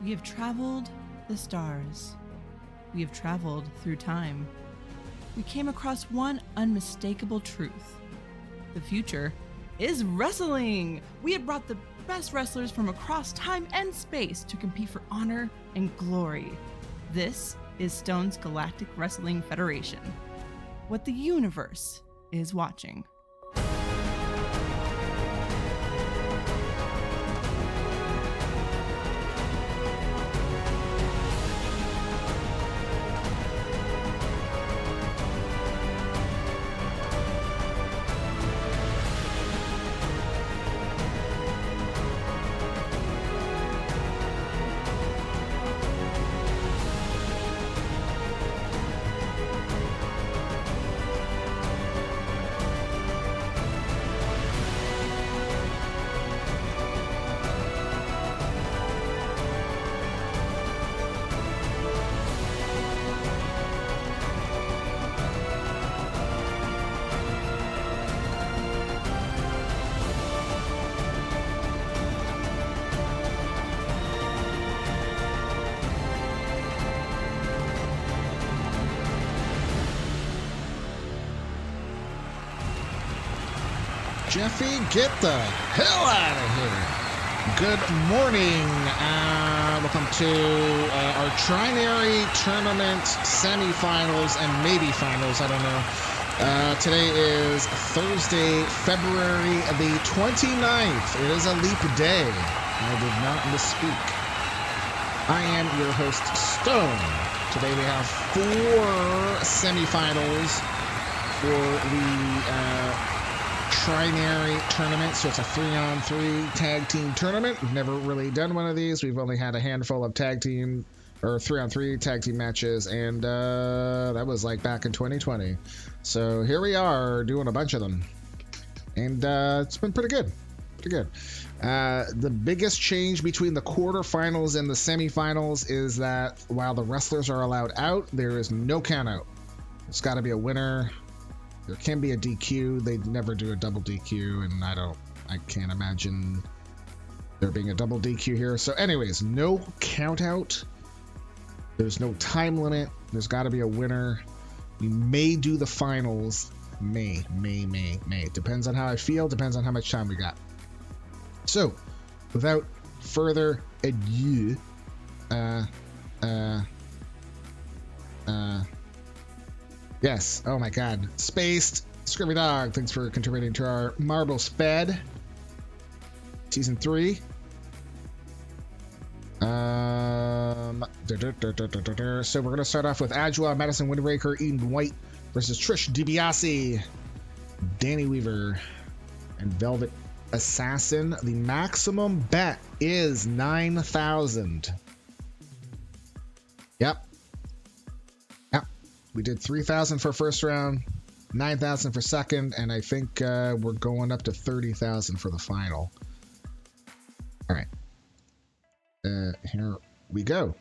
We have traveled the stars. We have traveled through time. We came across one unmistakable truth. The future is wrestling! We have brought the best wrestlers from across time and space to compete for honor and glory. This is Stone's Galactic Wrestling Federation. What the universe is watching. Jeffy, get the hell out of here. Good morning. Welcome to our Trinary tournament semifinals and maybe finals. I don't know. Today is Thursday, February the 29th. It is a leap day. I did not misspeak. I am your host, Stone. Today we have 4 semifinals for the Trinary tournament, so it's a 3-on-3 tag team tournament. We've never really done one of these. We've only had a handful of tag team or 3-on-3 tag team matches, and that was like back in 2020. So here we are doing a bunch of them, and it's been pretty good. The biggest change between the quarterfinals and the semifinals is that while the wrestlers are allowed out, there is no count out. It's got to be a winner. There can be a DQ. They never do a double DQ, and I can't imagine there being a double DQ here. So anyways, no count out. There's no time limit. There's got to be a winner. We may do the finals. May. Depends on how I feel. Depends on how much time we got. So, without further ado, yes. Oh my God. Spaced. Scurvy Dog. Thanks for contributing to our Marbles Fed. Season 3. So we're going to start off with Adwoa, Madison, Windraker, Eden White versus Trish, DiBiase, Dani Weaver, and Velvet Assassin. The maximum bet is 9,000. Yep. We did 3,000 for first round, 9,000 for second, and I think we're going up to 30,000 for the final. All right. Here we go.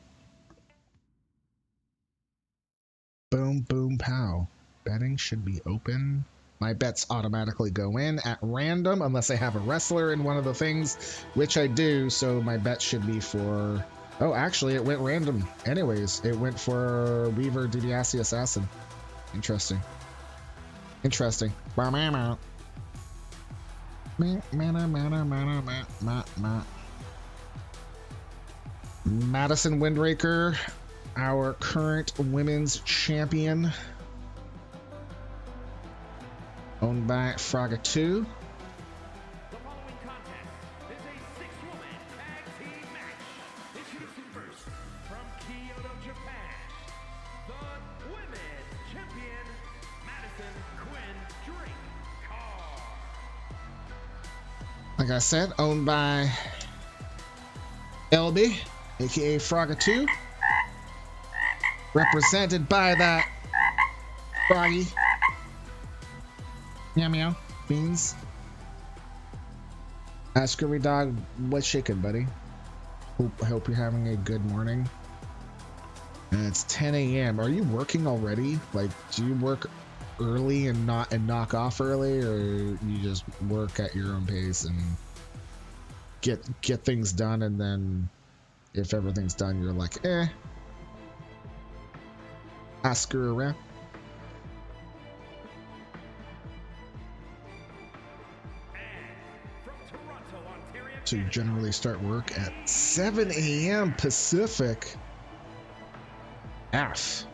Boom, boom, pow. Betting should be open. My bets automatically go in at random unless I have a wrestler in one of the things, which I do, so my bet should be for... Oh, actually, it went random. Anyways, it went for Weaver, DiBiase, Assassin. Interesting. Madison Windraker, our current women's champion. Owned by Fraga 2. Like I said, owned by LB, aka Fraga 2. Represented by that Froggy. Meow meow. Beans. Scurvy Dog, what's shaking, buddy? I hope you're having a good morning. And it's 10 a.m. Are you working already? Like, do you work early and knock off early, or you just work at your own pace and get things done and then if everything's done, you're like, I screw around. So you generally start work at 7 a.m. Pacific. F.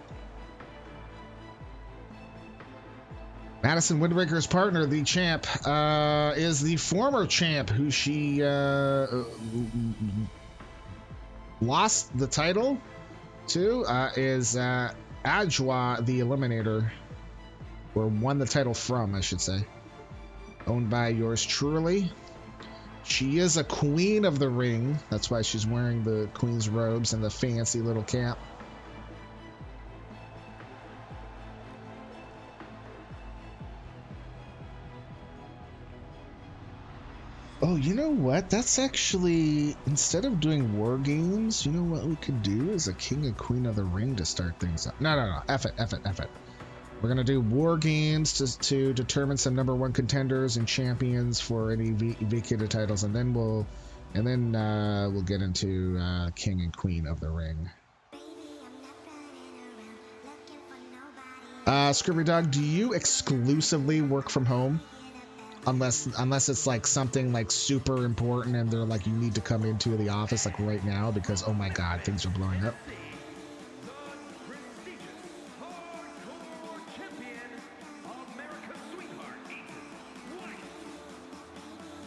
Madison Windraker's partner, the champ, is the former champ who she lost the title to, is Adwoa, the Eliminator, or won the title from, I should say. Owned by yours truly. She is a queen of the ring. That's why she's wearing the queen's robes and the fancy little cap. Oh, you know what? That's actually, instead of doing war games, you know what we could do is a king and queen of the ring to start things up. No. F it. We're going to do war games to determine some #1 contenders and champions for any vacated titles. And then we'll get into king and queen of the ring. Scurvy Dog, do you exclusively work from home? Unless it's like something like super important and they're like, you need to come into the office like right now because, oh my God, things are blowing up.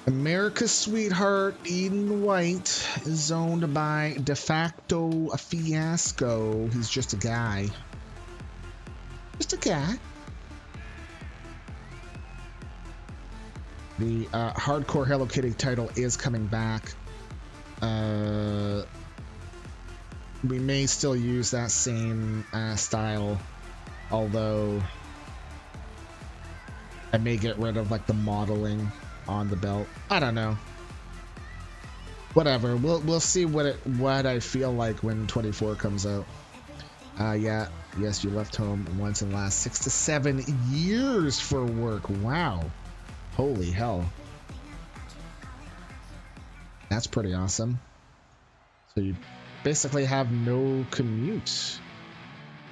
America's Sweetheart, Eden White, is owned by De Facto Fiasco. He's just a guy. Just a guy. The hardcore Hello Kitty title is coming back. We may still use that same style, although I may get rid of like the modeling on the belt. I don't know. Whatever. We'll see what I feel like when 24 comes out. Yes, you left home once in the last 6 to 7 years for work. Wow. Holy hell. That's pretty awesome. So you basically have no commute.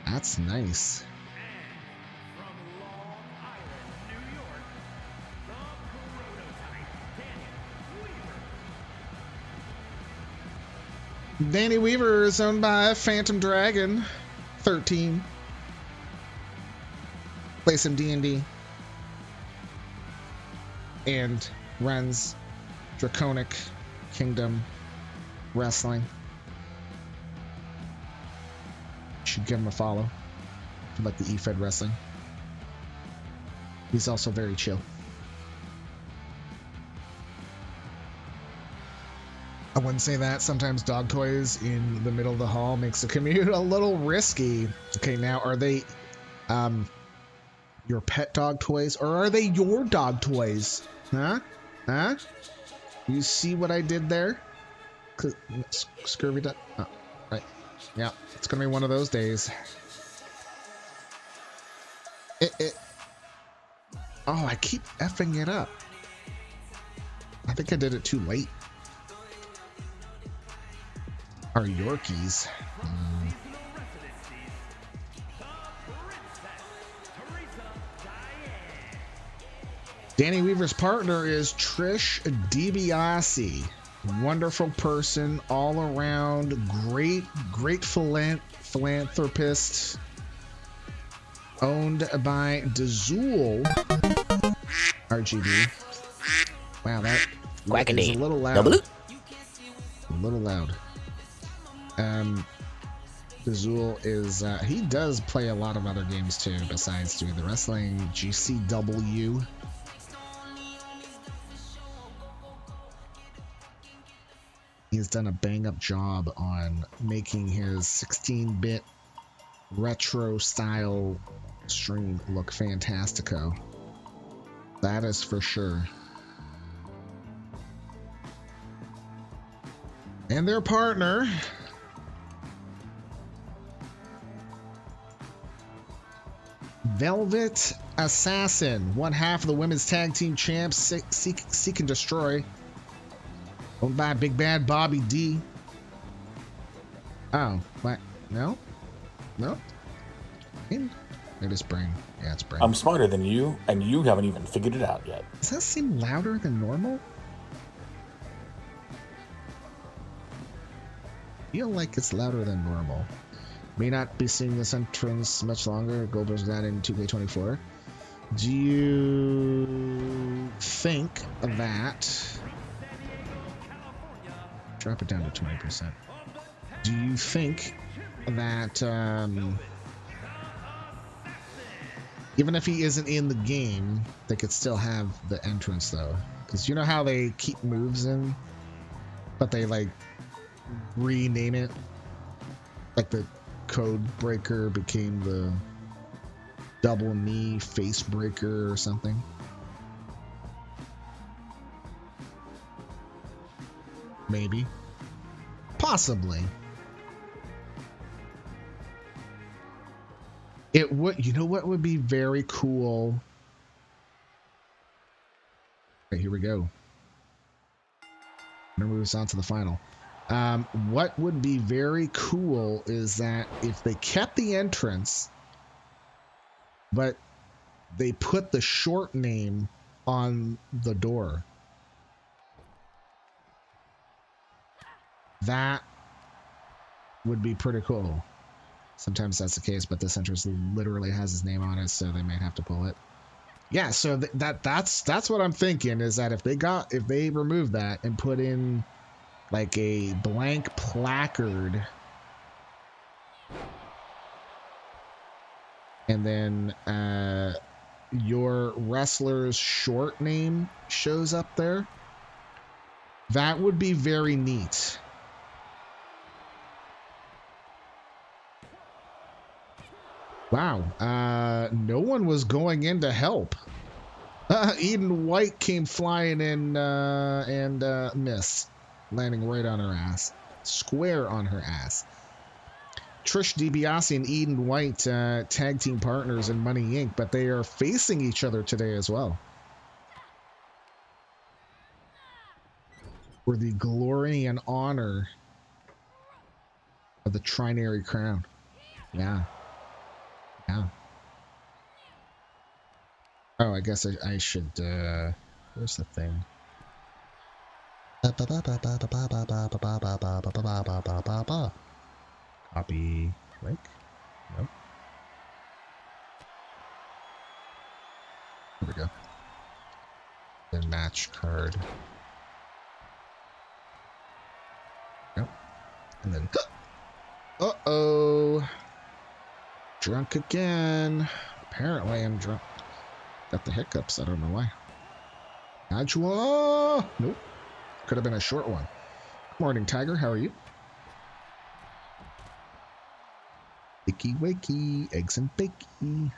That's nice. Dani Weaver is owned by Phantom Dragon 13. Play some D&D. And runs Draconic Kingdom Wrestling. Should give him a follow if you like the eFed Wrestling. He's also very chill. I wouldn't say that. Sometimes dog toys in the middle of the hall makes the commute a little risky. Okay, now are they your pet dog toys or are they your dog toys? Huh? You see what I did there? Scurvy dog. Oh, right. Yeah, it's gonna be one of those days. Oh, I keep effing it up. I think I did it too late. Our Yorkies. Dani Weaver's partner is Trish DiBiase. Wonderful person, all around, great philanthropist. Owned by Dazul RGB. Wow, that is a little loud. A little loud. Dazul is he does play a lot of other games too besides doing the wrestling. GCW. He's done a bang-up job on making his 16-bit retro style stream look fantastico. That is for sure. And their partner, Velvet Assassin, one half of the women's tag team champs, Seek and Destroy, owned by Big Bad Bobby D. Oh, what? No? No? Maybe it's brain. Yeah, it's brain. I'm smarter than you, and you haven't even figured it out yet. Does that seem louder than normal? I feel like it's louder than normal. May not be seeing this entrance much longer. Goldberg's that in 2K24. Do you think that... Drop it down to 20%. Do you think that... even if he isn't in the game, they could still have the entrance, though? Because you know how they keep moves in, but they, like, rename it? Like the Code Breaker became the Double Knee Face Breaker or something? Maybe. Possibly. It would, you know what would be very cool? Okay, here we go. Now moves on to the final. What would be very cool is that if they kept the entrance, but they put the short name on the door. That would be pretty cool. Sometimes that's the case, but this entrance literally has his name on it, so they might have to pull it. Yeah, so that's what I'm thinking, is that if they remove that and put in like a blank placard, and then your wrestler's short name shows up there, that would be very neat. Wow, no one was going in to help. Eden White came flying in and missed, landing right on her ass. Square on her ass. Trish, DiBiase, and Eden White, tag team partners in Money Inc., but they are facing each other today as well. For the glory and honor of the Trinary crown. Yeah. Yeah. Oh, I guess I should, where's the thing? Copy link? Nope. Here we go. Then match card. Yep. And then, uh-oh. Drunk again. Apparently I'm drunk. Got the hiccups. I don't know why. Adwoa! Nope. Could have been a short one. Morning, Tiger. How are you? Wakey, wakey. Eggs and bakey.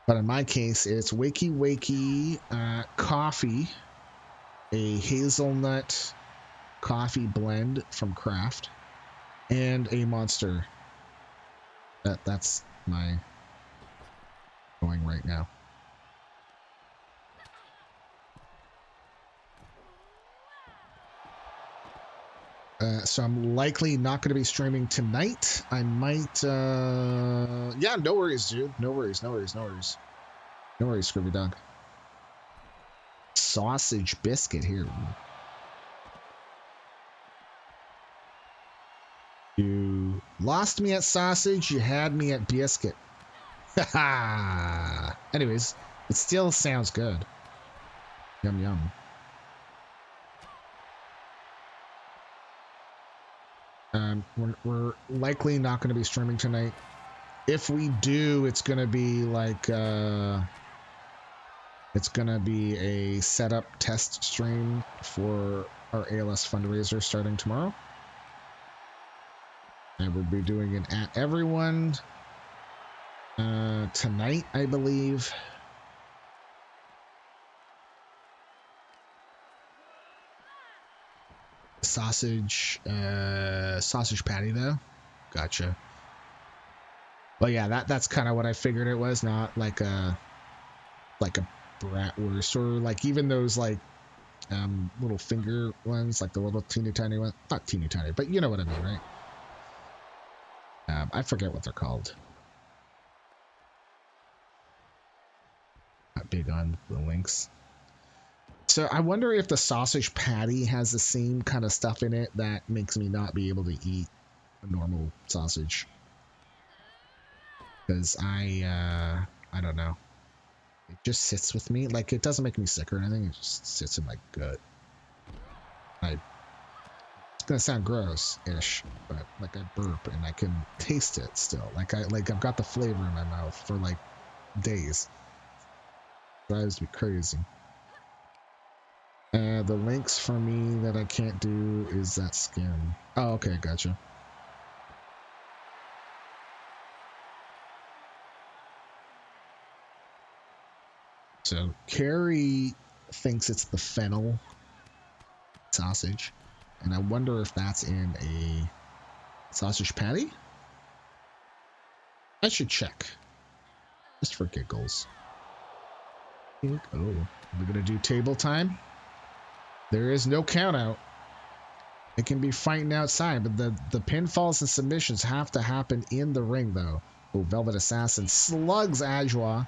But in my case, it's wakey, wakey, coffee, a hazelnut coffee blend from Kraft, and a Monster. That's my going right now. So I'm likely not going to be streaming tonight. I might, yeah, no worries, dude. No worries, no worries, no worries. No worries, Scooby Dog. Sausage biscuit here. You lost me at sausage, you had me at biscuit. Anyways, it still sounds good. Yum, yum. We're likely not going to be streaming tonight. If we do, it's going to be like, it's going to be a setup test stream for our ALS fundraiser starting tomorrow. And we'll be doing it at everyone tonight, I believe. Sausage patty though. Gotcha. Well, yeah, that's kind of what I figured it was, not like a bratwurst or like even those like little finger ones, like the little teeny tiny one. Not teeny tiny, but you know what I mean, right? I forget what they're called. Not big on the links. So I wonder if the sausage patty has the same kind of stuff in it that makes me not be able to eat a normal sausage. Because I don't know. It just sits with me. Like, it doesn't make me sick or anything. It just sits in my gut. It's gonna sound gross-ish, but like I burp and I can taste it still. I've got the flavor in my mouth for like days. It drives me crazy. The links for me that I can't do is that skin. Oh, okay, gotcha. So Carrie thinks it's the fennel sausage, and I wonder if that's in a sausage patty. I should check, just for giggles. Oh, we're gonna do table time. There is no count out. It can be fighting outside, but the pinfalls and submissions have to happen in the ring, though. Oh, Velvet Assassin slugs Adwoa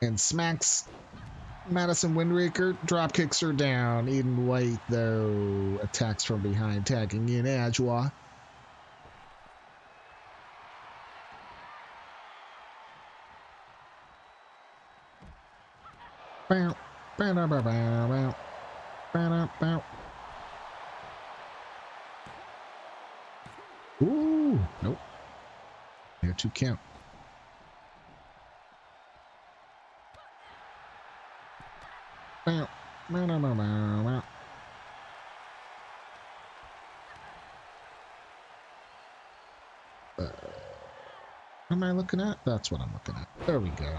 and smacks Madison Windraker, drop kicks her down. Eden White, though, attacks from behind, tagging in Adwoa. Bow, bow, bow, bow, bow, bow, bow. Ooh, nope. There to count. Bow, bow, bow, bow, bow. What am I looking at? That's what I'm looking at. There we go.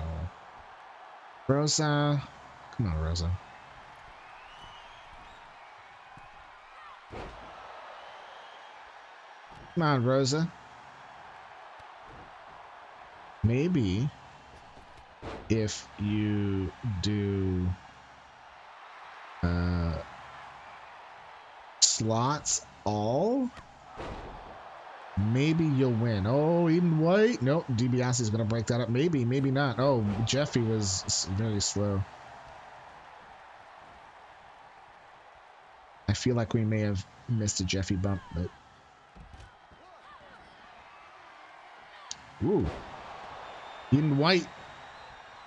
Rosa. Come on, Rosa. Come on, Rosa. Maybe if you do slots all, maybe you'll win. Oh, Eden White. Nope, DiBiase is going to break that up. Maybe, maybe not. Oh, Jeffy was very slow. I feel like we may have missed a Jeffy bump, but... Ooh. Eden White.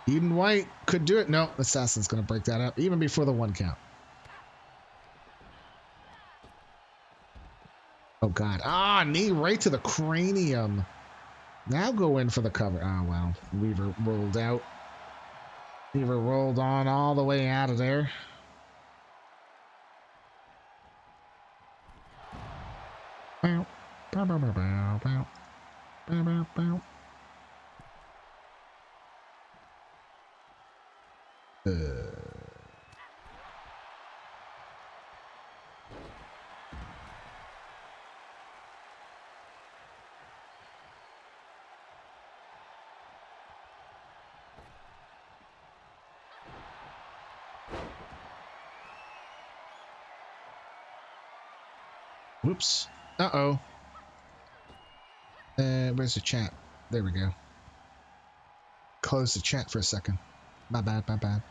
Eden White could do it. No, Assassin's going to break that up even before the 1 count. Oh, God. Ah, knee right to the cranium. Now go in for the cover. Oh, wow. Weaver rolled out. Weaver rolled on all the way out of there. Bow, bow, bow, bow, bow, bow. Bow, bow, bow. Whoops. Uh-oh. Where's the chat? There we go. Close the chat for a second. My bad, my bad.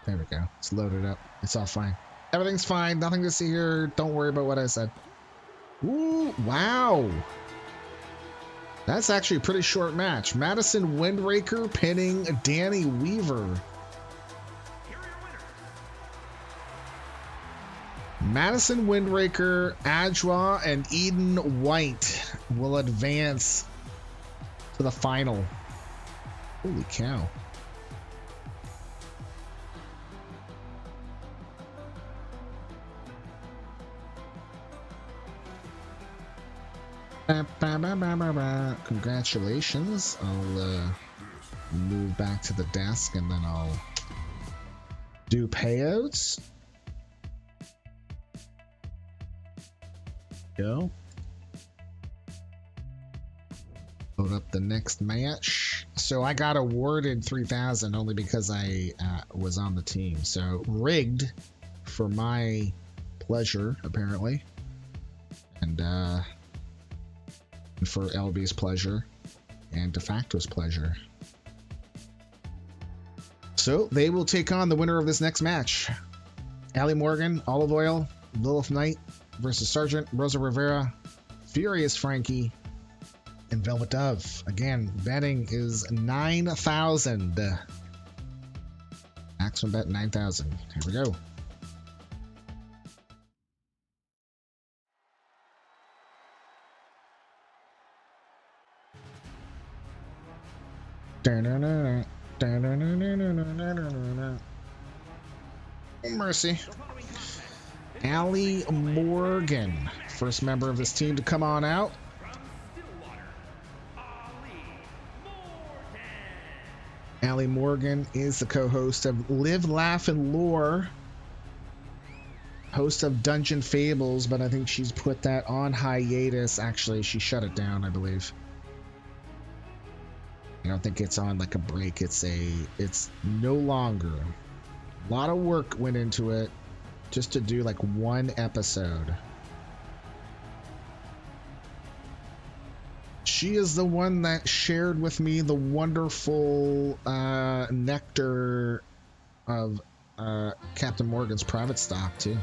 There we go. It's loaded up. It's all fine. Everything's fine. Nothing to see here. Don't worry about what I said. Ooh, wow. That's actually a pretty short match. Madison Windraker pinning Dani Weaver. Madison Windraker, Adwoa, and Eden White will advance to the final. Holy cow. Congratulations. I'll move back to the desk and then I'll do payouts. Go. Load up the next match. So I got awarded 3,000 only because I was on the team. So rigged for my pleasure, apparently. And for LB's pleasure. And De facto's pleasure. So they will take on the winner of this next match. Allie Morgan, Olive Oil, Lilith Knight versus Sergeant, Rosa Rivera, Furious Frankie, and Velvet Dove. Again, betting is 9,000. Maximum bet 9,000. Here we go. Mercy. Allie Morgan, first member of this team to come on out. Allie Morgan is the co-host of Live, Laugh, and Lore, host of Dungeon Fables, but I think she's put that on hiatus. Actually, she shut it down, I believe. I don't think it's on like a break. It's no longer. A lot of work went into it just to do like one episode. She is the one that shared with me the wonderful nectar of Captain Morgan's private stock too.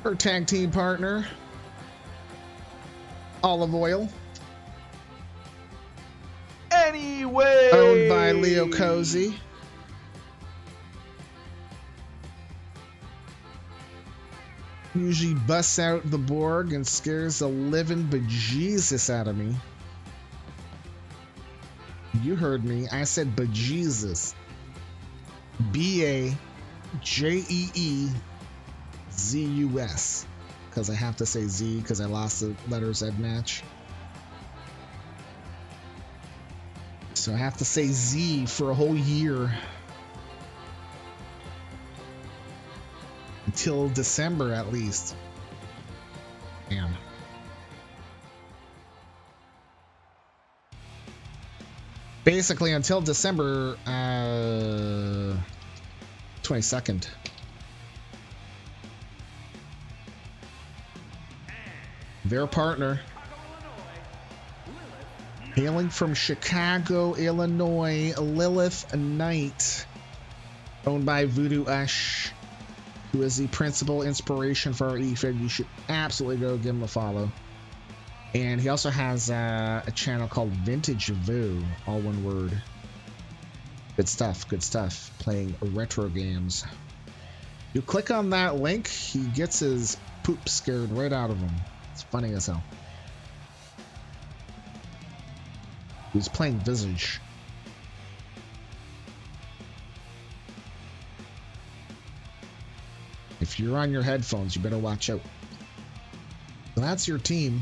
Her tag team partner, Olive Oil. Anyway, owned by Leo Cozy. Usually busts out the Borg and scares the living bejesus out of me. You heard me. I said bejesus. B-A-J-E-E-Z-U-S. Because I have to say Z because I lost the letter Z match. So I have to say Z for a whole year. Until December at least. Damn. Basically until December 22nd. Their partner, hailing from Chicago, Illinois, Lilith Knight, owned by Voodoo Ush, who is the principal inspiration for our eFed. You should absolutely go give him a follow. And he also has a channel called Vintage Vu, all one word. Good stuff, playing retro games. You click on that link, he gets his poop scared right out of him. It's funny as hell. He's playing Visage. If you're on your headphones, you better watch out. So that's your team.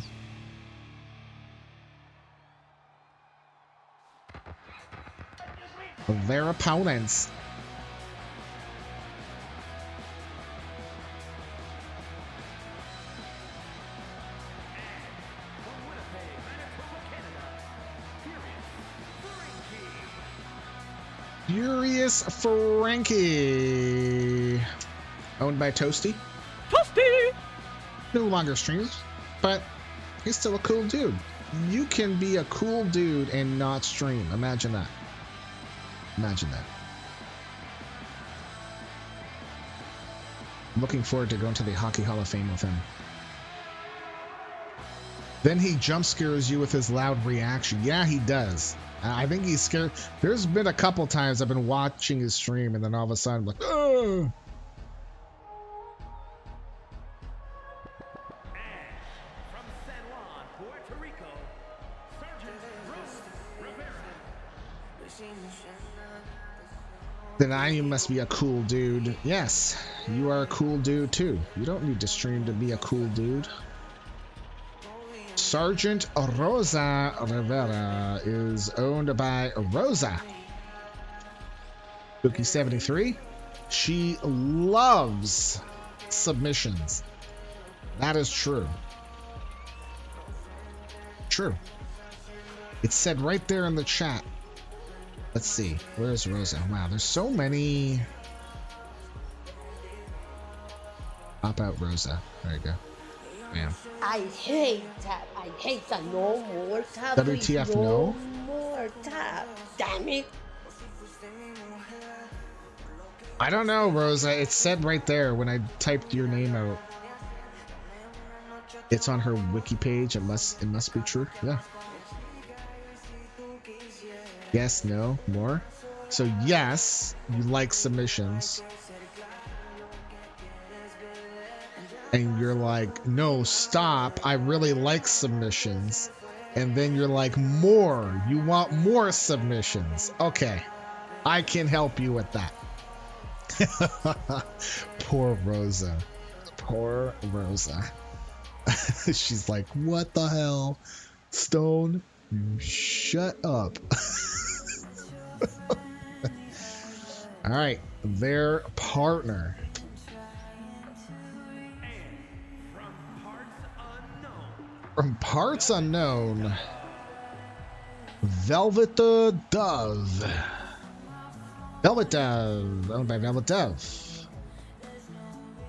Their opponents. Furious Frankie, owned by Toasty. No longer streams, but he's still a cool dude. You can be a cool dude and not stream. Imagine that. Imagine that. I'm looking forward to going to the Hockey Hall of Fame with him. Then he jump scares you with his loud reaction. Yeah, he does. I think he's scared. There's been a couple times I've been watching his stream and then all of a sudden I'm like, oh. Then you must be a cool dude. Yes, you are a cool dude too. You don't need to stream to be a cool dude. Sergeant Rosa Rivera is owned by Rosa. Spooky 73. She loves submissions. That is true. True. It's said right there in the chat. Let's see. Where's Rosa? Wow, there's so many. Pop out Rosa. There you go. Bam. I hate tap. I hate that. No more tap. WTF, please. no? More tap. Damn it. I don't know, Rosa. It said right there when I typed your name out. It's on her wiki page. It must be true. Yeah. Yes, no, more. So yes, you like submissions. And you're like, no, stop. I really like submissions. And then you're like, more. You want more submissions. Okay. I can help you with that. Poor Rosa. Poor Rosa. She's like, what the hell? Stone, you shut up. All right. Their partner. From parts unknown, Velvet Dove. Velvet Dove, owned by Velvet Dove.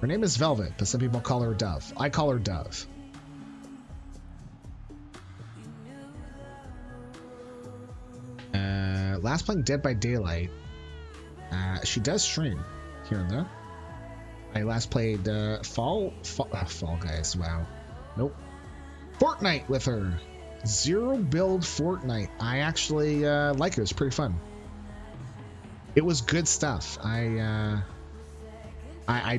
Her name is Velvet, but some people call her Dove. I call her Dove. Last playing Dead by Daylight. She does stream here and there. I last played Fall Guys. Wow. Nope. Fortnite with her. Zero build Fortnite. I actually like it. It was pretty fun. It was good stuff. I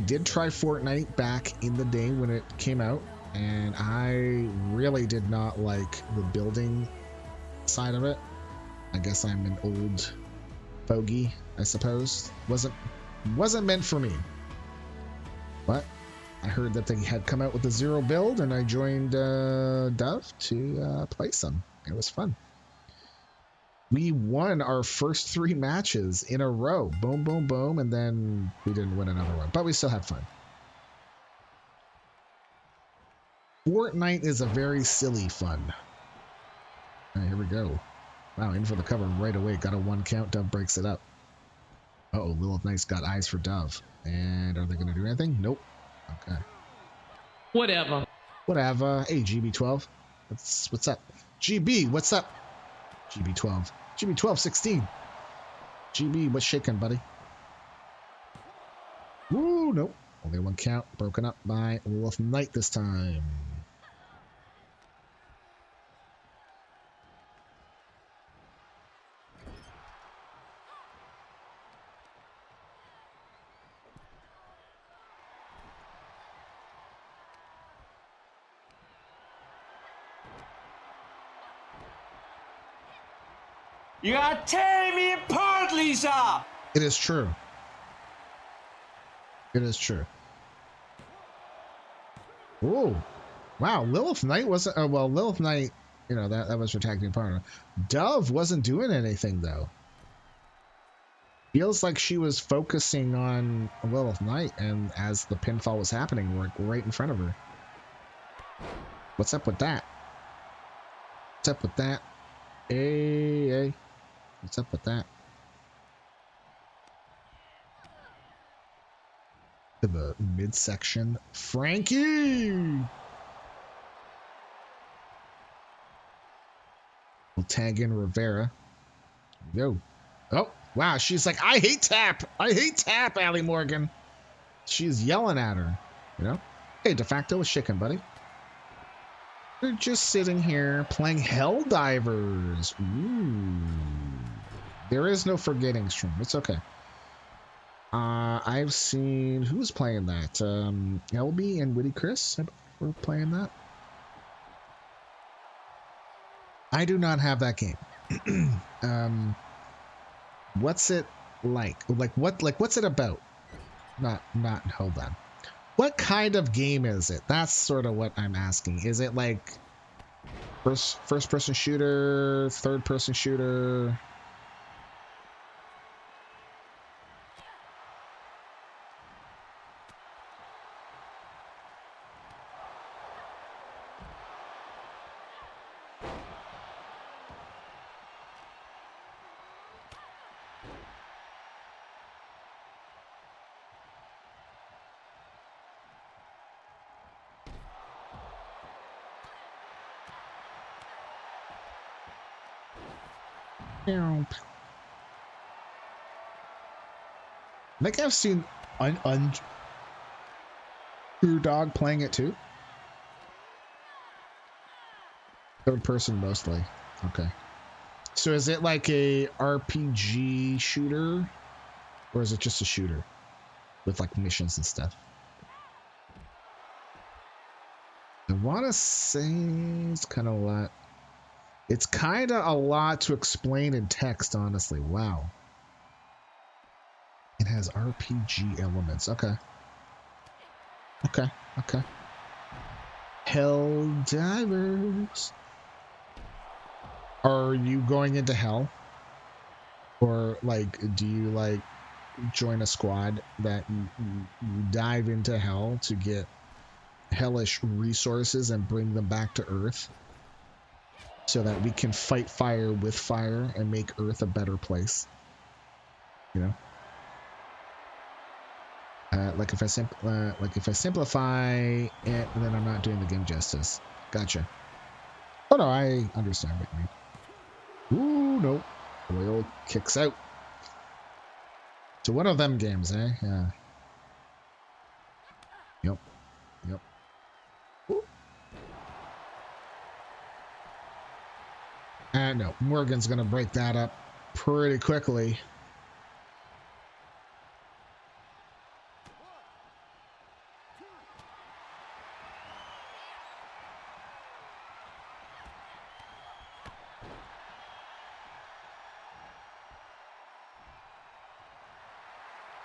did try Fortnite back in the day when it came out, and I really did not like the building side of it. I guess I'm an old fogey, I suppose. Wasn't meant for me. But I heard that they had come out with a zero build, and I joined Dove to play some. It was fun. We won our first 3 matches in a row. Boom, boom, boom, and then we didn't win another one, but we still had fun. Fortnite is a very silly fun. All right, here we go. Wow, in for the cover right away. Got a 1 count. Dove breaks it up. Uh-oh, Lilith Knight's got eyes for Dove. And are they going to do anything? Nope. Okay. Whatever. Hey, GB12. What's up? GB, what's up? GB12. GB12 16. GB, what's shaking, buddy? Woo, nope. Only 1 count. Broken up by Lilith Knight this time. You gotta tear me apart, Lisa! It is true. It is true. Oh, wow. Lilith Knight wasn't... well, Lilith Knight, you know, that was her tag team partner. Dove wasn't doing anything, though. Feels like she was focusing on Lilith Knight, and as the pinfall was happening, we're right in front of her. What's up with that? What's up with that? Hey. What's up with that? To the midsection. Frankie! We'll tag in Rivera. Go. Oh, wow. She's like, I hate tap. I hate tap, Allie Morgan. She's yelling at her. You know? Hey, de facto is chicken, buddy. We're just sitting here playing Helldivers. Ooh. There is no forgetting stream. It's okay. I've seen... Who's playing that? LB and Witty Chris were playing that. I do not have that game. What's it like? What's it about? Not, hold on. What kind of game is it? That's sort of what I'm asking. Is it like first person shooter, third person shooter? I think I've seen True Dog playing it too. Third person mostly. Okay. So is it like a RPG shooter, or is it just a shooter with like missions and stuff? I want to say it's kind of a lot. It's kind of a lot to explain in text, honestly. Wow. It has RPG elements. Okay. Okay. Okay. Hell divers. Are you going into hell? Or like, do you like join a squad that you dive into hell to get hellish resources and bring them back to Earth so that we can fight fire with fire and make Earth a better place? You know? Like if I simplify it, then I'm not doing the game justice. Gotcha. Oh no, I understand what you mean. Ooh, no. Oil kicks out. So one of them games, eh? Yeah. Yep. Yep. Ooh. No, Morgan's gonna break that up pretty quickly.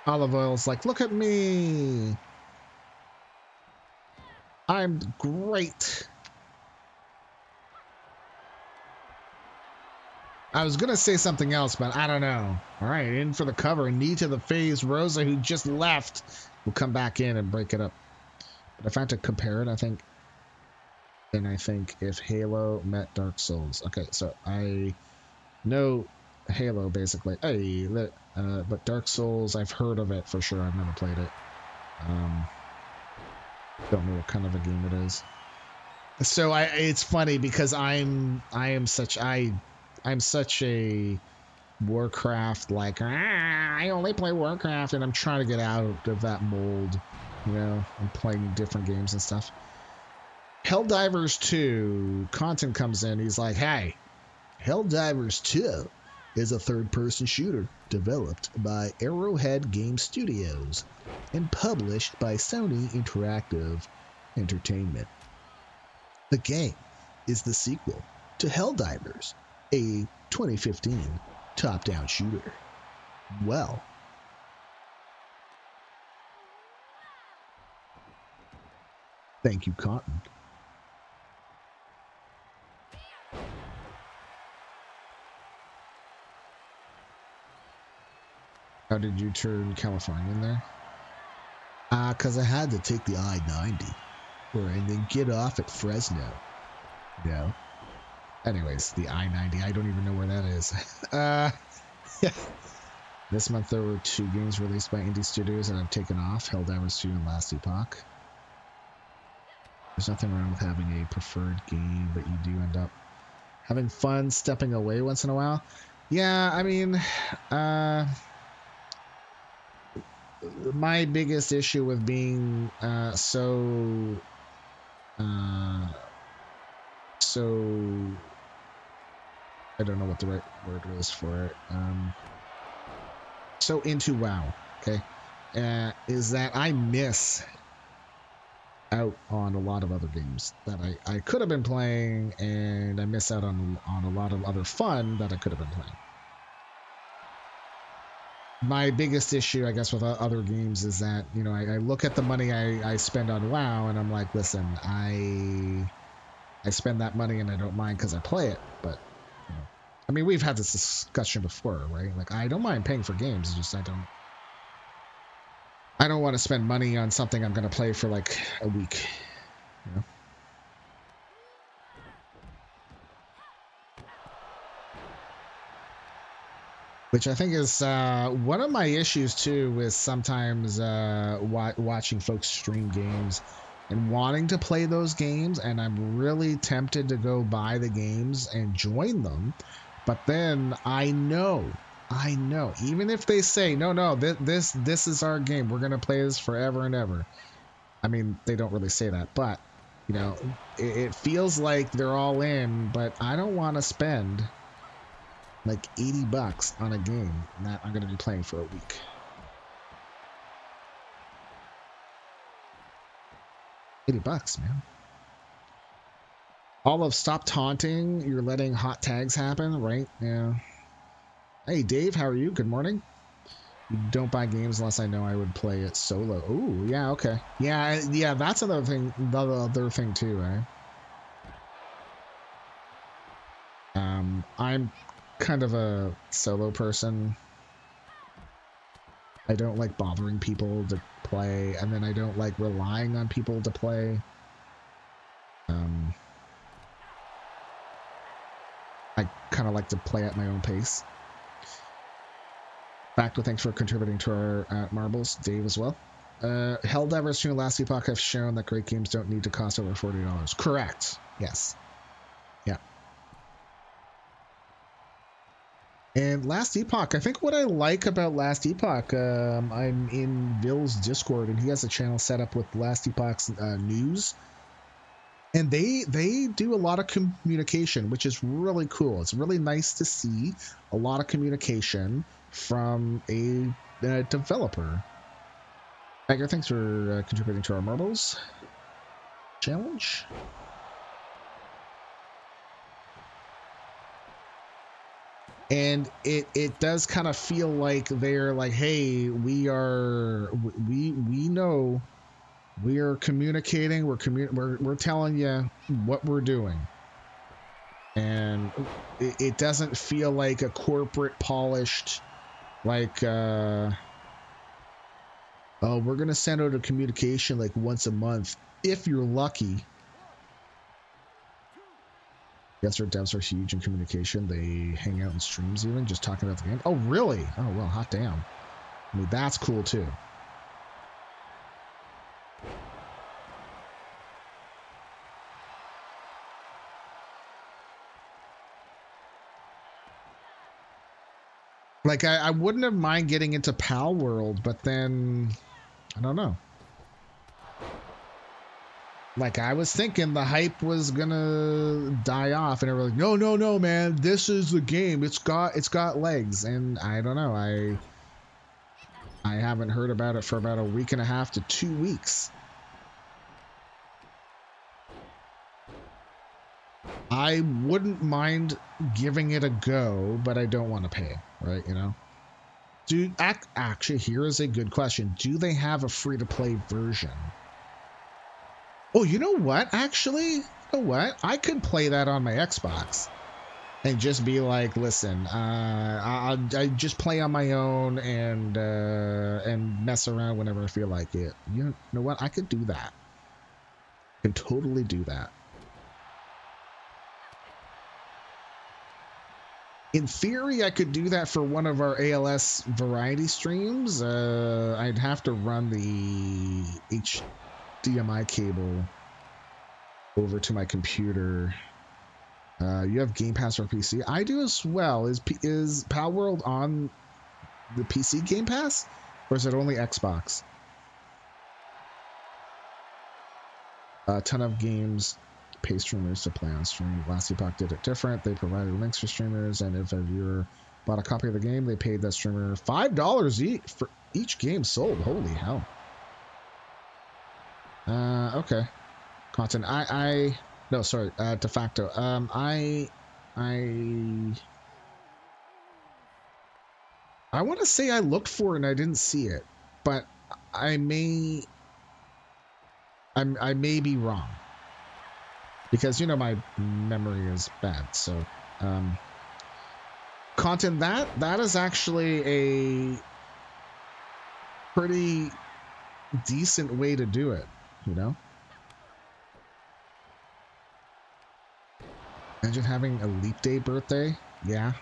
Olive Oil's like, look at me. I'm great. I was going to say something else, but I don't know. All right, in for the cover. Knee to the face. Rosa, who just left, will come back in and break it up. But if I had to compare it, I think if Halo met Dark Souls. Okay, so I know Halo, basically. Hey, but Dark Souls, I've heard of it for sure. I've never played it. Don't know what kind of a game it is. So it's funny because I'm such a Warcraft, like, I only play Warcraft, and I'm trying to get out of that mold, you know. I'm playing different games and stuff. Helldivers 2, content comes in. He's like, hey, Helldivers 2 is a third-person shooter developed by Arrowhead Game Studios and published by Sony Interactive Entertainment. The game is the sequel to Helldivers, a 2015 top-down shooter. Well, thank you, Cotton. How did you turn Californian there? Because I had to take the I-90 and then get off at Fresno. You know? Anyways, the I-90, I don't even know where that is. Yeah. This month there were 2 games released by indie studios that I've taken off, Helldivers 2 and Last Epoch. There's nothing wrong with having a preferred game, but you do end up having fun stepping away once in a while. Yeah, I mean, my biggest issue with being so I don't know what the right word was for it. So into WoW, okay, is that I miss out on a lot of other games that I could have been playing, and I miss out on a lot of other fun that I could have been playing. My biggest issue, I guess, with other games is that, you know, I look at the money I spend on WoW, and I'm like, listen, I spend that money and I don't mind because I play it, but, you know, I mean, we've had this discussion before, right? Like, I don't mind paying for games, it's just I don't want to spend money on something I'm going to play for like a week, you know? Which I think is one of my issues too, with sometimes watching folks stream games and wanting to play those games, and I'm really tempted to go buy the games and join them, But then I know, even if they say, no, this is our game, we're going to play this forever and ever. I mean, they don't really say that, but, you know, it feels like they're all in, but I don't want to spend like $80 on a game that I'm going to be playing for a week. $80, man. Olive, stop taunting. You're letting hot tags happen, right? Yeah. Hey, Dave, how are you? Good morning. You don't buy games unless I know I would play it solo. Ooh, yeah, okay. Yeah, that's another thing, the other thing too, right? I'm kind of a solo person. I don't like bothering people to play, and then I don't like relying on people to play. I kind of like to play at my own pace. Facto, thanks for contributing to our marbles. Dave as well. Helldivers from Last Epoch have shown that great games don't need to cost over $40. Correct. Yes. Yeah. And Last Epoch, I think what I like about Last Epoch, I'm in Ville's Discord, and he has a channel set up with Last Epoch's news. And they do a lot of communication, which is really cool. It's really nice to see a lot of communication from a developer. Edgar, thanks for contributing to our marbles challenge. And it does kind of feel like they're like, hey, we know we are communicating. We're telling you what we're doing. And it doesn't feel like a corporate polished, like, oh, we're going to send out a communication like once a month, if you're lucky. Yes, our devs are huge in communication. They hang out in streams even, just talking about the game. Oh, really? Oh, well, hot damn. I mean, that's cool, too. Like, I wouldn't have mind getting into Pal World, but then, I don't know. Like, I was thinking the hype was gonna die off, and everyone's like, no, man, this is the game. It's got legs, and I don't know. I haven't heard about it for about a week and a half to 2 weeks. I wouldn't mind giving it a go, but I don't want to pay, right? You know? Actually, here is a good question. Do they have a free-to-play version? Oh, you know what? Actually, you know what? I could play that on my Xbox and just be like, listen, I just play on my own and mess around whenever I feel like it. You know what? I could do that. I could totally do that. In theory, I could do that for one of our ALS variety streams. I'd have to run the HDMI cable over to my computer. You have Game Pass for PC. I do as well. Is Pal World on the PC Game Pass, or is it only Xbox? A ton of games pay streamers to play on stream. Last Epoch did it different. They provided links for streamers, and if a viewer bought a copy of the game, they paid that streamer $5 for each game sold. Holy hell. Okay. Content. No, sorry. De facto. I want to say I looked for it and I didn't see it, but I may be wrong. Because, you know, my memory is bad. So, content, that is actually a pretty decent way to do it, you know? Imagine having a Leap Day birthday. Yeah.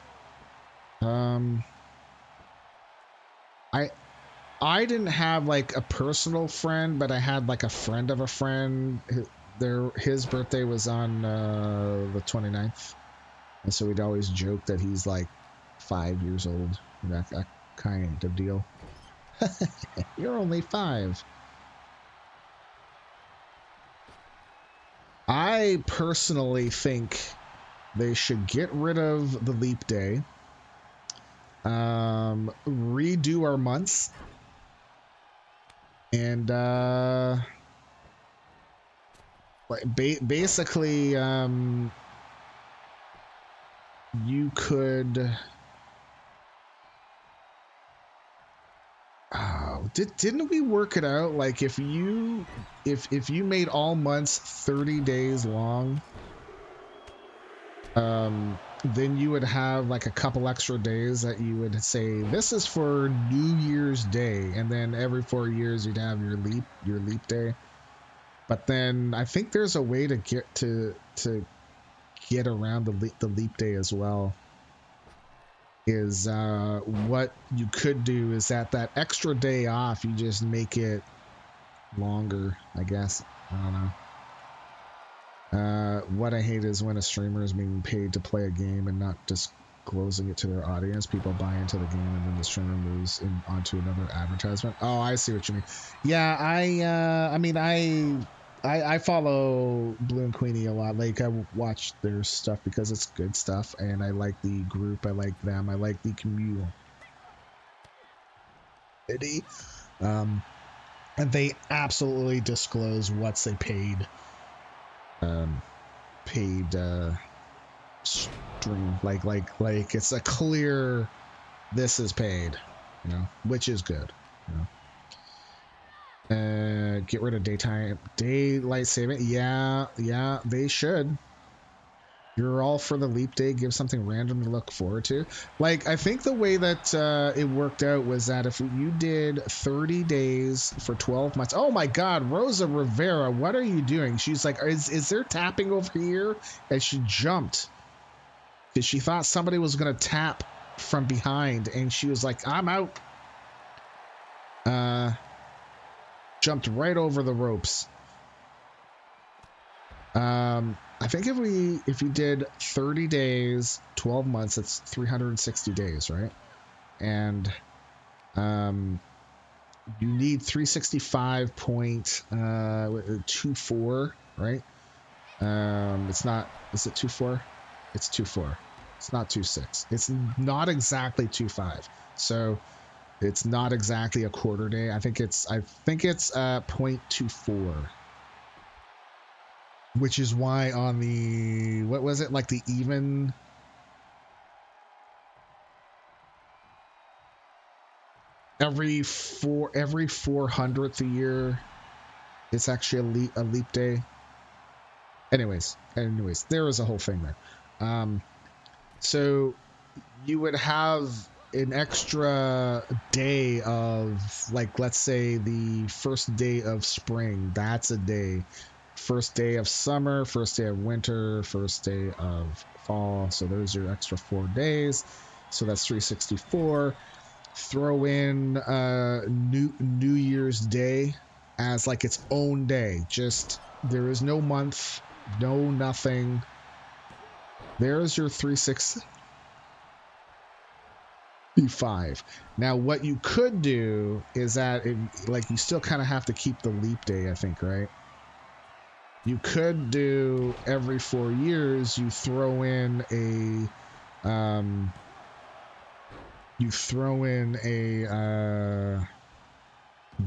I didn't have like a personal friend, but I had like a friend of a friend. His birthday was on the 29th. And so we'd always joke that he's like 5 years old, that kind of deal. You're only 5. I personally think they should get rid of the leap day, redo our months, and basically you could didn't we work it out, like if you made all months 30 days long, then you would have like a couple extra days that you would say this is for New Year's Day, and then every 4 years you'd have your leap day. But then I think there's a way to get around the leap day as well. Is what you could do is that extra day off, you just make it longer, I guess. I don't know. What I hate is when a streamer is being paid to play a game and not disclosing it to their audience. People buy into the game and then the streamer moves onto another advertisement. Oh, I see what you mean. Yeah, I follow Blue and Queenie a lot. Like, I watch their stuff because it's good stuff, and I like the group, I like them, I like the community. And they absolutely disclose what's they paid stream. Like it's a clear, this is paid, you know, which is good, you know. Get rid of daylight saving. Yeah, they should. You're all for the leap day. Give something random to look forward to. Like, I think the way that it worked out was that if you did 30 days for 12 months. Oh my God, Rosa Rivera, what are you doing? She's like, is there tapping over here? And she jumped because she thought somebody was gonna tap from behind, and she was like, I'm out. Jumped right over the ropes. I think if you did 30 days, 12 months, it's 360 days, right? And you need 365.24, right? It's not, is it 24? It's 24. It's not 26. It's not exactly 25. So it's not exactly a quarter day. I think it's 0.24. Which is why on the, what was it, like the even, every 400th a year, it's actually a leap day. Anyways, there is a whole thing there. So you would have an extra day of, like, let's say the first day of spring, that's a day. First day of summer, first day of winter, first day of fall. So there's your extra 4 days. So that's 364. Throw in New Year's Day as like its own day. Just, there is no month, no nothing. There's your 365. Now, what you could do is that, like, you still kind of have to keep the leap day, I think, right? You could do every 4 years, you throw in a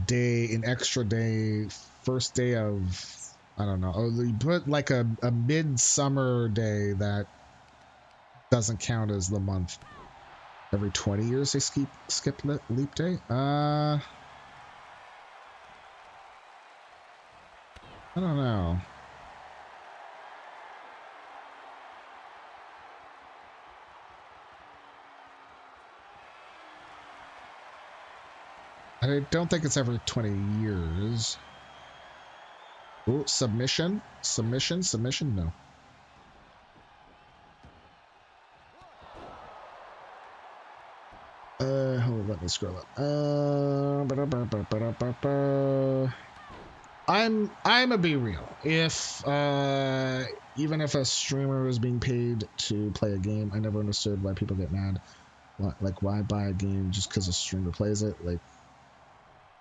day, an extra day, first day of, I don't know, you put like a midsummer day that doesn't count as the month. Every 20 years they skip leap day. I don't know. I don't think it's every 20 years. Oh, submission, no. Hold on, let me scroll up. I'm a be real. If even if a streamer was being paid to play a game, I never understood why people get mad. Like, why buy a game just because a streamer plays it? Like,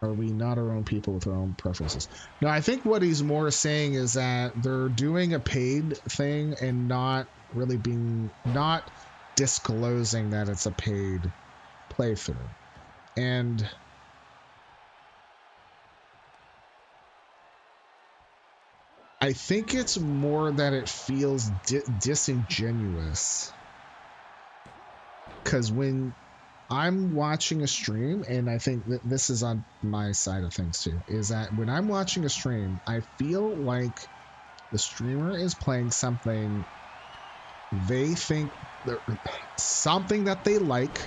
are we not our own people with our own preferences? No, I think what he's more saying is that they're doing a paid thing and not disclosing that it's a paid playthrough. And I think it's more that it feels disingenuous. Because when I'm watching a stream, and I think that this is on my side of things too, is that when I'm watching a stream, I feel like the streamer is playing something they think, something that they like,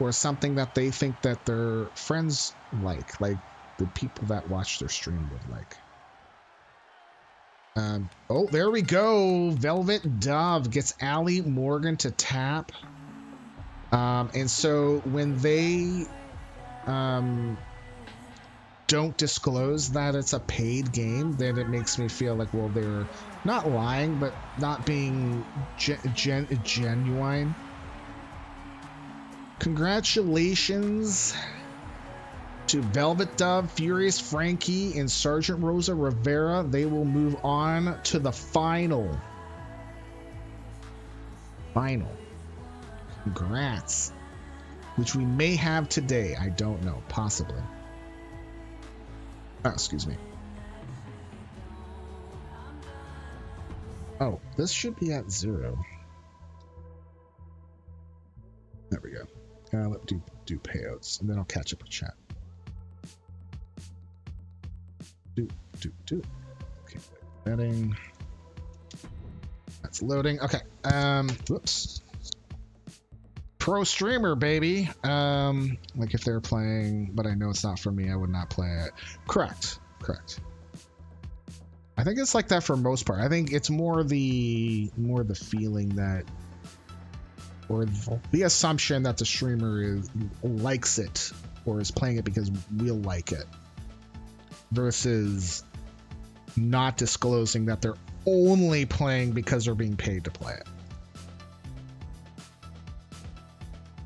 or something that they think that their friends like the people that watch their stream would like. Oh, there we go. Velvet Dove gets Allie Morgan to tap. And so when they don't disclose that it's a paid game, then it makes me feel like, well, they're not lying, but not being genuine. Congratulations to Velvet Dove, Furious Frankie, and Sergeant Rosa Rivera. They will move on to the final. Congrats. Which we may have today. I don't know. Possibly. Oh, excuse me. Oh, this should be at 0. There we go. Let's do payouts, and then I'll catch up with chat. Do. Okay, betting. That's loading. Okay. Whoops. Pro streamer, baby. Like if they're playing, but I know it's not for me, I would not play it. Correct. I think it's like that for most part. I think it's more the feeling that, or the assumption that the streamer likes it or is playing it because we'll like it, versus not disclosing that they're only playing because they're being paid to play it.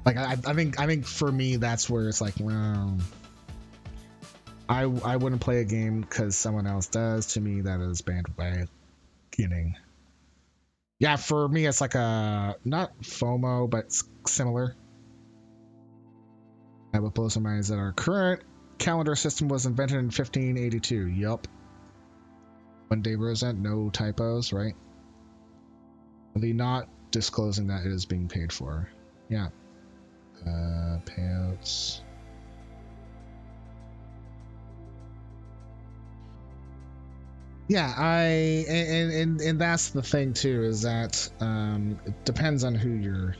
Like I think for me that's where it's like, well, I wouldn't play a game because someone else does. To me, that is bandwagoning. Yeah, for me it's like a, not FOMO, but similar. What blows my mind is that our current calendar system was invented in 1582. Yup. One day, Rosa, no typos, right? The not disclosing that it is being paid for. Yeah. Payouts. Yeah, and that's the thing too, is that it depends on who you're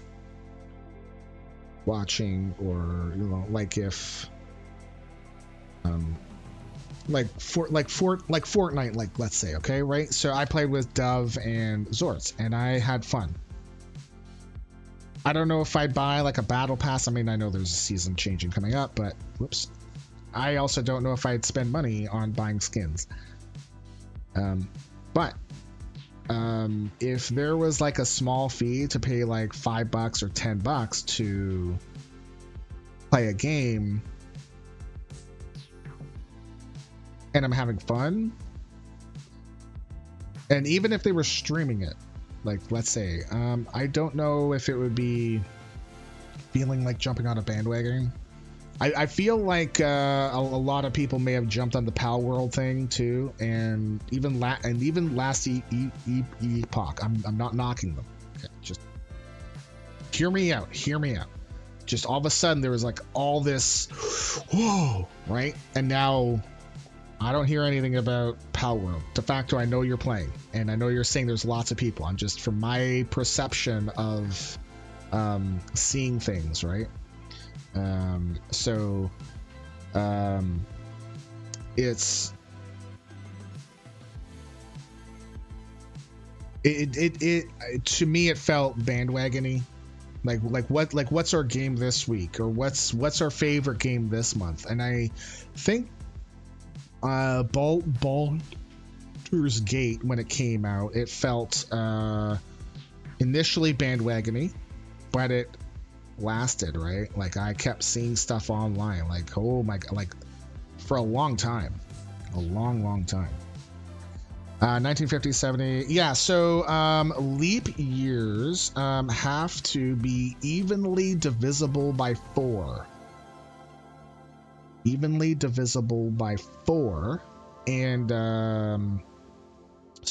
watching, or like if Fortnite, like let's say, okay, right? So I played with Dove and Zorts, and I had fun. I don't know if I'd buy like a battle pass. I mean, I know there's a season changing coming up, but whoops. I also don't know if I'd spend money on buying skins. But if there was like a small fee to pay like $5 or $10 to play a game, and I'm having fun, and even if they were streaming it, like let's say, I don't know if it would be feeling like jumping on a bandwagon. I feel like a lot of people may have jumped on the Pal World thing too, and even last epoch. I'm not knocking them. Okay, just hear me out. Just all of a sudden there was like all this, whoa, right? And now I don't hear anything about Pal World. De facto, I know you're playing, and I know you're saying there's lots of people. I'm just, from my perception of seeing things, right? It's to me it felt bandwagony, like what's our game this week, or what's our favorite game this month. And I think Baldur's Gate, when it came out, it felt initially bandwagony, but it lasted, right? Like, I kept seeing stuff online, like, oh my god, like, for a long time. A long time. 1950, 70. Yeah, so leap years have to be evenly divisible by 4. Evenly divisible by 4. And so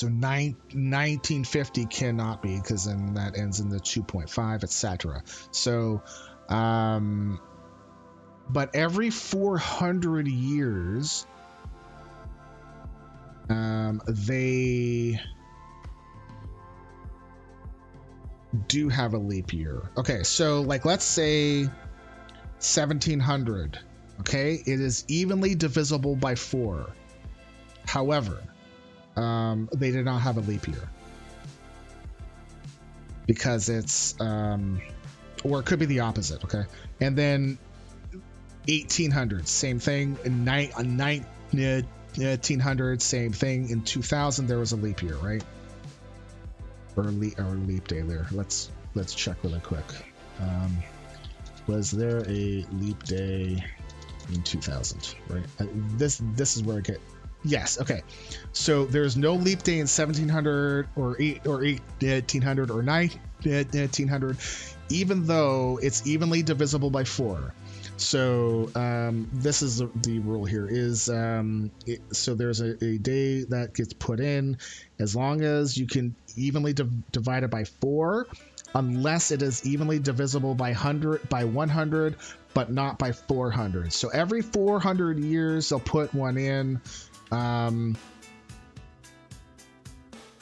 1950 cannot be, because then that ends in the 2.5, etc. So, but every 400 years, they do have a leap year. Okay, so like, let's say 1700. Okay, it is evenly divisible by 4. However, they did not have a leap year because it's or it could be the opposite. Okay, and then 1800, same thing. In 1900, same thing. In 2000, there was a leap year, right? Or leap day there. Let's check really quick. Was there a leap day in 2000? Right. This is where I get. Yes. Okay. So there's no leap day in 1700 or 1800 or 1900, even though it's evenly divisible by 4. So this is the rule here is so there's a day that gets put in as long as you can evenly divide it by 4, unless it is evenly divisible by 100, but not by 400. So every 400 years they'll put one in,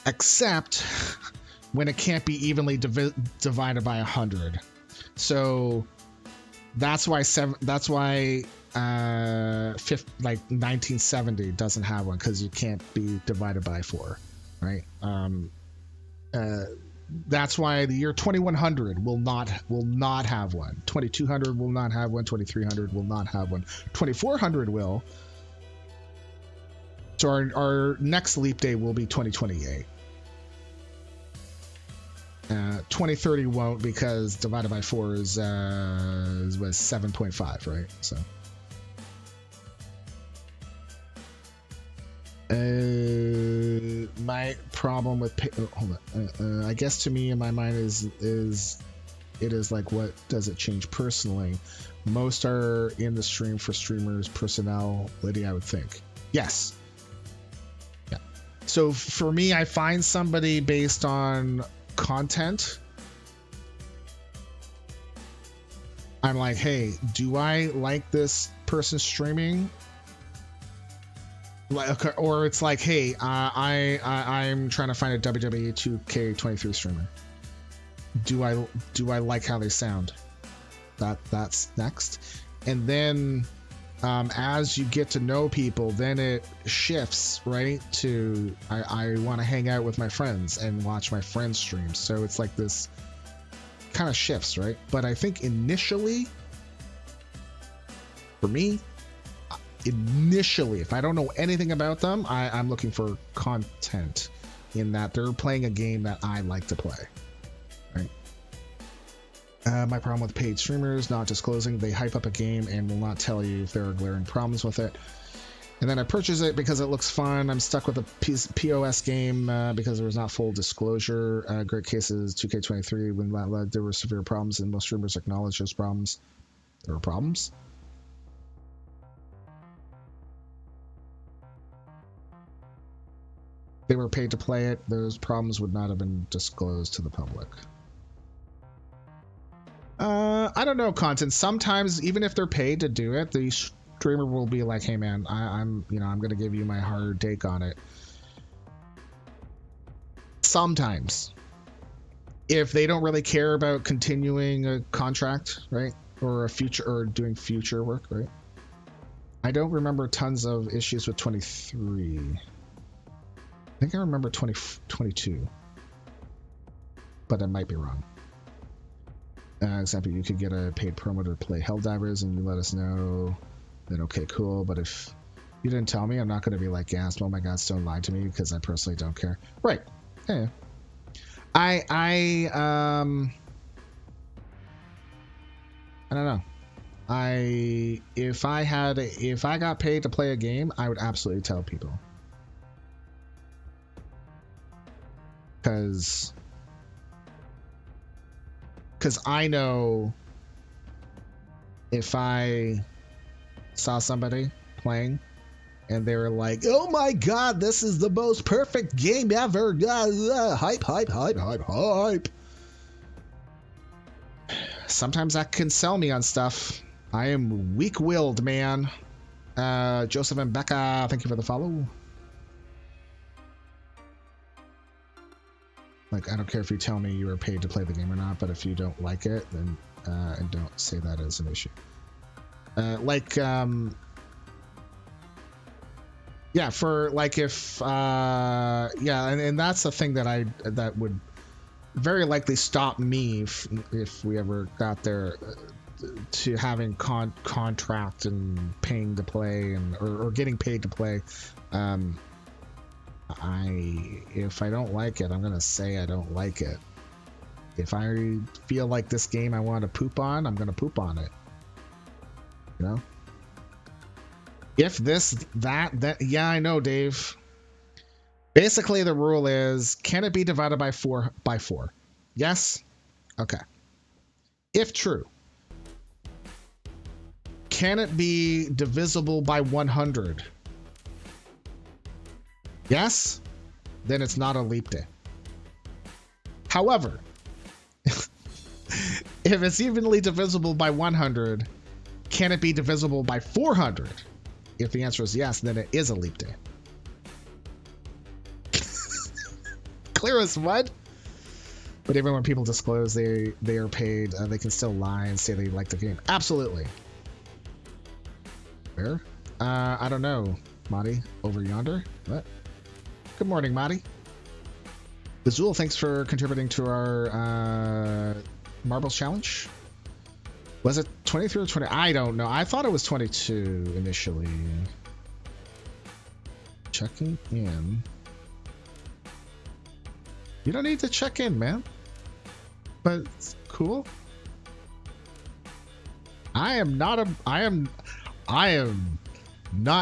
except when it can't be evenly divided by 100. So that's why 1970 doesn't have one, because you can't be divided by 4, right? That's why the year 2100 will not have one. 2200 will not have one. 2300 will not have one. 2400 will. So our next leap day will be 2028. 2030 won't, because divided by 4 is 7.5, right? So my problem with hold on. I guess to me, in my mind, is it is like, what does it change personally? Most are in the stream for streamers' personality, I would think. Yes. Yeah. So for me, I find somebody based on content. I'm like, hey, do I like this person streaming? Like, or it's like, hey, I'm trying to find a WWE 2K23 streamer. Do I like how they sound? That's next. And then as you get to know people, then it shifts, right, to I want to hang out with my friends and watch my friends stream. So it's like this kind of shifts, right? But I think initially, for me, if I don't know anything about them, I'm looking for content, in that they're playing a game that I like to play, right? My problem with paid streamers not disclosing. They hype up a game and will not tell you if there are glaring problems with it. And then I purchase it because it looks fun. I'm stuck with a POS game because there was not full disclosure. Great cases, 2K23, when that led, there were severe problems, and most streamers acknowledge those problems. There were problems. They were paid to play it. Those problems would not have been disclosed to the public. I don't know, content. Sometimes, even if they're paid to do it, the streamer will be like, hey man, I'm going to give you my hard take on it. Sometimes, if they don't really care about continuing a contract, right? Or a future, or doing future work, right? I don't remember tons of issues with 23. I think I remember 2022, but I might be wrong. Example, you could get a paid promo to play Helldivers, and you let us know, then okay, cool. But if You didn't tell me. I'm not going to be like, gasp, oh my God, don't lie to me because I personally don't care. Right. Yeah. I don't know. If I got paid to play a game, I would absolutely tell people. Because I know if I saw somebody playing and they were like, oh my God, this is the most perfect game ever. Hype, hype, hype, hype, hype. Sometimes that can sell me on stuff. I am weak-willed, man. Joseph and Becca, thank you for the follow. Like, I don't care if you tell me you were paid to play the game or not, but if you don't like it, then and don't say that as an issue. Yeah, for like if yeah, and that's the thing that would very likely stop me if we ever got there to having contract and paying to play and or getting paid to play. If I don't like it, I'm gonna say I don't like it. If I feel like this game I want to poop on, I'm gonna poop on it. You know? If this, that, yeah, I know, Dave. Basically, the rule is, can it be divided by 4 by 4? Yes? Okay. If true, can it be divisible by 100? Yes? Then it's not a leap day. However, if it's evenly divisible by 100, can it be divisible by 400? If the answer is yes, then it is a leap day. Clear as mud. But even when people disclose they are paid, they can still lie and say they like the game. Absolutely. Where? I don't know. Madi, over yonder? What? Good morning, Madi. Azul, thanks for contributing to our Marbles Challenge. Was it 23 or 20? I don't know. I thought it was 22 initially. Checking in. You don't need to check in, man. But it's cool. I am not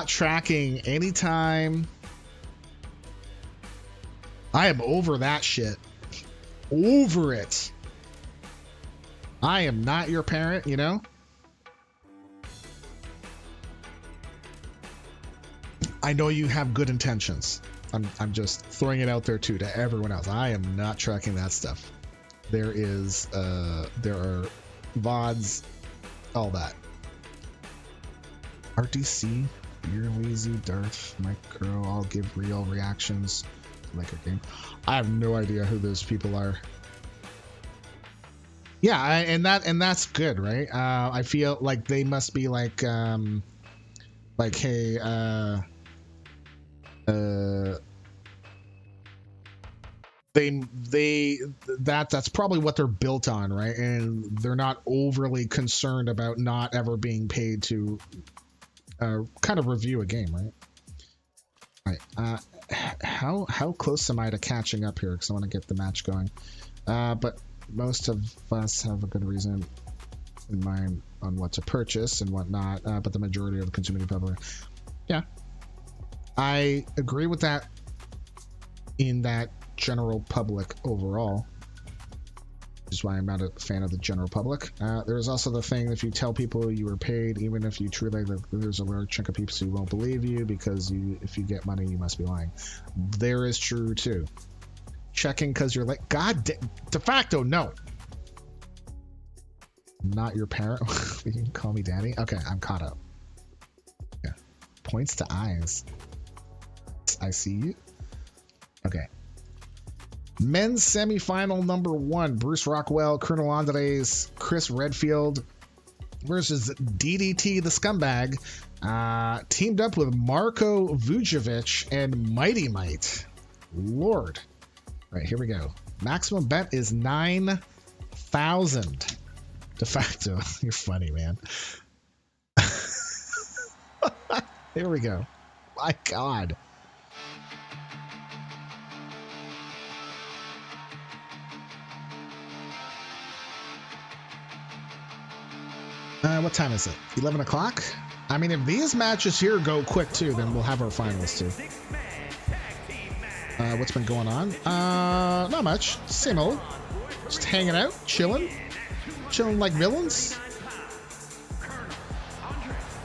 tracking any time. I am over that shit. Over it. I am not your parent, you know? I know you have good intentions. I'm just throwing it out there too to everyone else. I am not tracking that stuff. There are VODs, all that. RDC, Beer Lazy, Darth, Mike Girl, I'll give real reactions to like a game. I have no idea who those people are. Yeah, and that's good, right? I feel like they must be like hey, that's probably what they're built on, right? And they're not overly concerned about not ever being paid to kind of review a game, right? All right. How close am I to catching up here? Because I want to get the match going. But most of us have a good reason in mind on what to purchase and what not, but the majority of the consuming public, yeah, I agree with that in that general public overall, which is why I'm not a fan of the general public. There's also the thing, if you tell people you were paid, even if you truly, there's a large chunk of people who won't believe you because if you get money, you must be lying. There is true too. Checking because you're like, God, de facto, no. Not your parent. You can call me Dani. Okay, I'm caught up. Yeah. Points to eyes. I see you. Okay. Men's semifinal number 1. Bruce Rockwell, Colonel Andres, Chris Redfield versus DDT the Scumbag. Teamed up with Marko, Vujovic, and Mite. Lord. All right, here we go. Maximum bet is 9,000. De facto. You're funny, man. Here we go. my God. What time is it? 11 o'clock? I mean, if these matches here go quick too, then we'll have our finals too. What's been going on? Not much. Same old. Just hanging out, chilling. Chilling like villains.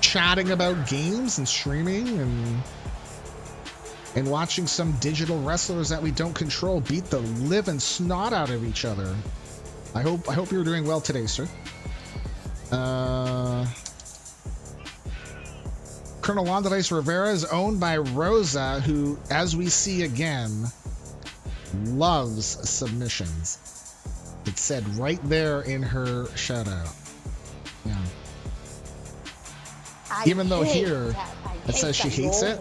Chatting about games and streaming and watching some digital wrestlers that we don't control beat the living snot out of each other. I hope you're doing well today, sir. Colonel Andres Rivera is owned by Rosa, who, as we see again, loves submissions. It said right there in her shout out. Yeah. Even though here it says she hates it.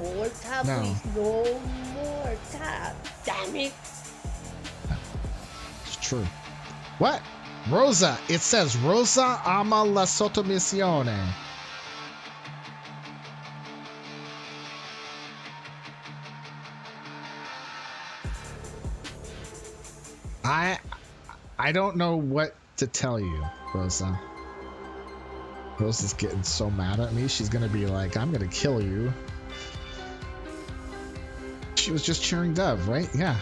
No. No more tap. Damn it. It's true. What? Rosa. It says Rosa ama la sottomissione. I don't know what to tell you, Rosa. Rosa's getting so mad at me. She's gonna be like, I'm gonna kill you. She was just cheering Dove, right? Yeah.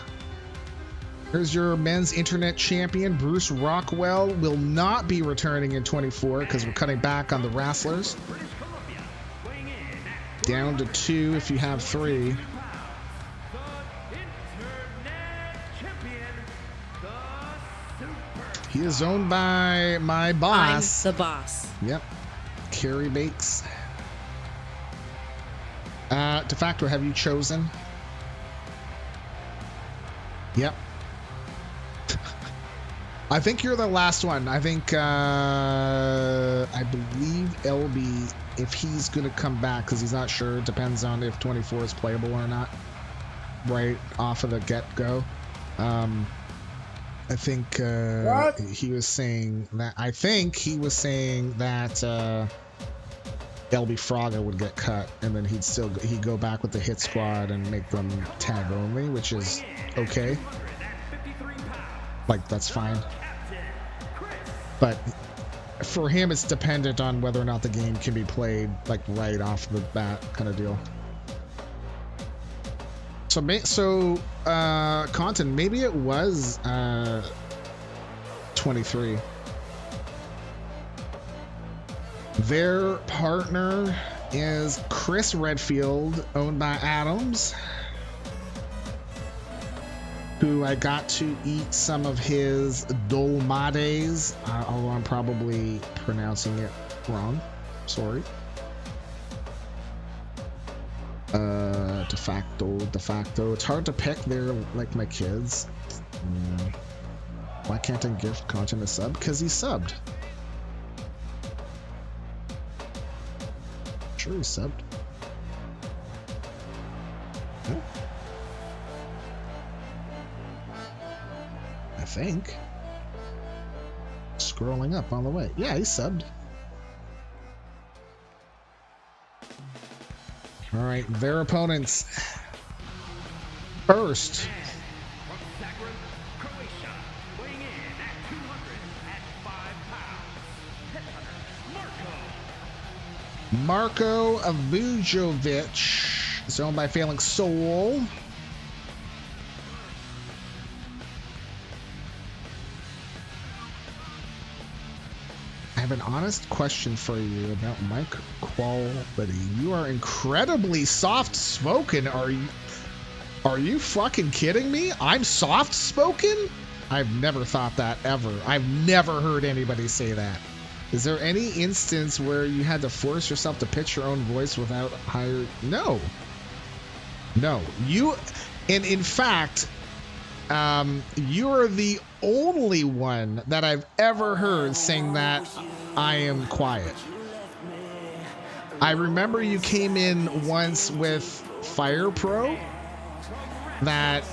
Here's your men's internet champion, Bruce Rockwell. Will not be returning in 24 because we're cutting back on the wrestlers. Down to 2 if you have 3. He is owned by my boss. I'm the boss. Yep. Carrie Bakes. De facto, have you chosen? Yep. I think you're the last one. I think, I believe LB, if he's going to come back, because he's not sure, it depends on if 24 is playable or not, right off of the get-go. I think he was saying that. I think he was saying that LB Fraga would get cut, and then he'd go back with the hit squad and make them tag only, which is okay. Like, that's fine. But for him, it's dependent on whether or not the game can be played like right off the bat, kind of deal. So Content, maybe it was 23. Their partner is Chris Redfield, owned by Adams, who I got to eat some of his dolmades, although I'm probably pronouncing it wrong. Sorry. De facto. It's hard to pick. They're like my kids. Why can't I give Content a sub? Because he subbed. Sure, he subbed. Huh? I think. Scrolling up on the way. Yeah, he subbed. All right, their opponents. First, Marko Vujovic is owned by Failing Soul. I have an honest question for you about mic quality. You are incredibly soft-spoken. Are you fucking kidding me? I'm soft-spoken? I've never thought that ever. I've never heard anybody say that. Is there any instance where you had to force yourself to pitch your own voice without higher? No. You, and in fact, you are the only one that I've ever heard saying that I am quiet. I remember you came in once with Fire Pro that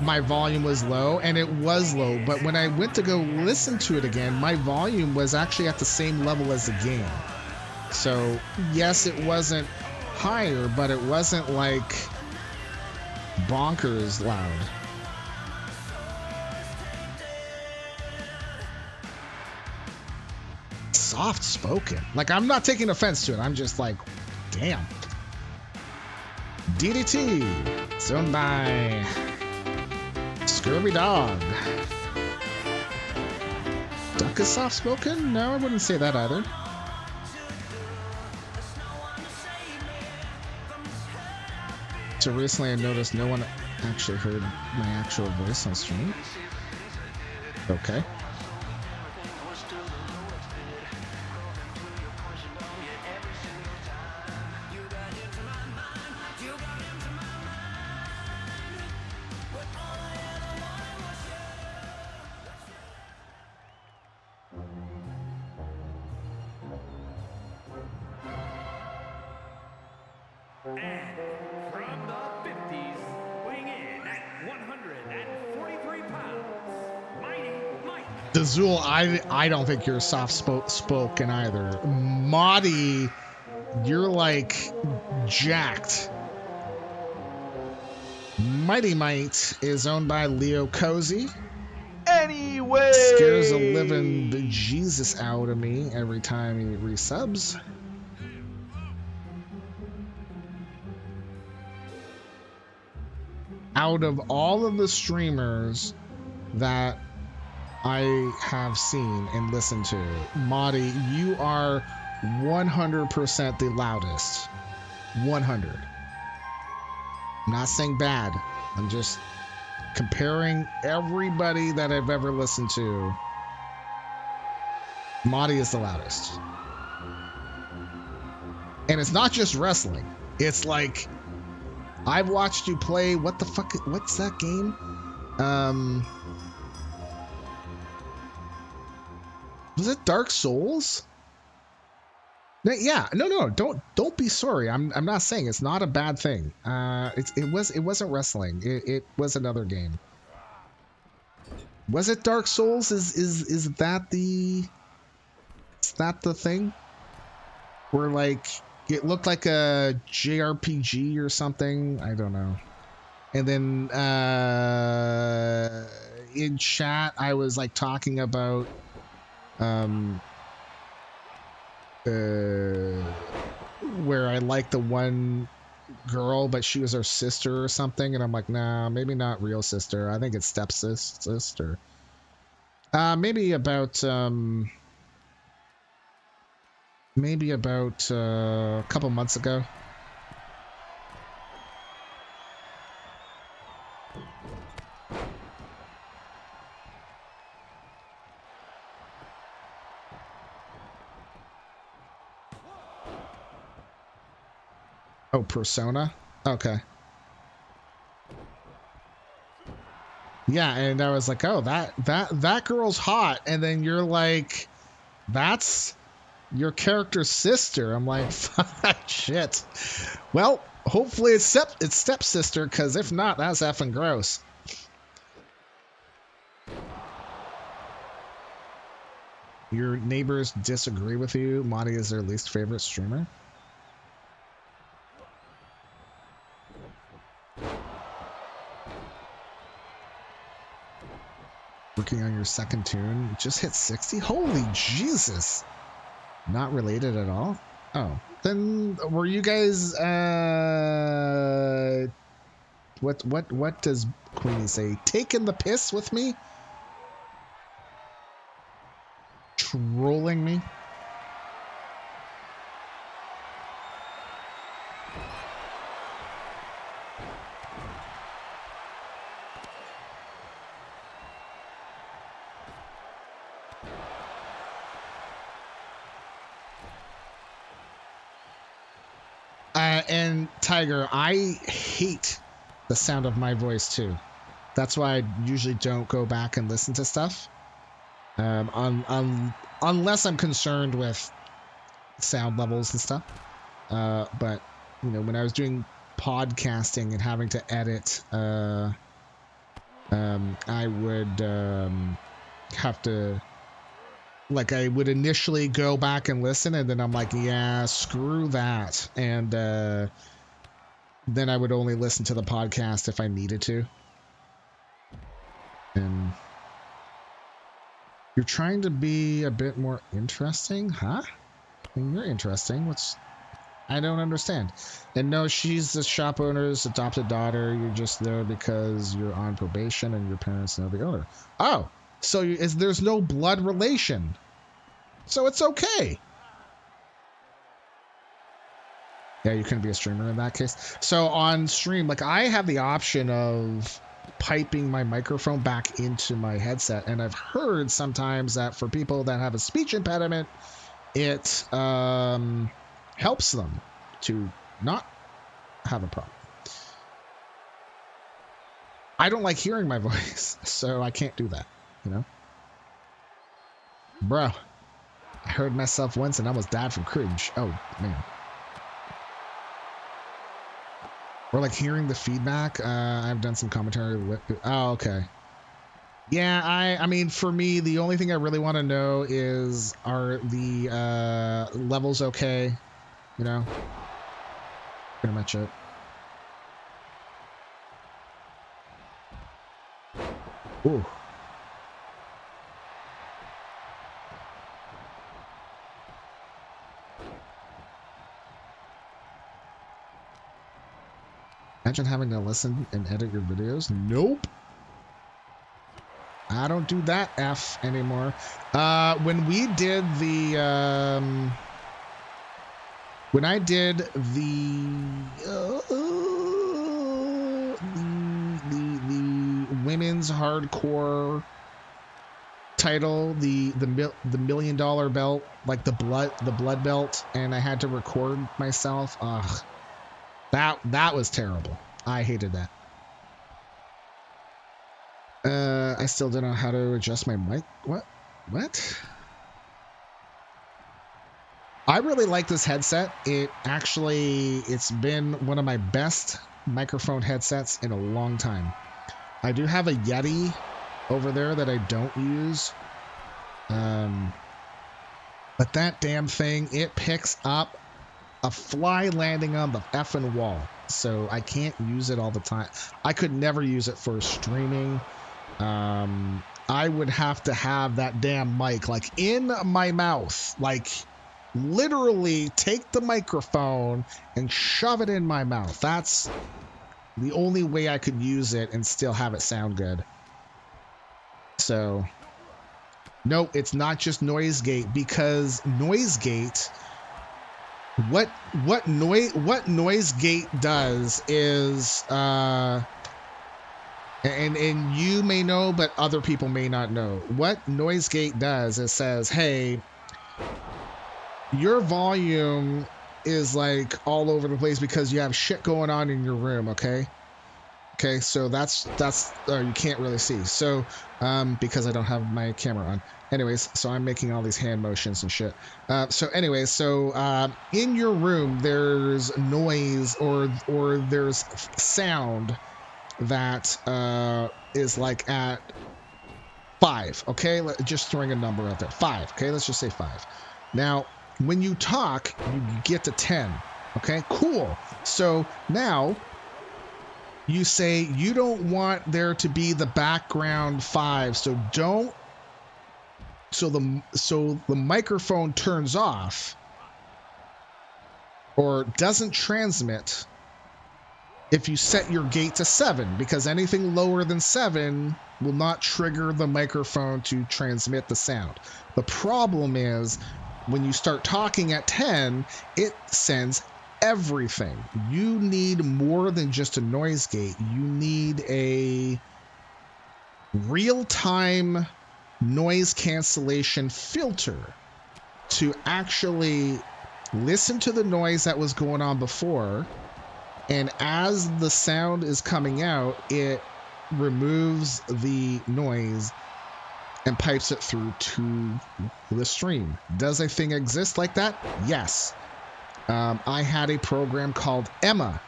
my volume was low, and it was low, but when I went to go listen to it again, my volume was actually at the same level as the game. So yes, it wasn't higher, but it wasn't like bonkers loud. Soft spoken. Like, I'm not taking offense to it. I'm just like, damn. DDT. It's owned by Scurvy Dog. Duck is soft spoken? No, I wouldn't say that either. So recently I noticed no one actually heard my actual voice on stream. Okay. Zool, I don't think you're soft spoken either. Mite, you're like jacked. Mighty Mite is owned by Leo Cozy. Anyway, scares the living bejesus out of me every time he resubs. Out of all of the streamers that I have seen and listened to, Madi, you are 100% the loudest. 100. I'm not saying bad. I'm just comparing everybody that I've ever listened to. Madi is the loudest. And it's not just wrestling. It's like, I've watched you play, what's that game? Was it Dark Souls? Yeah, no, don't be sorry. I'm not saying it's not a bad thing. It wasn't wrestling. It was another game. Was it Dark Souls? Is that the thing? Where like it looked like a JRPG or something? I don't know. And then in chat I was like talking about where I like the one girl, but she was her sister or something, and I'm like, nah, maybe not real sister. I think it's stepsister. Maybe about a couple months ago. Oh, Persona? Okay. Yeah, and I was like, oh, that girl's hot. And then you're like, that's your character's sister. I'm like, shit. Well, hopefully it's stepsister, because if not, that's effing gross. Your neighbors disagree with you. Monty is their least favorite streamer. Working on your second tune. Just hit 60. Holy Jesus. Not related at all. Oh, then were you guys what does Queenie say? Taking the piss with me? Trolling me? And Tiger, I hate the sound of my voice too. That's why I usually don't go back and listen to stuff. Unless I'm concerned with sound levels and stuff. But you know, when I was doing podcasting and having to edit, I would have to Like I would initially go back and listen, and then I'm like, yeah, screw that. And then I would only listen to the podcast if I needed to. And you're trying to be a bit more interesting, huh? I mean, you're interesting. I don't understand. And no, she's the shop owner's adopted daughter. You're just there because you're on probation and your parents know the owner. Oh, so there's no blood relation. So it's okay. Yeah, you couldn't be a streamer in that case. So on stream, like I have the option of piping my microphone back into my headset. And I've heard sometimes that for people that have a speech impediment, it helps them to not have a problem. I don't like hearing my voice, so I can't do that, you know? Bro, I heard myself once and almost died from cringe. Oh, man. Or like hearing the feedback. I've done some commentary with... Oh, okay. Yeah, I mean, for me, the only thing I really want to know is, are the levels okay? You know? Pretty much it. Ooh. Imagine having to listen and edit your videos. Nope. I don't do that F anymore. When we did the when I did the women's hardcore title, the $1 million belt, like the blood belt, and I had to record myself. Ugh, that was terrible. I hated that. I still don't know how to adjust my mic. What? I really like this headset. It's been one of my best microphone headsets in a long time. I do have a Yeti over there that I don't use. But that damn thing, it picks up a fly landing on the effing wall. So I can't use it all the time. I could never use it for streaming. I would have to have that damn mic like in my mouth, like literally take the microphone and shove it in my mouth. That's the only way I could use it and still have it sound good. So no, it's not just noise gate, because noise gate, what noise gate does is and you may know, but other people may not know. What noise gate does, it says, hey, your volume is like all over the place because you have shit going on in your room. Okay, so that's you can't really see, so because I don't have my camera on. Anyways, so I'm making all these hand motions and shit. So in your room there's noise or there's sound that is like at 5. Okay, just throwing a number out there. 5. Okay, let's just say 5. Now when you talk, you get to 10. Okay, cool. So now you say you don't want there to be the background 5, so the microphone turns off or doesn't transmit if you set your gate to 7, because anything lower than 7 will not trigger the microphone to transmit the sound. The problem is when you start talking at 10, it sends everything. You need more than just a noise gate. You need a real-time noise cancellation filter to actually listen to the noise that was going on before, and as the sound is coming out, it removes the noise and pipes it through to the stream. Does a thing exist like that? Yes. I had a program called Anna.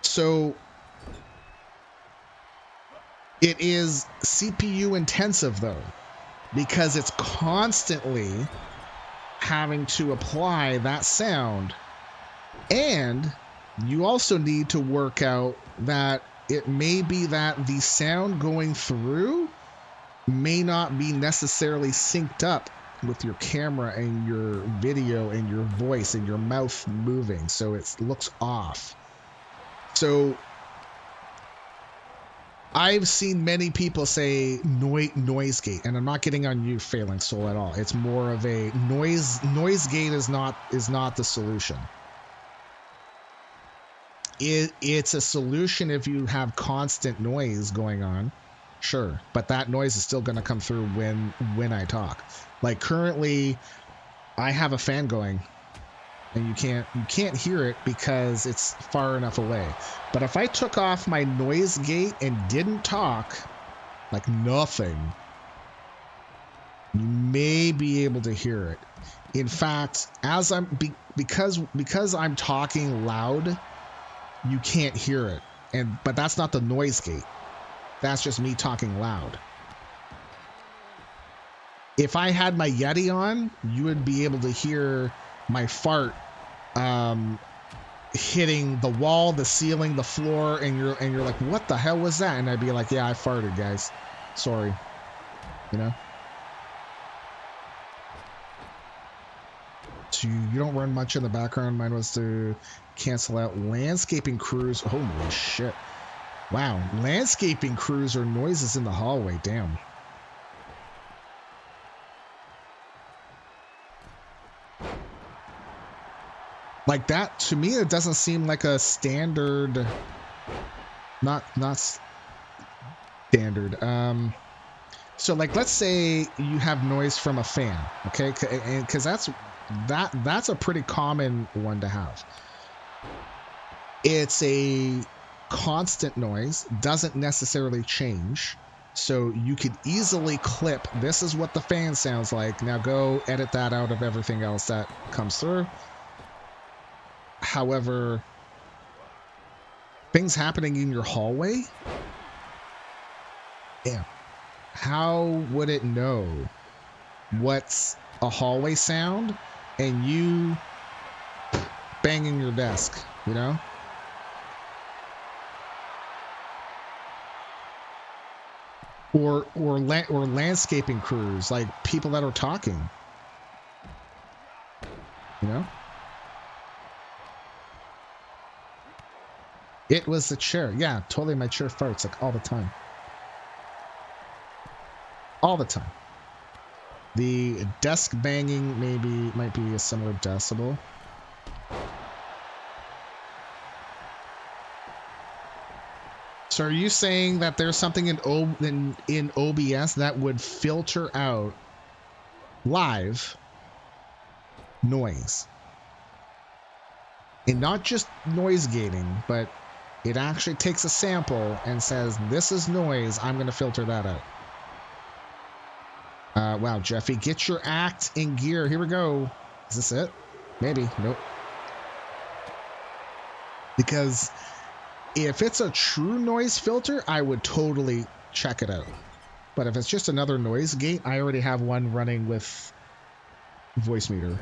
So It is CPU intensive though, because it's constantly having to apply that sound. And you also need to work out that it may be that the sound going through may not be necessarily synced up with your camera and your video and your voice and your mouth moving, so it looks off. So I've seen many people say noise gate, and I'm not getting on you, Failing Soul, at all. It's more of a noise gate is not the solution. It's a solution if you have constant noise going on, sure, but that noise is still going to come through when I talk. Like currently, I have a fan going, and you can't hear it because it's far enough away. But if I took off my noise gate and didn't talk, like nothing, you may be able to hear it. In fact, as because I'm talking loud, you can't hear it. But that's not the noise gate. That's just me talking loud. If I had my Yeti on, you would be able to hear my fart hitting the wall, the ceiling, the floor, and you're like, what the hell was that? And I'd be like, yeah, I farted, guys. Sorry. You know? So you don't run much in the background. Mine was to cancel out landscaping crews. Holy shit. Wow. Landscaping crews or noises in the hallway. Damn. Like that, to me, it doesn't seem like a standard, not standard. So like, let's say you have noise from a fan, okay? Because that's a pretty common one to have. It's a constant noise, doesn't necessarily change. So you could easily clip, this is what the fan sounds like. Now go edit that out of everything else that comes through. However, things happening in your hallway, yeah, how would it know what's a hallway sound and you banging your desk, you know? Or landscaping crews, like people that are talking, you know? It was the chair. Yeah, totally. My chair farts like all the time. All the time. The desk banging might be a similar decibel. So are you saying that there's something in OBS that would filter out live noise? And not just noise gating, but it actually takes a sample and says, this is noise, I'm going to filter that out. Wow, Jeffy, get your act in gear. Here we go. Is this it? Maybe. Nope. Because if it's a true noise filter, I would totally check it out. But if it's just another noise gate, I already have one running with voice meter.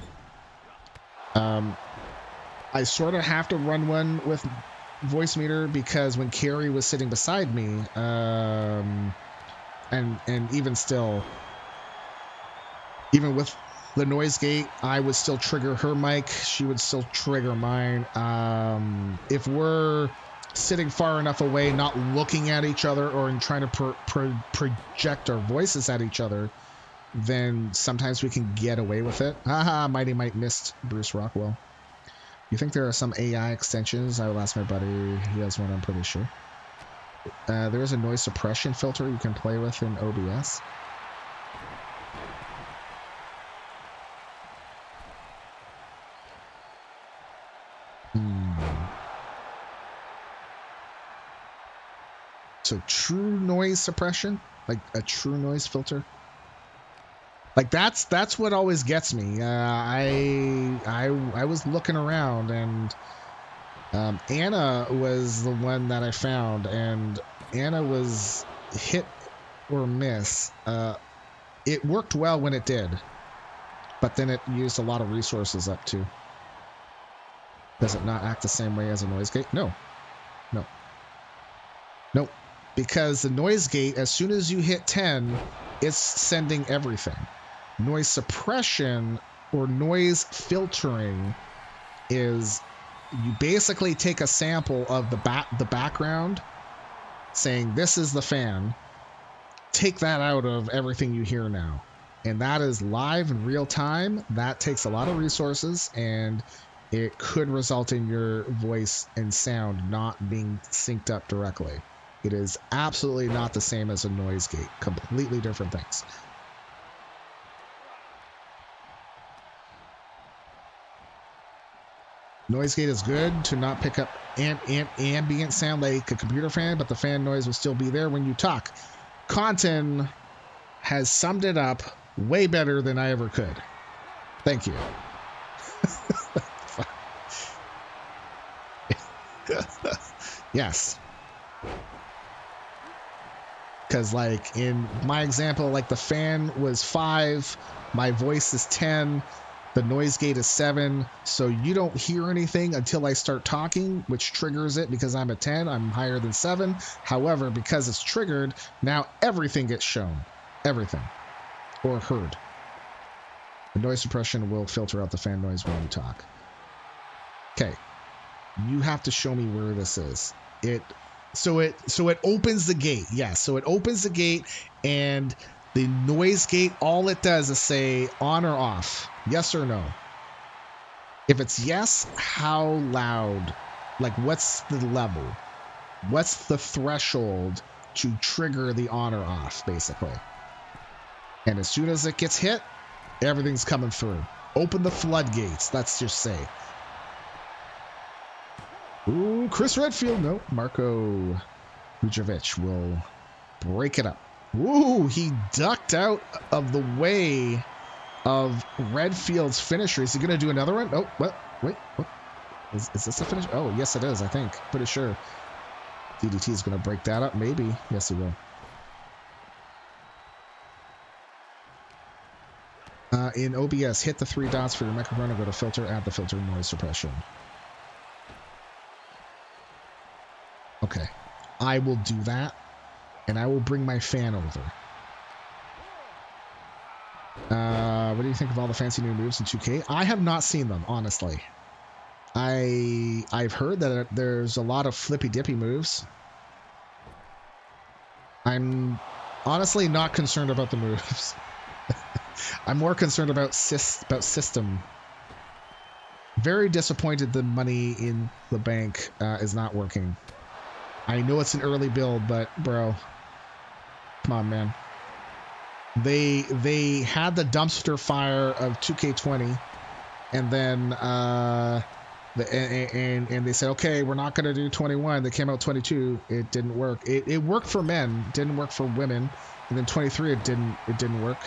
I sort of have to run one with voice meter because when Carrie was sitting beside me, and even still, even with the noise gate, I would still trigger her mic. She would still trigger mine. If we're sitting far enough away, not looking at each other or trying to project our voices at each other, then sometimes we can get away with it. Haha, Mighty Mite missed Bruce Rockwell. You think there are some AI extensions? I will ask my buddy. He has one, I'm pretty sure. There is a noise suppression filter you can play with in OBS. So true noise suppression, like a true noise filter. Like that's what always gets me. I was looking around and Anna was the one that I found, and Anna was hit or miss. It worked well when it did, but then it used a lot of resources up too. Does it not act the same way as a noise gate? No. Because the noise gate, as soon as you hit 10, it's sending everything. Noise suppression or noise filtering is you basically take a sample of the background, saying this is the fan, take that out of everything you hear now, and that is live in real time. That takes a lot of resources, and it could result in your voice and sound not being synced up directly. It is absolutely not the same as a noise gate. Completely different things. Noise gate is good to not pick up ambient sound like a computer fan, but the fan noise will still be there when you talk. Content has summed it up way better than I ever could. Thank you. Yes. Because, like, in my example, like, the fan was 5, my voice is 10, the noise gate is 7, so you don't hear anything until I start talking, which triggers it because I'm a 10, I'm higher than 7. However, because it's triggered, now everything gets shown. Everything. Or heard. The noise suppression will filter out the fan noise when you talk. Okay. You have to show me where this is. So it opens the gate. Yes, so it opens the gate, and the noise gate, all it does is say on or off. Yes or no? If it's yes, how loud? Like, what's the level? What's the threshold to trigger the on or off, basically? And as soon as it gets hit, everything's coming through. Open the floodgates, let's just say. Ooh, Chris Redfield. No, Marko Vujovic will break it up. Ooh, he ducked out of the way of Redfield's finisher. Is he going to do another one? Oh, what? Wait, what? Is this a finish? Oh, yes, it is, I think. Pretty sure DDT is going to break that up. Maybe. Yes, he will. In OBS, hit the 3 dots for your microphone and go to filter, add the filter noise suppression. Okay, I will do that, and I will bring my fan over. What do you think of all the fancy new moves in 2K? I have not seen them, honestly. I've heard that there's a lot of flippy-dippy moves. I'm honestly not concerned about the moves. I'm more concerned about system. Very disappointed the money in the bank is not working. I know it's an early build, but bro, come on, man. They had the dumpster fire of 2K20, and then and they said, okay, we're not gonna do 21. They came out 22. It didn't work. It worked for men, didn't work for women, and then 23 it didn't work.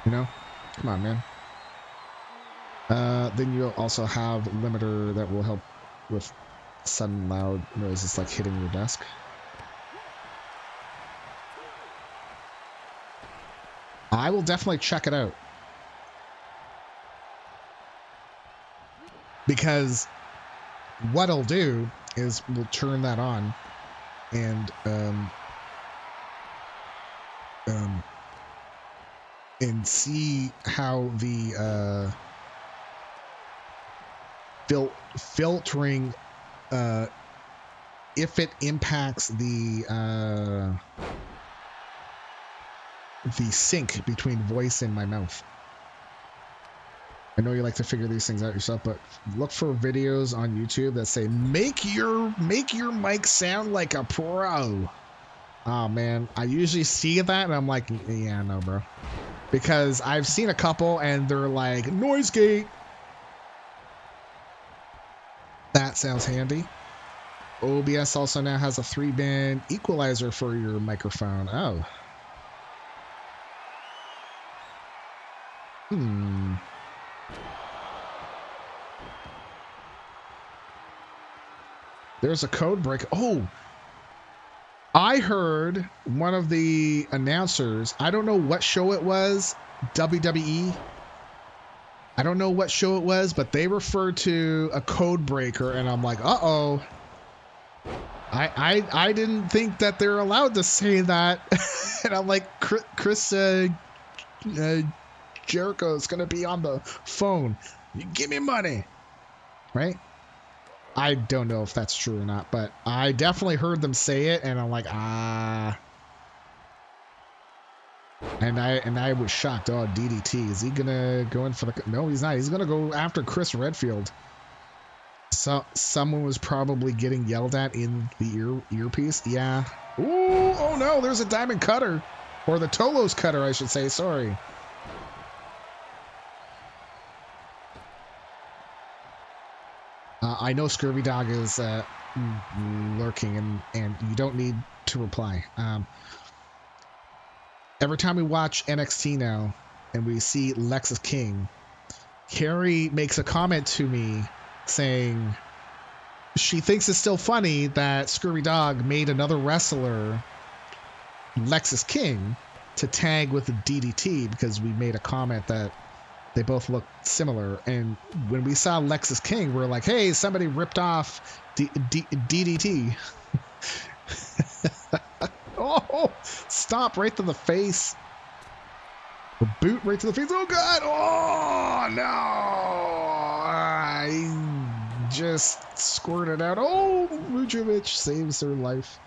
You know, come on, man. Then you also have limiter that will help with sudden loud noises like hitting your desk. I will definitely check it out, because what I'll do is we'll turn that on and see how the filtering, if it impacts the sync between voice and my mouth. I know you like to figure these things out yourself, but look for videos on YouTube that say make your mic sound like a pro. Oh man, I usually see that and I'm like, yeah, no, bro, because I've seen a couple and they're like noise gate. That sounds handy. OBS also now has a 3-band equalizer for your microphone. Oh. There's a code break. Oh, I heard one of the announcers, I don't know what show it was, WWE. I don't know what show it was, but they referred to a code breaker, and I'm like, uh-oh. I didn't think that they're allowed to say that. And I'm like, Chris Jericho is going to be on the phone. You give me money. Right? I don't know if that's true or not, but I definitely heard them say it, and I'm like, ah. And I was shocked. Oh, DDT. Is he gonna go in for the? No, he's not. He's gonna go after Chris Redfield. So someone was probably getting yelled at in the earpiece. Yeah. Ooh. Oh no. There's a diamond cutter, or the Tolos cutter, I should say. Sorry. I know Scurvy Dog is lurking, and you don't need to reply. Every time we watch NXT now and we see Lexus King, Carrie makes a comment to me saying she thinks it's still funny that Scurvy Dog made another wrestler, Lexus King, to tag with the DDT because we made a comment that they both look similar. And when we saw Lexus King, we're like, hey, somebody ripped off DDT. Oh, stop, right to the face. A boot right to the face. Oh, God. Oh, no. I just squirted out. Oh, Vujovic saves her life.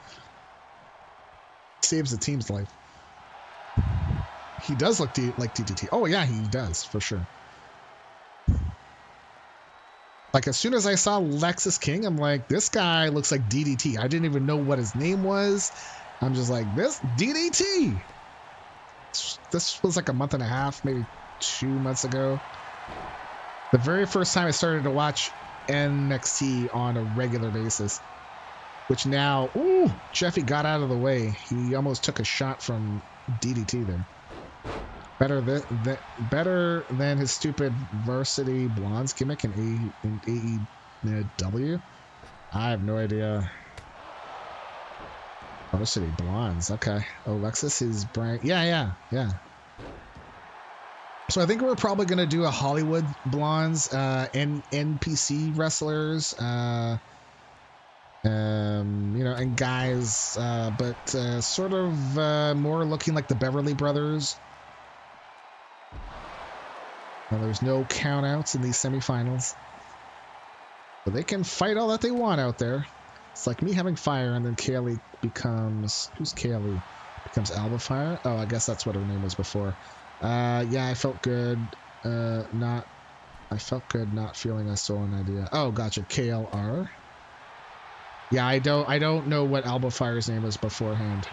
Saves the team's life. He does look like DDT. Oh, yeah, he does, for sure. Like, as soon as I saw Lexus King, I'm like, this guy looks like DDT. I didn't even know what his name was. I'm just like, this DDT. This was like a month and a half, maybe 2 months ago. The very first time I started to watch NXT on a regular basis. Which now, ooh, Jeffy got out of the way. He almost took a shot from DDT there. Better than his stupid varsity blondes gimmick in AEW. I have no idea. Varsity blondes, okay. Oh, Lexus is brand. Yeah. So I think we're probably gonna do a Hollywood blondes, NPC wrestlers, and guys, but sort of more looking like the Beverly Brothers. Now, there's no countouts in these semifinals, but they can fight all that they want out there. It's like me having fire, and then Kaylee becomes, who's Kaylee? Becomes Alba Fire. Oh, I guess that's what her name was before. Yeah, I felt good. I felt good not feeling I stole an idea. Oh, gotcha. KLR. Yeah, I don't know what Alba Fire's name was beforehand.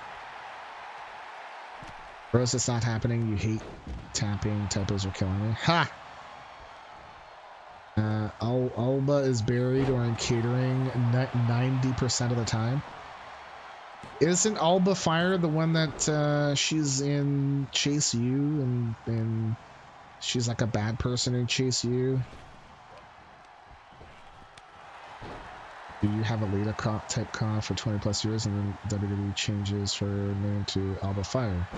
Rosa, it's not happening. You hate tapping. Typos are killing me. Ha! Alba is buried or in catering 90% of the time. Isn't Alba Fire the one that she's in Chase U and she's like a bad person in Chase U? Do you have a Lita type con for 20 plus years and then WWE changes her name to Alba Fire?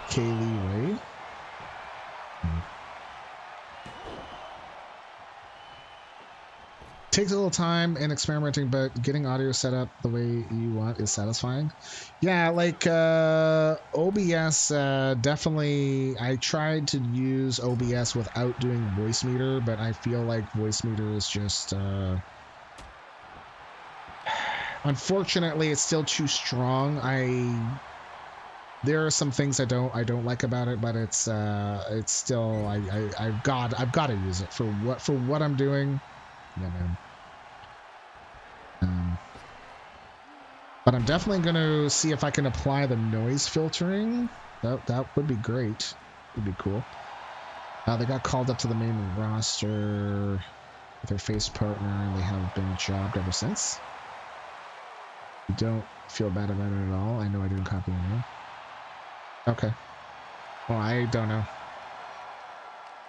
Kaylee Ray? Takes a little time and experimenting, but getting audio set up the way you want is satisfying. Yeah, like OBS, definitely. I tried to use OBS without doing voice meter, but I feel like voice meter is just unfortunately it's still too strong. There are some things I don't like about it, but it's still I've got to use it for what I'm doing. Yeah, man. But I'm definitely going to see if I can apply the noise filtering. That would be great. Would be cool. They got called up to the main roster with their face partner, and they have been jobbed ever since. Don't feel bad about it at all. I know I didn't copy your name. Okay. Well, I don't know.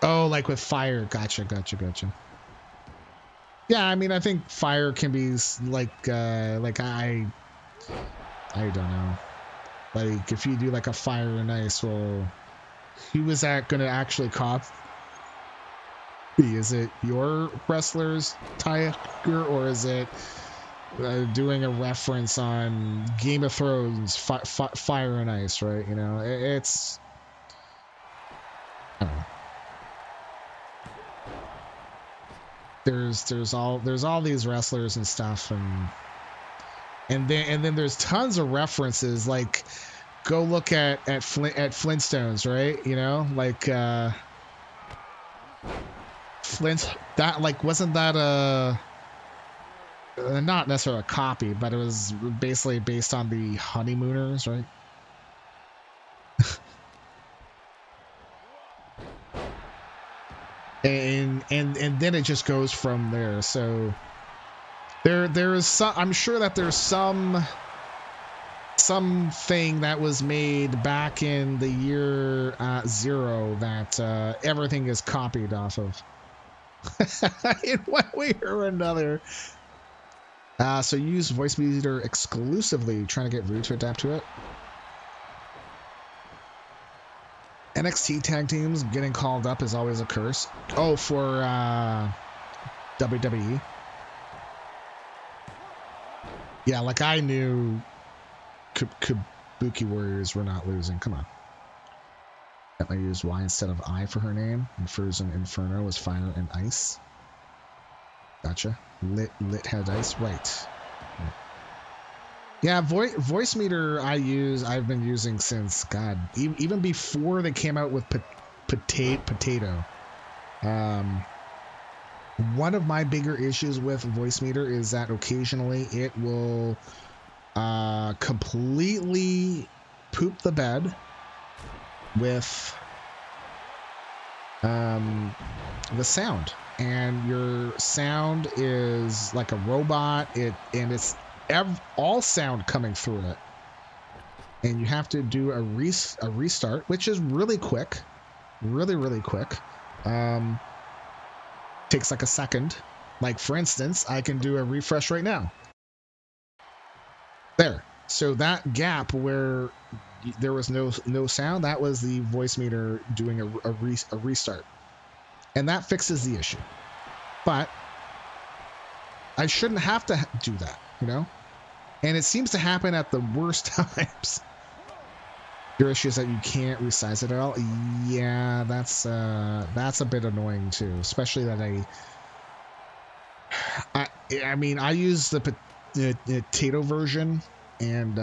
Oh, like with fire. Gotcha. Yeah, I mean, I think fire can be like I don't know. Like, if you do like a fire and ice, well, who is that going to actually copy? Is it your wrestler's tiger, or is it doing a reference on Game of Thrones fire and ice, right? You know, it's, I don't know. There's all these wrestlers and stuff, and then there's tons of references. Like, go look at Flintstones, right? You know, like Flint, that, like, wasn't that not necessarily a copy, but it was basically based on the Honeymooners, right? and then it just goes from there. So there is some, I'm sure that there's something that was made back in the year 0 that everything is copied off of. In one way or another. So use voice meter exclusively, trying to get Rue to adapt to it. NXT tag teams getting called up is always a curse. Oh, for WWE. Yeah, like, I knew Kabuki Warriors were not losing. Come on. I used Y instead of I for her name, and Frozen Inferno was fire and ice. Gotcha. Lit had ice, right? Yeah, voice meter I've been using since, God, even before they came out with potato. One of my bigger issues with voice meter is that occasionally it will completely poop the bed with the sound, and your sound is like a robot, and it's all sound coming through it, and you have to do a restart, which is really quick, really quick. Takes like a second. Like, for instance, I can do a refresh right now. There. So that gap where there was no sound, that was the voice meter doing a restart, and that fixes the issue. But I shouldn't have to do that, you know, and it seems to happen at the worst times. Your issue is that you can't resize it at all. Yeah, that's a bit annoying too, especially that I mean, I use the potato version, and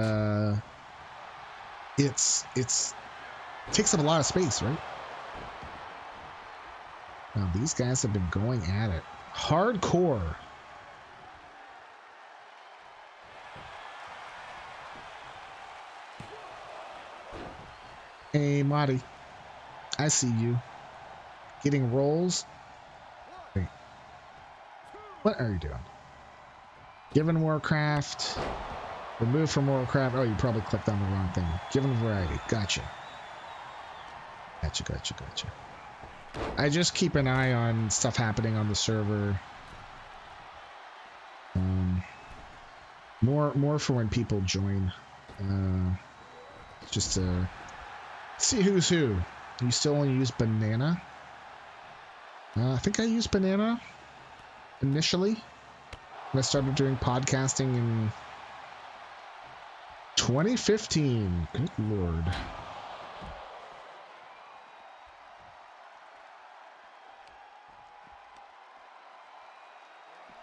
it takes up a lot of space, right? Now, these guys have been going at it hardcore. Hey, Marty, I see you getting rolls. Wait, what are you doing? Given Warcraft. Remove from Warcraft. Oh, you probably clicked on the wrong thing. Given variety. Gotcha. I just keep an eye on stuff happening on the server. More for when people join. Just to see who's who. You still only use banana? I think I used banana initially when I started doing podcasting in 2015. Good lord.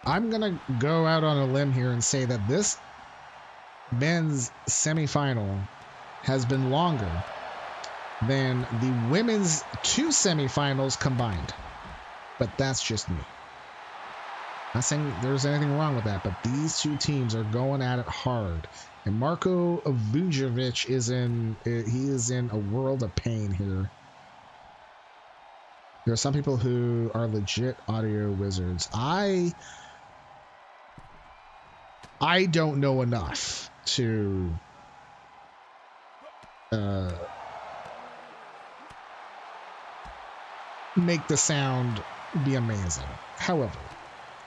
I'm gonna go out on a limb here and say that this men's semifinal has been longer than the women's 2 semifinals combined. But that's just me. Not saying there's anything wrong with that, but these two teams are going at it hard. And Marko Vujovic is in a world of pain here. There are some people who are legit audio wizards. I don't know enough to make the sound be amazing. However,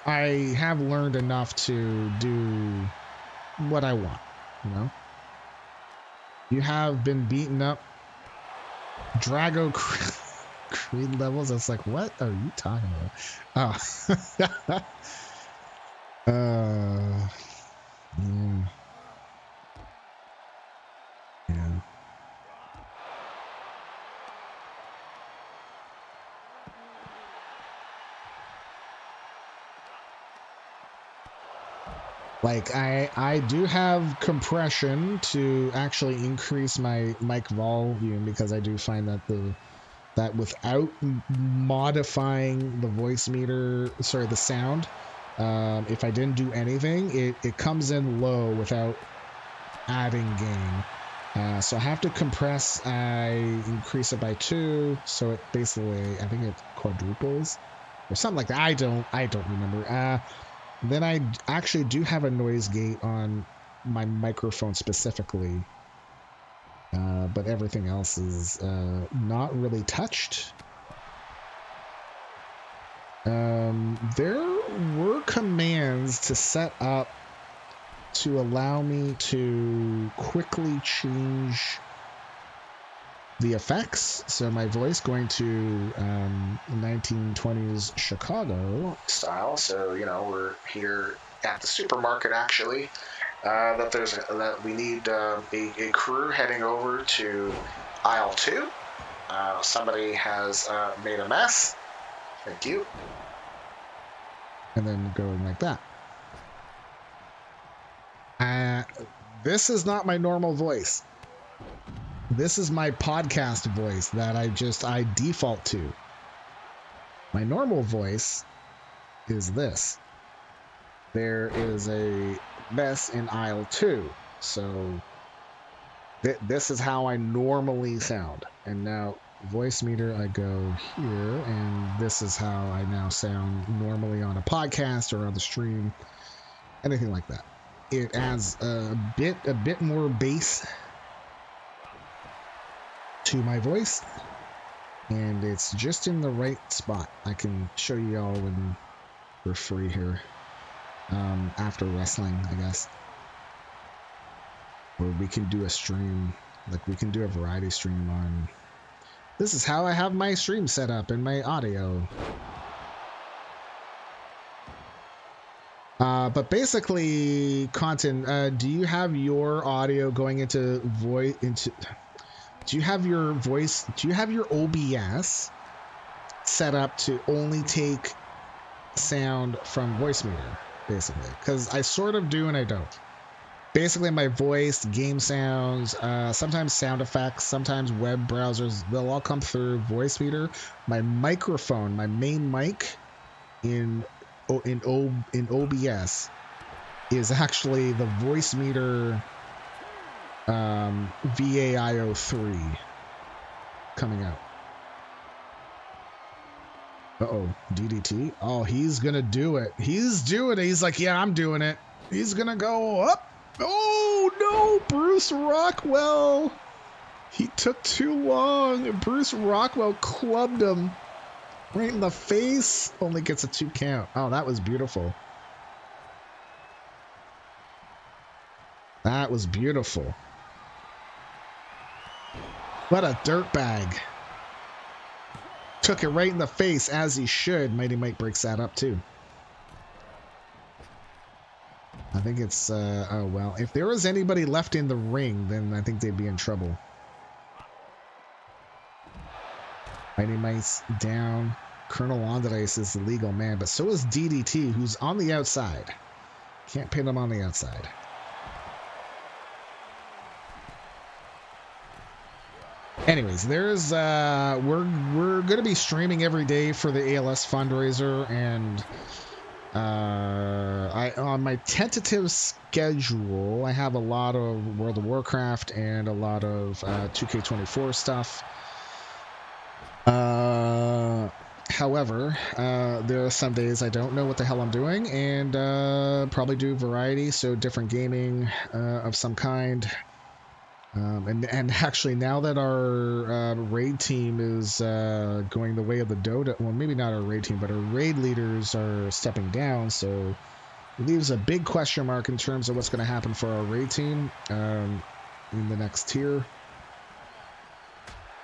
I have learned enough to do what I want, you know? You have been beaten up. Drago Creed levels. I was like, what are you talking about? Oh. Yeah. Yeah. Like I do have compression to actually increase my mic volume, because I do find that that without modifying the voice meter, sorry, the sound, if I didn't do anything, it comes in low without adding gain. So I have to compress. I increase it by 2, so it basically, I think it quadruples or something like that. I don't remember. Then I actually do have a noise gate on my microphone specifically, but everything else is not really touched. There were commands to set up to allow me to quickly change the effects. So my voice going to 1920s Chicago style. So, you know, we're here at the supermarket actually. That we need a crew heading over to aisle 2. Somebody has made a mess. Thank you. And then going like that. This is not my normal voice. This is my podcast voice that I default to. My normal voice is this. There is a mess in aisle 2. So this is how I normally sound. And now voice meter, I go here, and this is how I now sound normally on a podcast or on the stream, anything like that. It adds a bit more bass to my voice, and it's just in the right spot. I can show you all when we're free here, after wrestling, I guess, or we can do a stream, like we can do a variety stream on. This is how I have my stream set up in my audio. But basically, Content, do you have your audio going into do you have your OBS set up to only take sound from voice meter, basically? Because I sort of do and I don't. Basically, my voice, game sounds, sometimes sound effects, sometimes web browsers, they'll all come through voice meter. My microphone, my main mic in OBS is actually the voice meter VAIO3 coming out. DDT. Oh, he's gonna do it. He's doing it. He's like, yeah, I'm doing it. He's gonna go up. Oh no, Bruce Rockwell. He took too long. Bruce Rockwell clubbed him right in the face. Only gets a 2 count. Oh, that was beautiful. That was beautiful. What a dirtbag. Took it right in the face, as he should. Mighty Mike breaks that up too. I think it's, oh well. If there was anybody left in the ring, then I think they'd be in trouble. Mighty Mike's down. Colonel Andres is the legal man, but so is DDT, who's on the outside. Can't pin him on the outside. Anyways, there's we're gonna be streaming every day for the ALS fundraiser, and on my tentative schedule, I have a lot of World of Warcraft and a lot of 2K24 stuff. However, there are some days I don't know what the hell I'm doing, and probably do variety, so different gaming of some kind. And actually, now that our raid team is going the way of the Dota, well, maybe not our raid team, but our raid leaders are stepping down, so it leaves a big question mark in terms of what's going to happen for our raid team. in the next tier.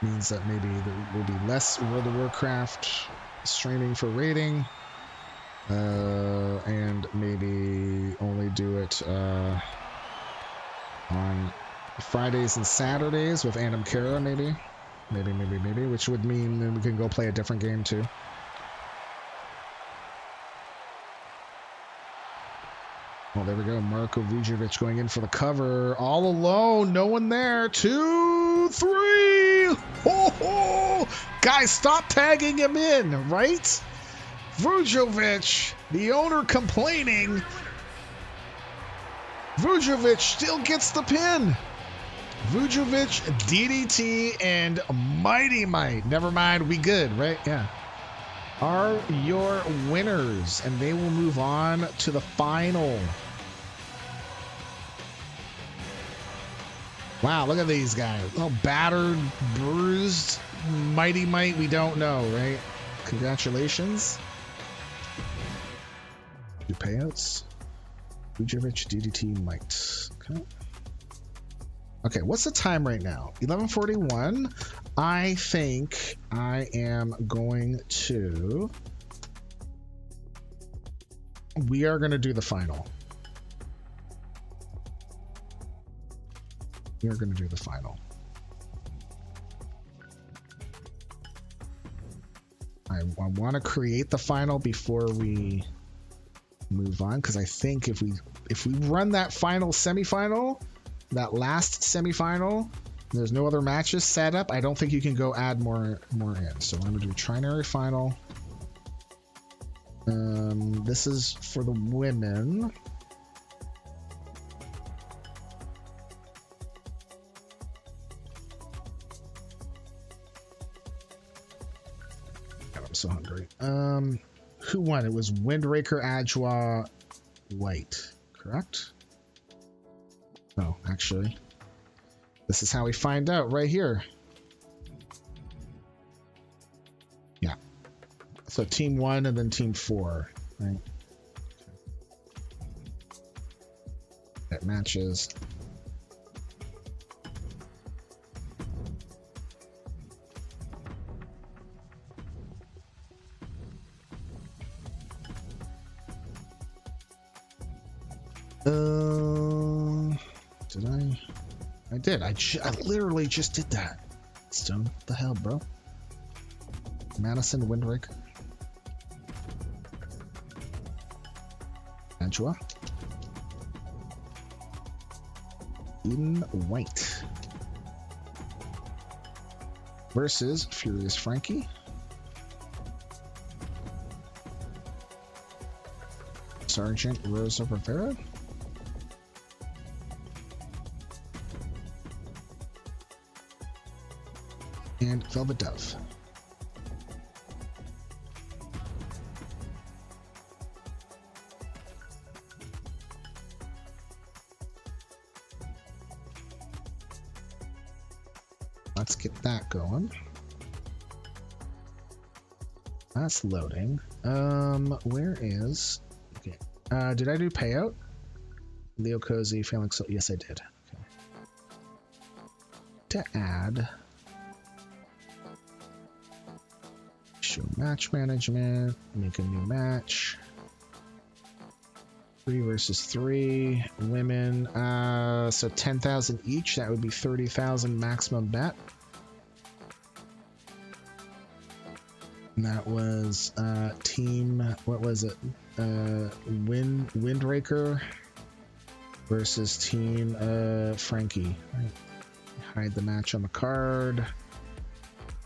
Means that maybe there will be less World of Warcraft streaming for rating. And maybe only do it on Fridays and Saturdays with Adam Kara, maybe, which would mean then we can go play a different game too. Well, there we go. Marko Vujovic going in for the cover, all alone, no one there. 2, 3. Ho, ho. Guys, stop tagging him in, right? Vujovic, the owner complaining. Vujovic still gets the pin. Vujovic, DDT, and Mite. Never mind, we good, right? Yeah. Are your winners, and they will move on to the final. Wow, look at these guys. Oh, battered, bruised, Mite, we don't know, right? Congratulations. 2 payouts. Vujovic, DDT, Mite. Okay. Okay, what's the time right now? 11:41. I think I am going to... We are going to do the final. We are going to do the final. I want to create the final before we move on, because I think if we run that final semifinal, that last semifinal, there's no other matches set up, I don't think you can go add more in. So I'm going to do Trinary final. This is for the women. God, I'm so hungry. Who won? It was Windraker, Adwoa, White, correct? No, actually, this is how we find out right here. Yeah. So team 1 and then team 4, right? Okay. That matches. Did I? I did. I literally just did that. Stone, what the hell, bro? Madison, Windraker, Adwoa, in white versus Furious Frankie. Sergeant Rosa Rivera. And Velvet Dove. Let's get that going. That's loading. Where is... Okay. Did I do payout? Leo Cozy, failing so... Yes, I did. Okay. To add... Show match management, make a new match. 3 versus 3 women. So 10,000 each. That would be 30,000 maximum bet. And that was team. What was it? Windraker versus team Frankie. Right. Hide the match on the card.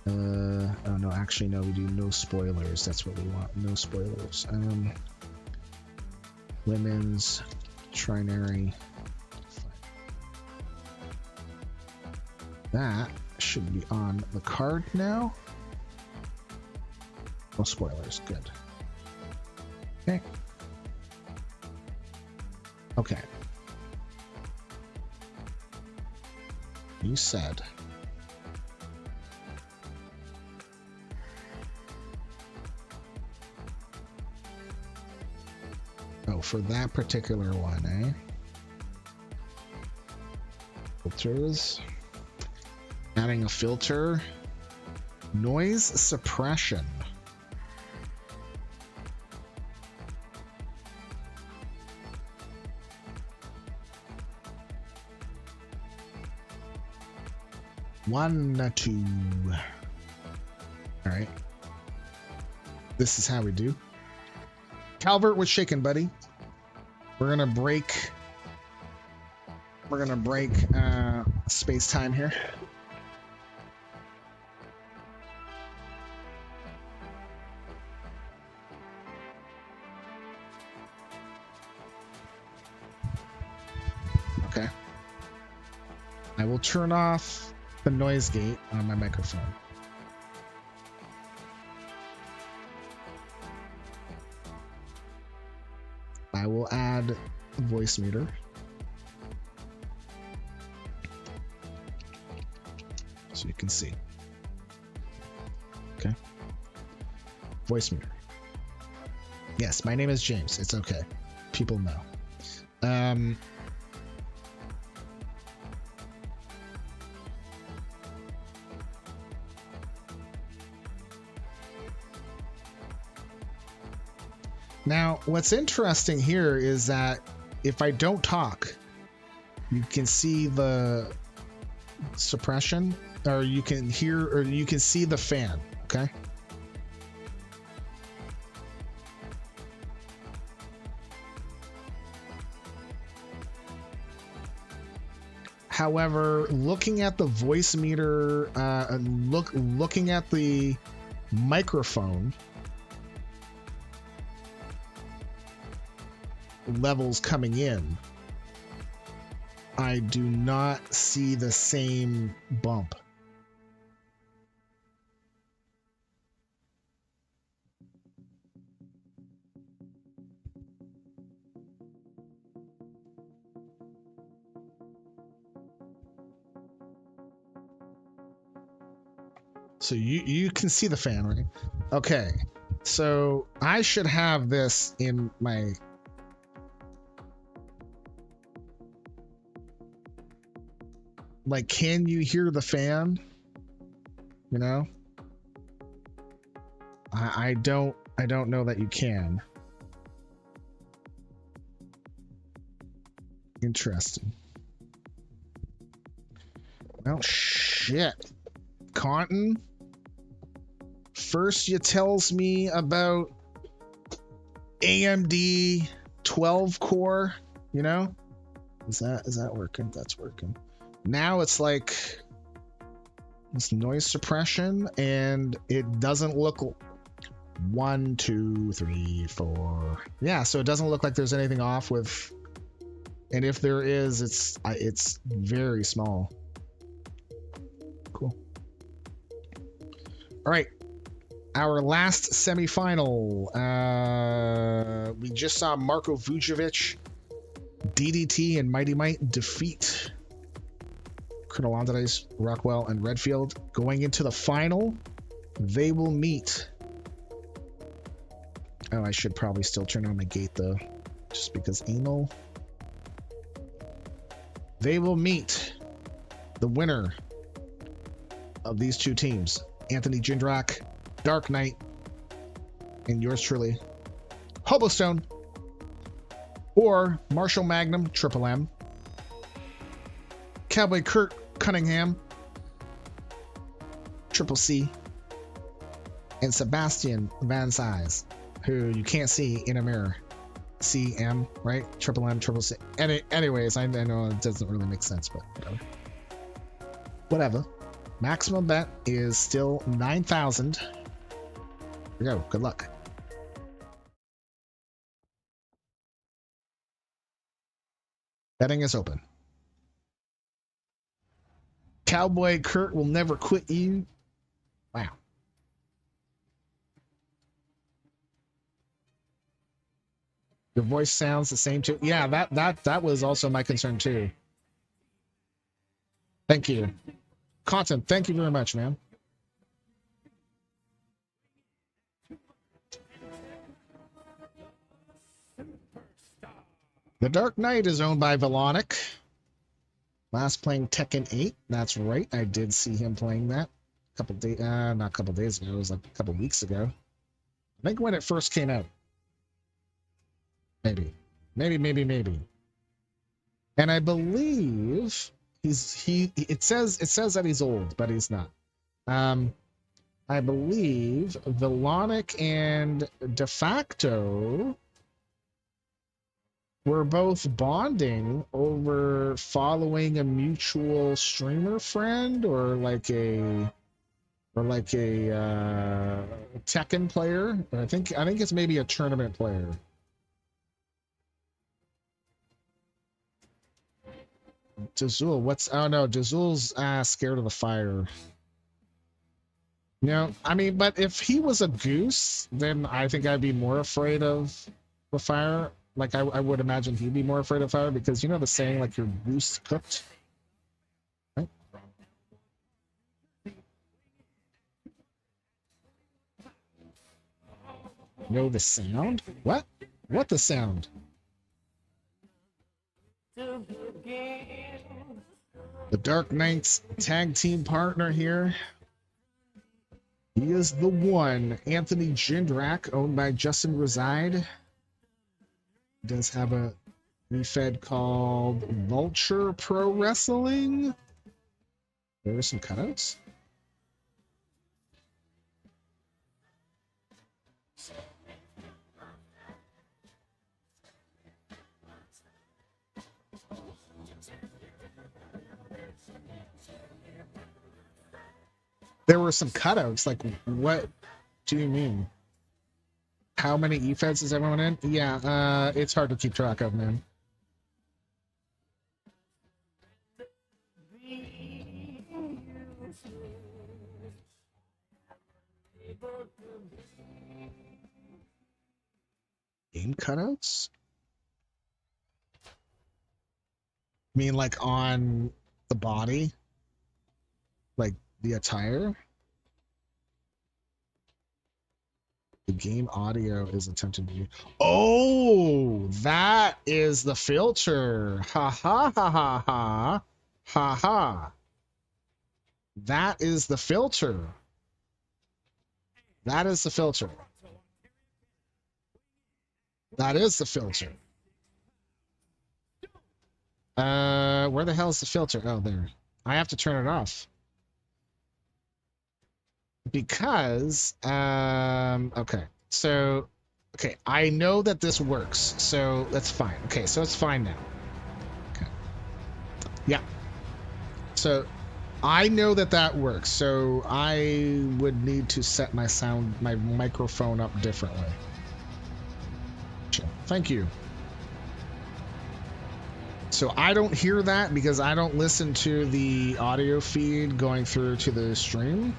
Oh no, actually no, we do no spoilers. That's what we want. No spoilers. Women's Trinary. That should be on the card now. No spoilers. Good. Okay. Okay. You said. Oh, for that particular one, eh? Filters. Adding a filter. Noise suppression. One, two. All right. This is how we do. Calvert was shaken, buddy. We're gonna break. We're gonna break space time here. Okay. I will turn off the noise gate on my microphone. I will add a voice meter. So you can see. Okay. Voice meter. Yes, my name is James. It's okay. People know. Now, what's interesting here is that if I don't talk, you can see the suppression, or you can hear, or you can see the fan, okay? However, looking at the voice meter, looking at the microphone levels coming in, I do not see the same bump. So you can see the fan, right? Okay. So I should have this in my like, can you hear the fan? You know? I don't know that you can. Interesting. Well, shit. Conton. First you tells me about AMD 12 core, you know? Is that working? That's working. Now it's like this noise suppression, and it doesn't look 1, 2, 3, 4. Yeah, so it doesn't look like there's anything off with, and if there is, it's very small. Cool. All right, our last semifinal. We just saw Marko Vujovic, DDT, and Mighty Mite defeat Curt, Rockwell, and Redfield. Going into the final, they will meet. Oh, I should probably still turn on my gate though, just because anal. They will meet the winner of these two teams, Anthony Jindrak, Dark Knight, and yours truly, Hobostone, or Marshall Magnum, Triple M, Cowboy Curt Cunningham, Triple C, and Sebastian Van Cise, who you can't see in a mirror. CM, right? Triple M, Triple C. Anyways, I know it doesn't really make sense, but whatever. Maximum bet is still 9,000. Here we go. Good luck. Betting is open. Cowboy Curt will never quit you. Wow. Your voice sounds the same too. Yeah, that was also my concern too. Thank you. Content, thank you very much, man. The Dark Knight is owned by Volonic. Last playing Tekken 8. That's right. I did see him playing that a couple days, not a couple days ago. It was like a couple weeks ago. I think when it first came out. Maybe. And I believe it says that he's old, but he's not. I believe Vilonic and De Facto were both bonding over following a mutual streamer friend or like a Tekken player. I think it's maybe a tournament player. Dazul, Dazul's scared of the fire. I mean, but if he was a goose, then I think I'd be more afraid of the fire. Like I would imagine he'd be more afraid of fire because the saying, like, your goose cooked. Right? The sound? What? What the sound? The Dark Knights tag team partner here. He is the one, Anthony Jindrak, owned by Justin Reside. He does have a refed called Vulture Pro Wrestling. There are some cutouts. There were some cutouts. Like, what do you mean? How many E-Feds is everyone in? Yeah, it's hard to keep track of, man. Game cutouts? I mean, like, on the body? Like, the attire? The game audio is attempted to... Oh, that is the filter. Ha ha ha ha ha. Ha ha. That is the filter. That is the filter. That is the filter. Where the hell is the filter? Oh, there. I have to turn it off. Because, okay, so, okay, I know that this works, so that's fine. Okay, so it's fine now. Okay. Yeah. So, I know that works, so I would need to set my microphone up differently. Thank you. So I don't hear that because I don't listen to the audio feed going through to the stream.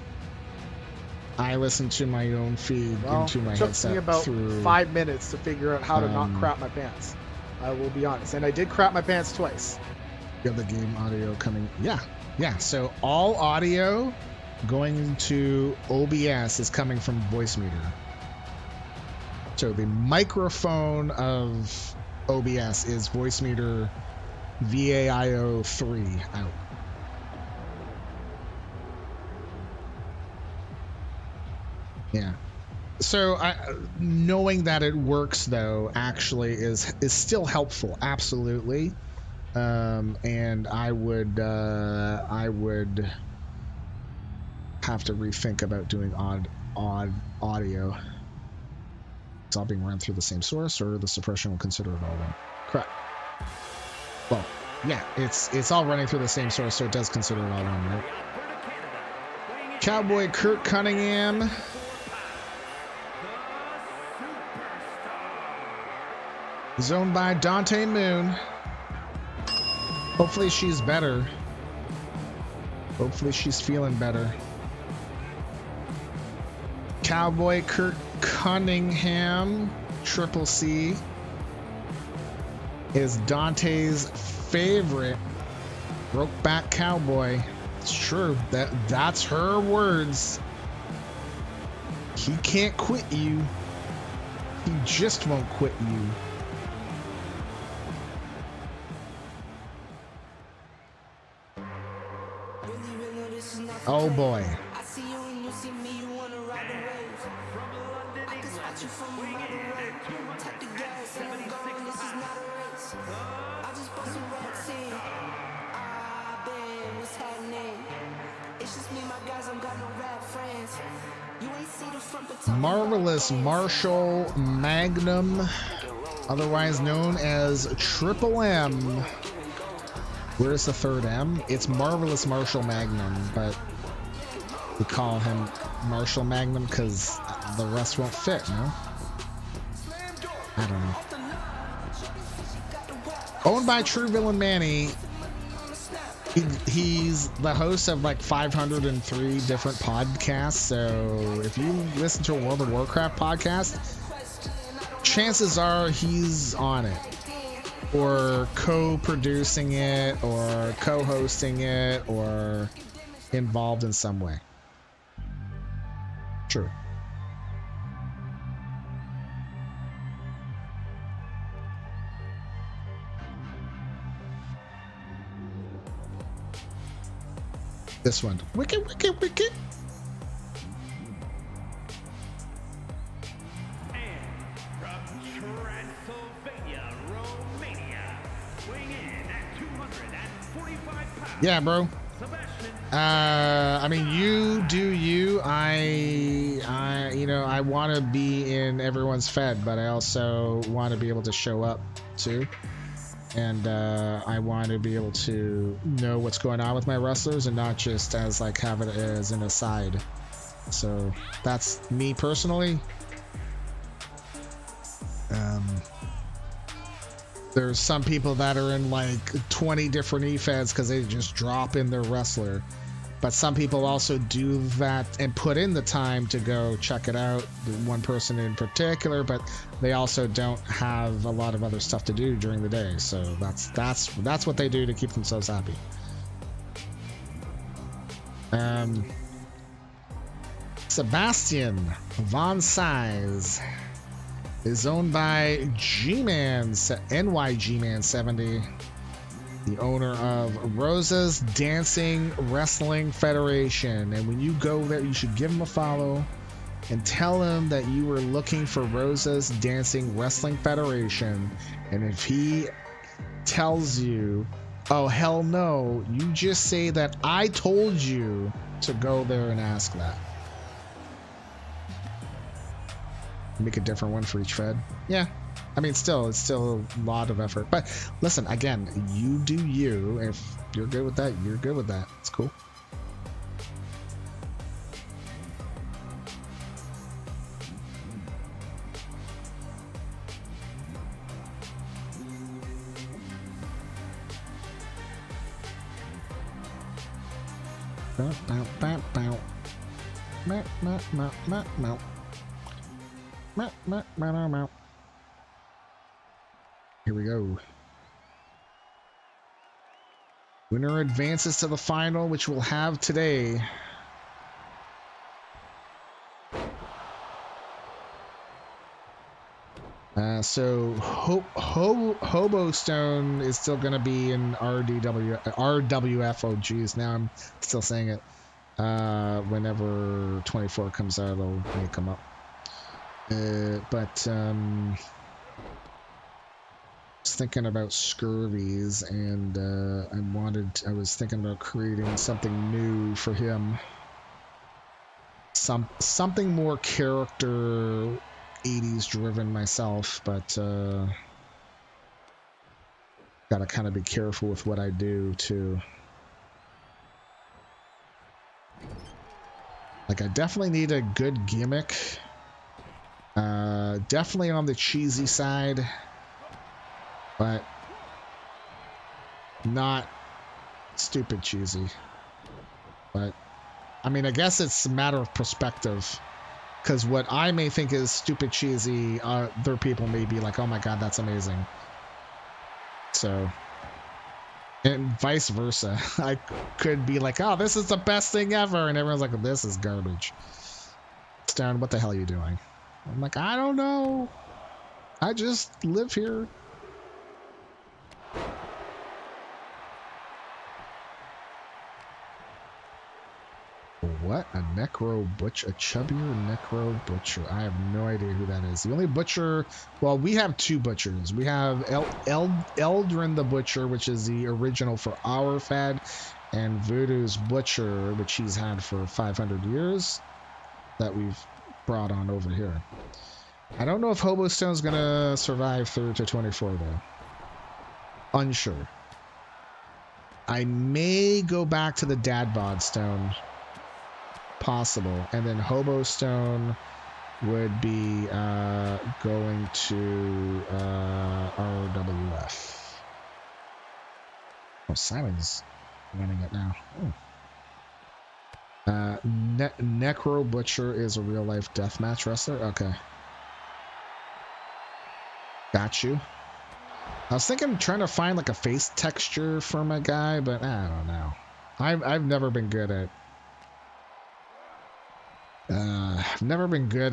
I listen to my own feed into my headset. It took me about 5 minutes to figure out how to not crap my pants. I will be honest. And I did crap my pants twice. You have the game audio coming. Yeah. So all audio going into OBS is coming from Voicemeeter. So the microphone of OBS is Voicemeeter VAIO 3 out. Yeah. So knowing that it works, though, actually is still helpful. Absolutely. And I would have to rethink about doing odd audio. It's all being run through the same source, or the suppression will consider it all one. Correct. Well, yeah, it's all running through the same source, so it does consider it all one, right? Cowboy Curt Cunningham. He's owned by Dante Moon. Hopefully she's better. Hopefully she's feeling better. Cowboy Curt Cunningham, Triple C, is Dante's favorite Brokeback Cowboy. It's true. That's her words. He can't quit you. He just won't quit you. Oh boy. Marvelous Marshall Magnum, otherwise known as Triple M. Where's the third M? It's Marvelous Marshall Magnum, but we call him Marshall Magnum because the rest won't fit, no? I don't know. Owned by True Villain Manny. He's the host of like 503 different podcasts. So if you listen to a World of Warcraft podcast, chances are he's on it, or co-producing it, or co-hosting it, or involved in some way. True. This one. Wicked, wicked, wicked. And from Transylvania, Romania, weighing in at 245 pounds. Yeah, bro. Sebastian. I mean, you do you. You know, I want to be in everyone's fed, but I also want to be able to show up too. And I want to be able to know what's going on with my wrestlers and not just as like have it as an aside. So that's me personally. There's some people that are in like 20 different e-feds because they just drop in their wrestler. But some people also do that and put in the time to go check it out, one person in particular, but they also don't have a lot of other stuff to do during the day. So that's what they do to keep themselves happy. Sebastian von Cise is owned by G-Man, NYG-Man 70. The owner of Rosa's Dancing Wrestling Federation. And when you go there, you should give him a follow and tell him that you were looking for Rosa's Dancing Wrestling Federation. And if he tells you, oh, hell no, you just say that I told you to go there and ask that. Make a different one for each fed. Yeah. I mean, it's still a lot of effort. But listen, again, you do you. If you're good with that, you're good with that. It's cool. Here we go. Winner advances to the final, which we'll have today. So Hobostone is still going to be in RWF. Oh, geez, now I'm still saying it. Whenever 24 comes out, it'll may come up. But I was thinking about Scurvies, and I was thinking about creating something new for him. Something more character 80s driven myself, but gotta kind of be careful with what I do too. Like, I definitely need a good gimmick. Definitely on the cheesy side, but not stupid cheesy. But I mean, I guess it's a matter of perspective, because what I may think is stupid cheesy, other people may be like, oh my god, that's amazing. So, and vice versa. I could be like, oh, this is the best thing ever, and everyone's like, this is garbage. Stone, what the hell are you doing? I'm like, I don't know. I just live here. what? A necro butcher, a chubbier necro butcher. I have no idea who that is. The only butcher, well, we have two butchers. We have Eldrin the Butcher, which is the original for our Fed, and Voodoo's Butcher, which he's had for 500 years, that we've brought on over here. I don't know if Hobostone's gonna survive through to 24 though. Unsure. I may go back to the Dad Bod Stone. Possible. And then Hobo Stone would be going to RWF. Oh, Simon's running it now. Oh. Necro Butcher is a real life deathmatch wrestler. Okay. Got you. I was thinking trying to find like a face texture for my guy, but I don't know. I've never been good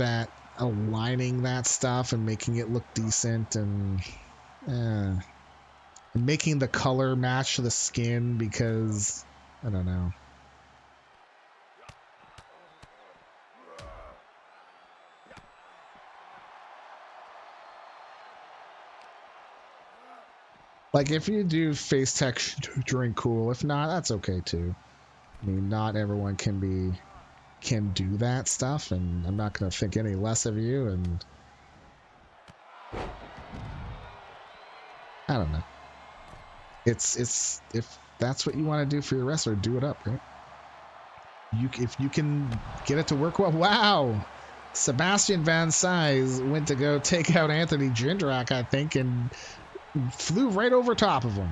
at aligning that stuff and making it look decent and making the color match the skin, because I don't know. Like, if you do face texturing, cool. If not, that's okay too. I mean, not everyone can do that stuff, and I'm not going to think any less of you, and I don't know. It's if that's what you want to do for your wrestler, do it up, right? If you can get it to work well. Wow! Sebastian Van Cise went to go take out Anthony Jindrak, I think, and flew right over top of him.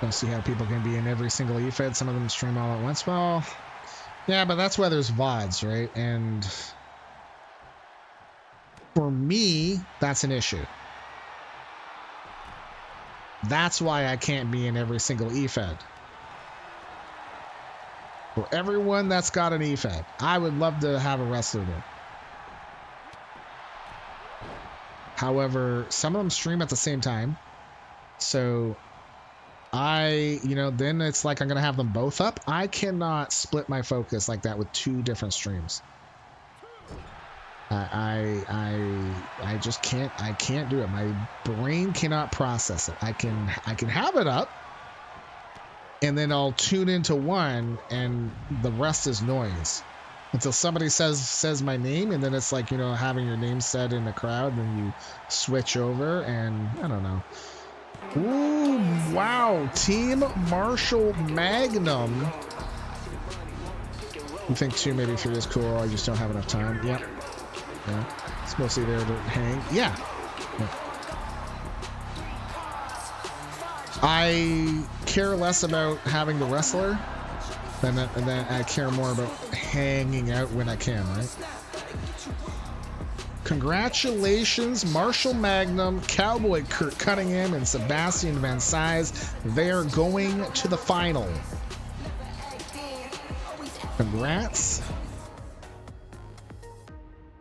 Don't see how people can be in every single EFED. Some of them stream all at once. Well, yeah, but that's why there's VODs, right? And for me, that's an issue. That's why I can't be in every single EFED. For everyone that's got an EFED, I would love to have a wrestler there. However, some of them stream at the same time. So then it's like I'm going to have them both up. I cannot split my focus like that with two different streams. I just can't. I can't do it. My brain cannot process it. I can have it up, and then I'll tune into one, and the rest is noise until somebody says my name, and then it's like, having your name said in the crowd, and then you switch over, and I don't know. Ooh, wow. Team Marshall Magnum. You think too, maybe if you're this cool, I just don't have enough time. Yep. Yeah. It's mostly there to hang. Yeah. I care less about having the wrestler than I care more about hanging out when I can, right? Congratulations, Marshall Magnum, Cowboy Curt Cunningham, and Sebastian Van Cise. They are going to the final. Congrats.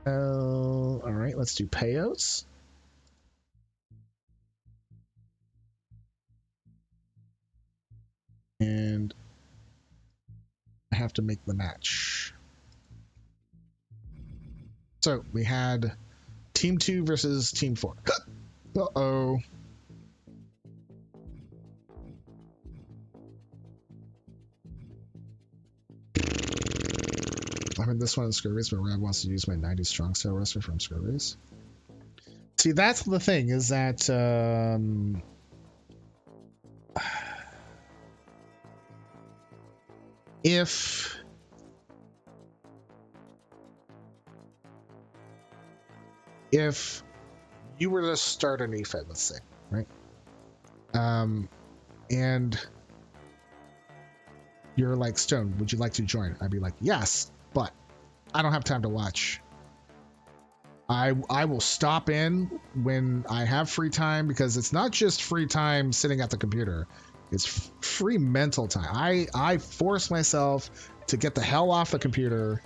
All right, let's do payouts. And I have to make the match. So we had Team 2 versus Team 4. Uh-oh. I'm in this one in Scurries, but Rab wants to use my 90s strong style wrestler from Scurries. See, that's the thing, is that if you were to start an EFED, let's say, right? And you're like, Stone, would you like to join? I'd be like, yes, but I don't have time to watch. I will stop in when I have free time, because it's not just free time sitting at the computer. It's free mental time. I force myself to get the hell off the computer,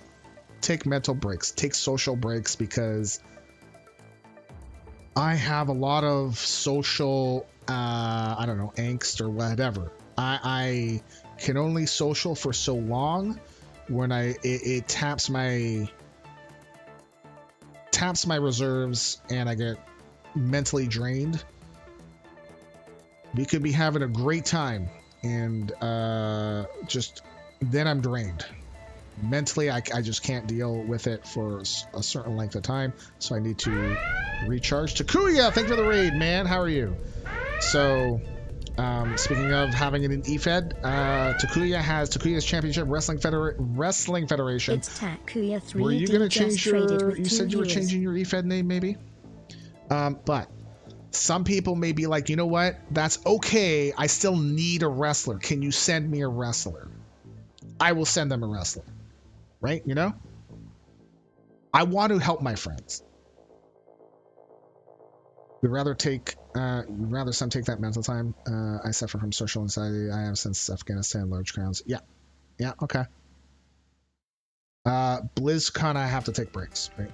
take mental breaks, take social breaks, because I have a lot of social, I don't know, angst or whatever. I can only social for so long when it taps my reserves and I get mentally drained. We could be having a great time and just then I'm drained. Mentally, I just can't deal with it for a certain length of time, so I need to recharge. Takuya, thank you for the raid, man. How are you? So, speaking of having an EFED, Takuya's Championship Wrestling Federation. It's Takuya 3D. Were you gonna change your? You said you were viewers. changing your EFED name, maybe. But some people may be like, you know what? That's okay. I still need a wrestler. Can you send me a wrestler? I will send them a wrestler. Right? You know? I want to help my friends. We'd rather some take that mental time. I suffer from social anxiety. I have since Afghanistan, large crowds. Yeah. Yeah, okay. BlizzCon, I have to take breaks, right?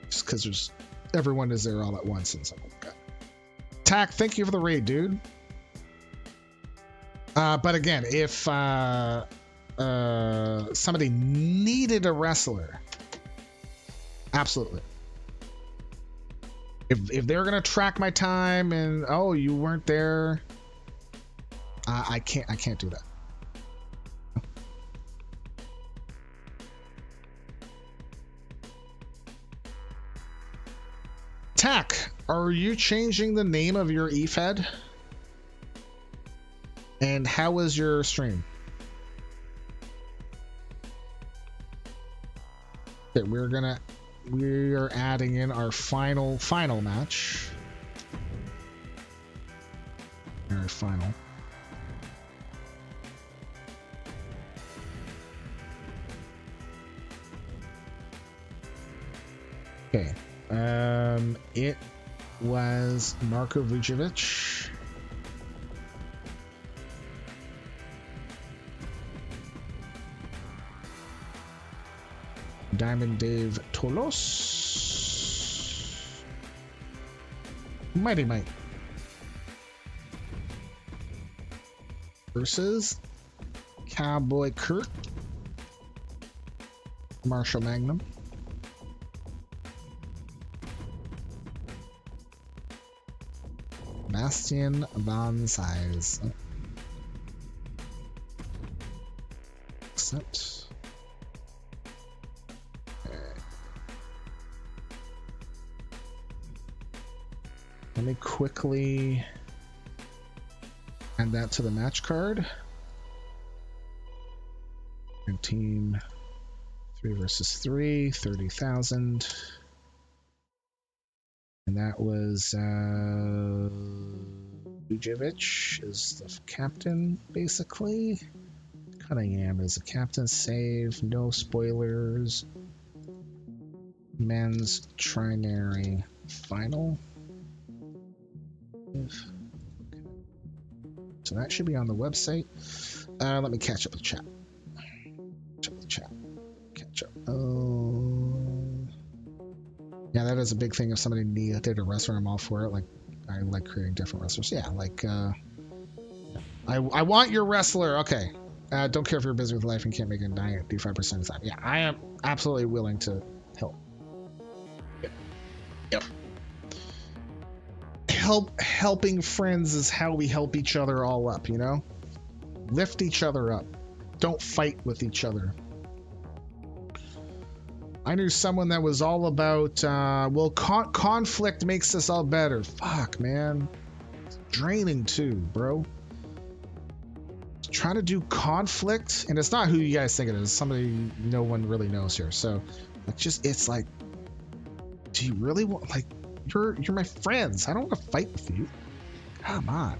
Just because everyone is there all at once and something like that. Tack, thank you for the raid, dude. But again, if somebody needed a wrestler, absolutely. If they're gonna track my time and oh, you weren't there, I can't do that. Tack, are you changing the name of your EFED? And how was your stream? Okay, we are adding in our final match. Our final. Okay. It was Marko Vujovic. Diamond Dave Tolos. Mite versus Cowboy Curt. Marshall Magnum. Sebastian von Cise. Accept. Okay. Let me quickly add that to the match card. And team 3 versus 3, 30,000. And that was Vujovic is the captain, basically. Cunningham is the captain. Save, no spoilers. Men's Trinary final. So that should be on the website. Let me catch up with chat. Catch up. Yeah, that is a big thing. If somebody needed a wrestler, I'm all for it. Like, I like creating different wrestlers. Yeah, like, I want your wrestler. Okay. Don't care if you're busy with life and can't make it 95% of the time. Yeah, I am absolutely willing to help. Yep. Helping friends is how we help each other all up, you know? Lift each other up. Don't fight with each other. I knew someone that was all about, well, conflict makes us all better. Fuck, man. It's draining too, bro. Trying to do conflict, and it's not who you guys think it is. Somebody no one really knows here. So, it's like, do you really want, like, you're my friends. I don't want to fight with you. Come on,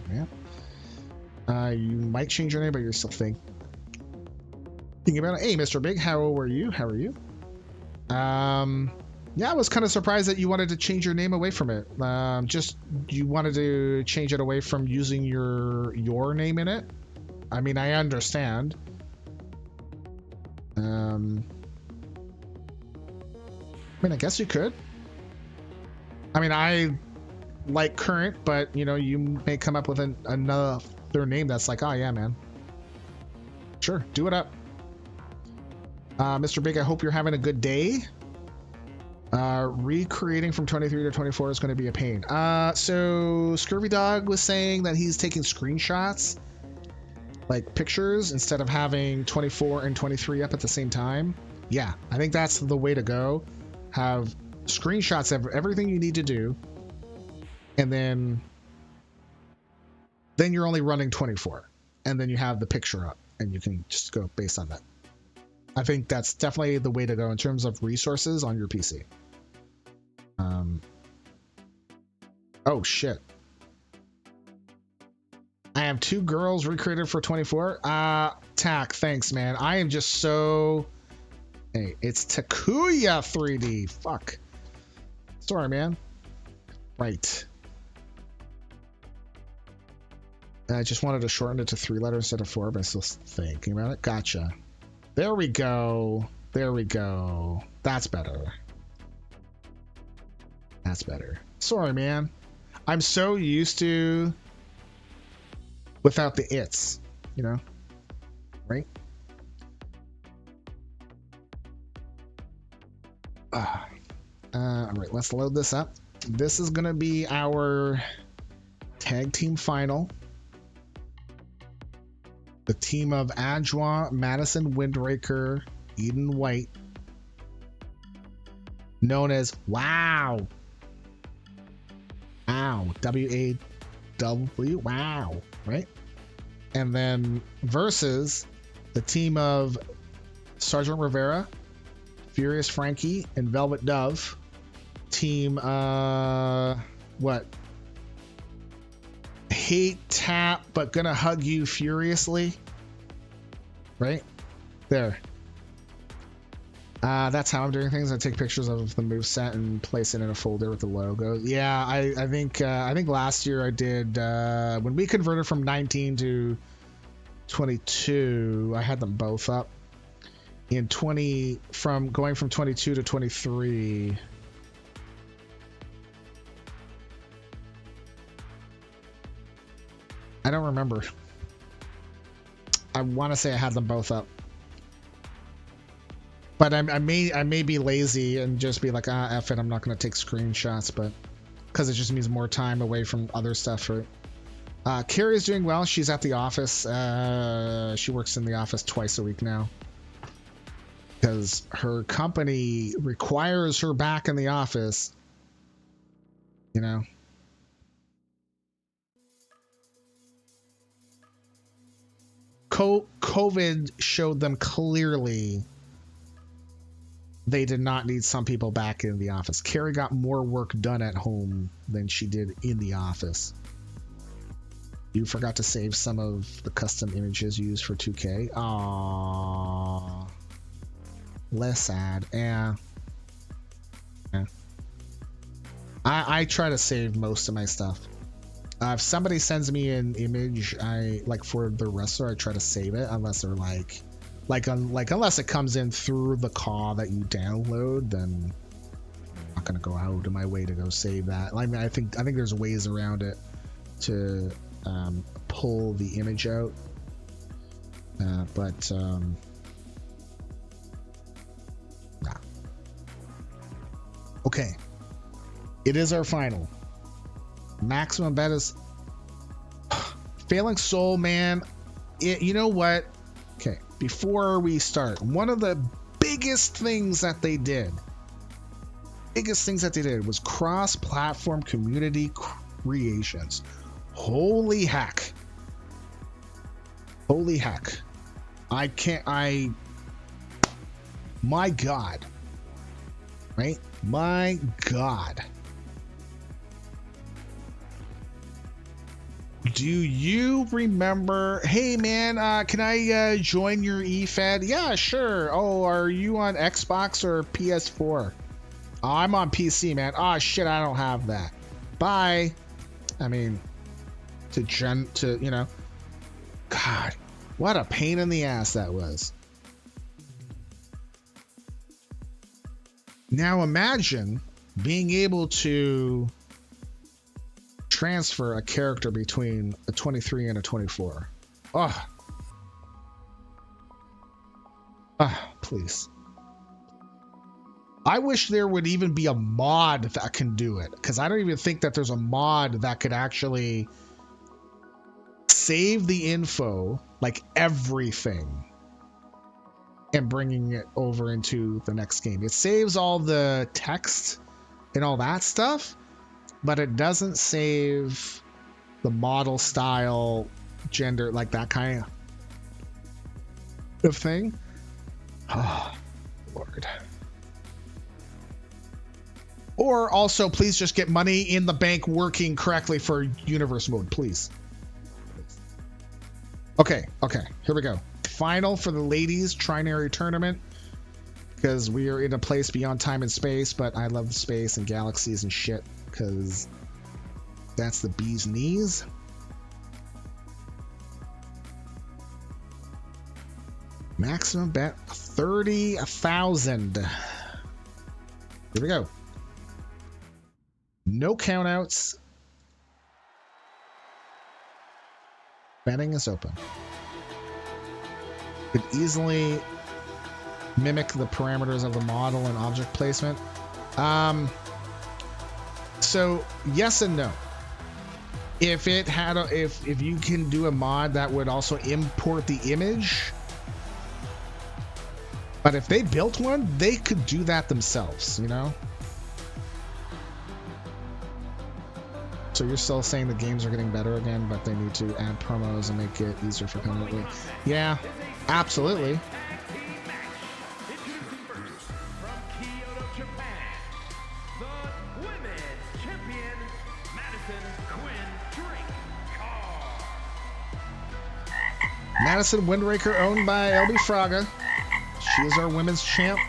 man. You might change your name, but you're still thinking about it. Hey, Mr. Big, how are you? Yeah, I was kind of surprised that you wanted to change your name away from it. Just you wanted to change it away from using your name in it. I mean, I understand. I mean, I guess you could. I mean, I like Current, but you know, you may come up with another name that's like, oh yeah, man. Sure, do it up. Mr. Big, I hope you're having a good day. Recreating from 23 to 24 is going to be a pain. So Scurvy Dog was saying that he's taking screenshots, like pictures, instead of having 24 and 23 up at the same time. Yeah, I think that's the way to go. Have screenshots of everything you need to do, and then you're only running 24, and then you have the picture up, and you can just go based on that. I think that's definitely the way to go in terms of resources on your PC. Oh shit. I have 2 girls recreated for 24. Tack, thanks, man. I am just so... Hey, it's Takuya 3D. Fuck. Sorry, man. Right. I just wanted to shorten it to 3 letters instead of 4, but I'm still thinking about it. Gotcha. There we go. There we go. That's better. That's better. Sorry, man. I'm so used to without the its, you know? Right? All right, let's load this up. This is going to be our tag team final. The team of Adwoa, Madison, Windraker, Eden White, known as Wow. Wow. W-A-W. Wow. Right? And then versus the team of Sergeant Rivera, Furious Frankie, and Velvet Dove. Team, what? Hate tap, but gonna hug you furiously. Right? There. That's how I'm doing things. I take pictures of the moveset and place it in a folder with the logo. Yeah, I think last year I did, when we converted from 19 to 22, I had them both up. In going from 22 to 23. I don't remember. I want to say I had them both up. But I may be lazy and just be like, F it, I'm not going to take screenshots, but because it just means more time away from other stuff. Carrie is doing well. She's at the office. She works in the office twice a week now because her company requires her back in the office. You know? COVID showed them clearly they did not need some people back in the office. Carrie got more work done at home than she did in the office. You forgot to save some of the custom images used for 2K. Aww. Less sad. Yeah. I try to save most of my stuff. If somebody sends me an image, I like for the wrestler, I try to save it unless they're like unless it comes in through the call that you download, then I'm not gonna go out of my way to go save that. I mean, I think there's ways around it to pull the image out, but nah. Okay, it is our final. Maximum bet is Failing Soul, man. You know what? Okay, before we start, one of the biggest things that they did was cross-platform community creations. Holy heck. My God. Right? My God. Do you remember? Hey man, can I join your eFed? Yeah, sure. Oh, are you on Xbox or PS4? Oh, I'm on PC, man. Oh shit, I don't have that. Bye. I mean, to you know, God, what a pain in the ass that was. Now imagine being able to transfer a character between a 23 and a 24. Oh, please. I wish there would even be a mod that can do it, because I don't even think that there's a mod that could actually save the info, like everything, and bringing it over into the next game. It saves all the text and all that stuff, but it doesn't save the model, style, gender, like that kind of thing. Oh, Lord. Or also, please just get money in the bank working correctly for universe mode, please. Okay, here we go. Final for the ladies Trinary tournament, because we are in a place beyond time and space, but I love space and galaxies and shit, because that's the bee's knees. Maximum bet 30,000. Here we go. No countouts. Betting is open. Could easily mimic the parameters of the model and object placement. So yes and no. If it had if you can do a mod that would also import the image, but if they built one, they could do that themselves, you know? So you're still saying the games are getting better again, but they need to add promos and make it easier for community. Yeah, absolutely. Madison Windraker, owned by LB Fraga. She is our women's champ.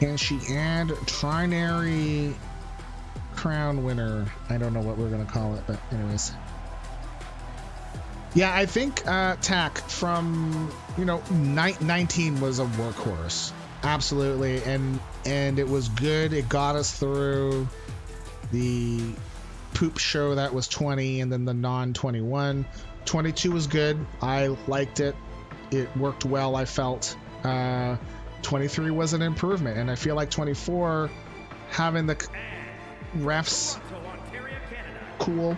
Can she add Trinary crown winner? I don't know what we're going to call it, but anyways. Yeah, I think TAC from, 19 was a workhorse. Absolutely. And it was good. It got us through the poop show that was 20 and then the non-21. 22 was good. I liked it. It worked well, I felt. 23 was an improvement, and I feel like 24 having the refs cool.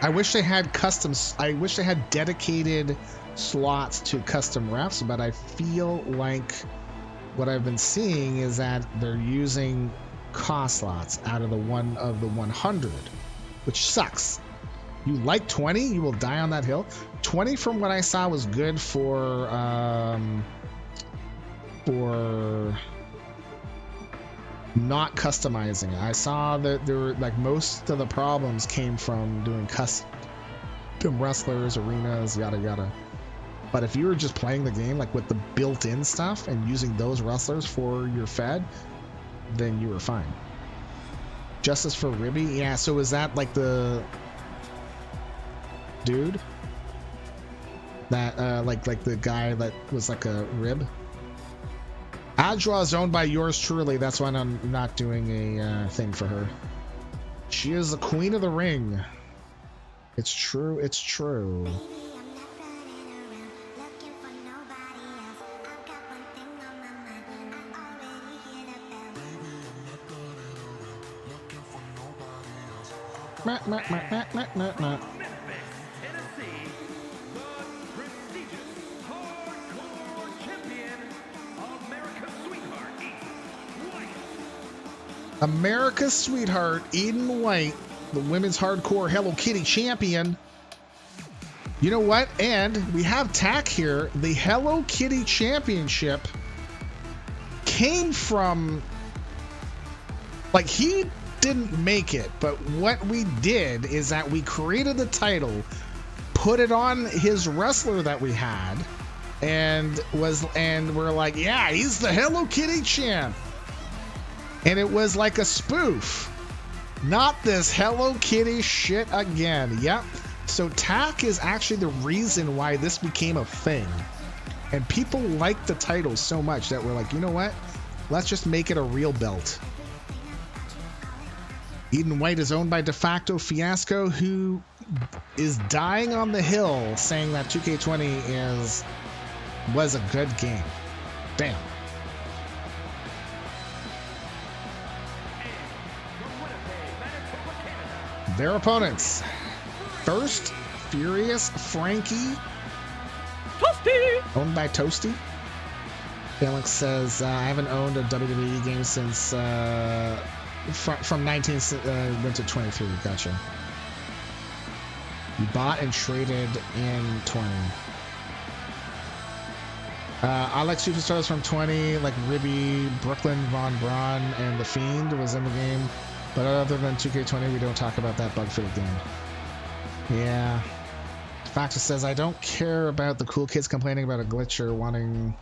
I wish they had customs. I wish they had dedicated slots to custom refs, but I feel like what I've been seeing is that they're using cost slots out of the 100, which sucks. You like 20, you will die on that hill. 20 from what I saw was good for not customizing it. I saw that there were like most of the problems came from doing custom wrestlers, arenas, yada yada. But if you were just playing the game like with the built-in stuff and using those wrestlers for your Fed, then you were fine. Justice for Ribby? Yeah, so is that like the dude? That like the guy that was like a rib? Adwoa is owned by yours truly. That's why I'm not doing a thing for her. She is the queen of the ring. It's true. It's true. America's sweetheart, Eden White, the women's hardcore Hello Kitty champion. You know what? And we have TAC here. The Hello Kitty championship came from, like, he didn't make it, but what we did is that we created the title, put it on his wrestler that we had, and we're like, yeah, he's the Hello Kitty champ. And it was like a spoof. Not this Hello Kitty shit again. Yep. So TAC is actually the reason why this became a thing. And people liked the title so much that we're like, you know what? Let's just make it a real belt. Eden White is owned by De Facto Fiasco, who is dying on the hill saying that 2K20 was a good game. Damn. Their opponents. First, Furious Frankie. Toasty! Owned by Toasty. Felix says, I haven't owned a WWE game since from 19 went to 23. Gotcha. You bought and traded in 20. I like superstars from 20, like Ribby, Brooklyn, Von Braun, and The Fiend was in the game. But other than 2K20, we don't talk about that bug for the game. Yeah. Factor says, I don't care about the cool kids complaining about a glitch or wanting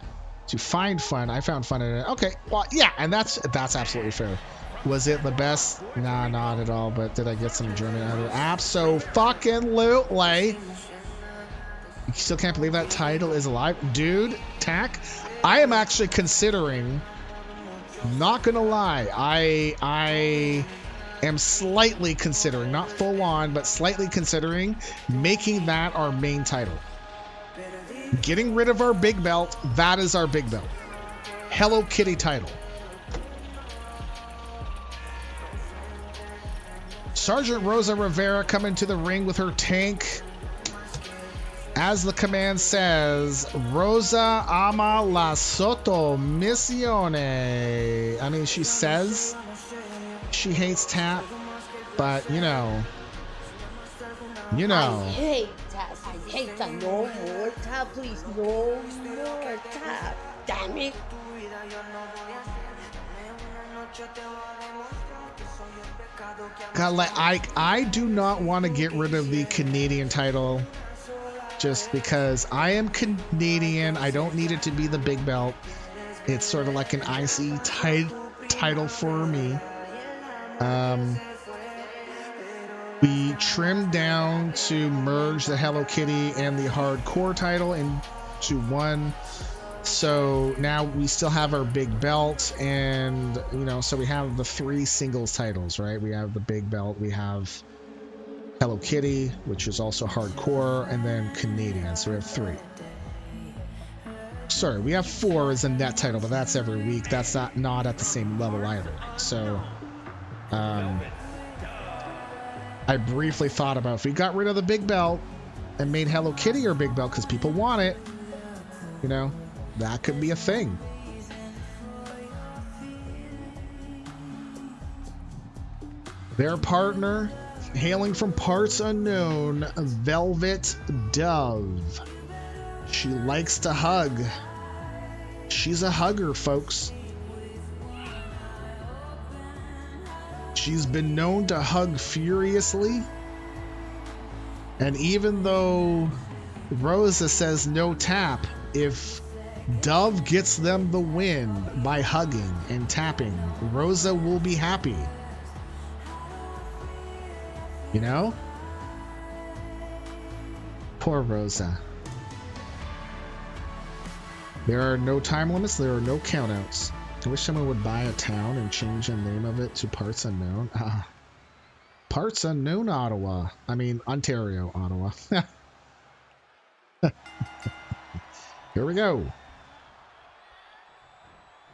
to find fun. I found fun in it. Okay, well, yeah, and that's absolutely fair. Was it the best? Nah, not at all. But did I get some enjoyment out of it? Abso-fucking-lutely. You still can't believe that title is alive? Dude, TAC, I am actually considering, not gonna lie, I am slightly considering, not full on, but slightly considering making that our main title. Getting rid of our big belt, that is our big belt. Hello Kitty title. Sergeant Rosa Rivera coming to the ring with her tank. As the command says, Rosa ama la sottomissione. I mean, she says she hates tap, but you know. I hate tap. I hate tap. No more tap, please. No more tap. Damn it. God, like, I do not want to get rid of the Canadian title just because I am Canadian. I don't need it to be the big belt. It's sort of like an IC title for me. We trimmed down to merge the Hello Kitty and the hardcore title into one. So now we still have our big belt, and you know, so we have the 3 singles titles, right? We have the big belt, we have Hello Kitty, which is also hardcore, and then Canadian. So we have 3. Sorry, we have 4 as a net title, but that's every week. That's not at the same level either. So I briefly thought about if we got rid of the big belt and made Hello Kitty our big belt because people want it, you know, that could be a thing. Their partner, hailing from parts unknown, Velvet Dove. She likes to hug. She's a hugger, folks. She's been known to hug furiously. And even though Rosa says no tap, if Dove gets them the win by hugging and tapping, Rosa will be happy. You know? Poor Rosa. There are no time limits. There are no countouts. I wish someone would buy a town and change the name of it to Parts Unknown. Parts Unknown Ottawa. I mean, Ontario, Ottawa. Here we go.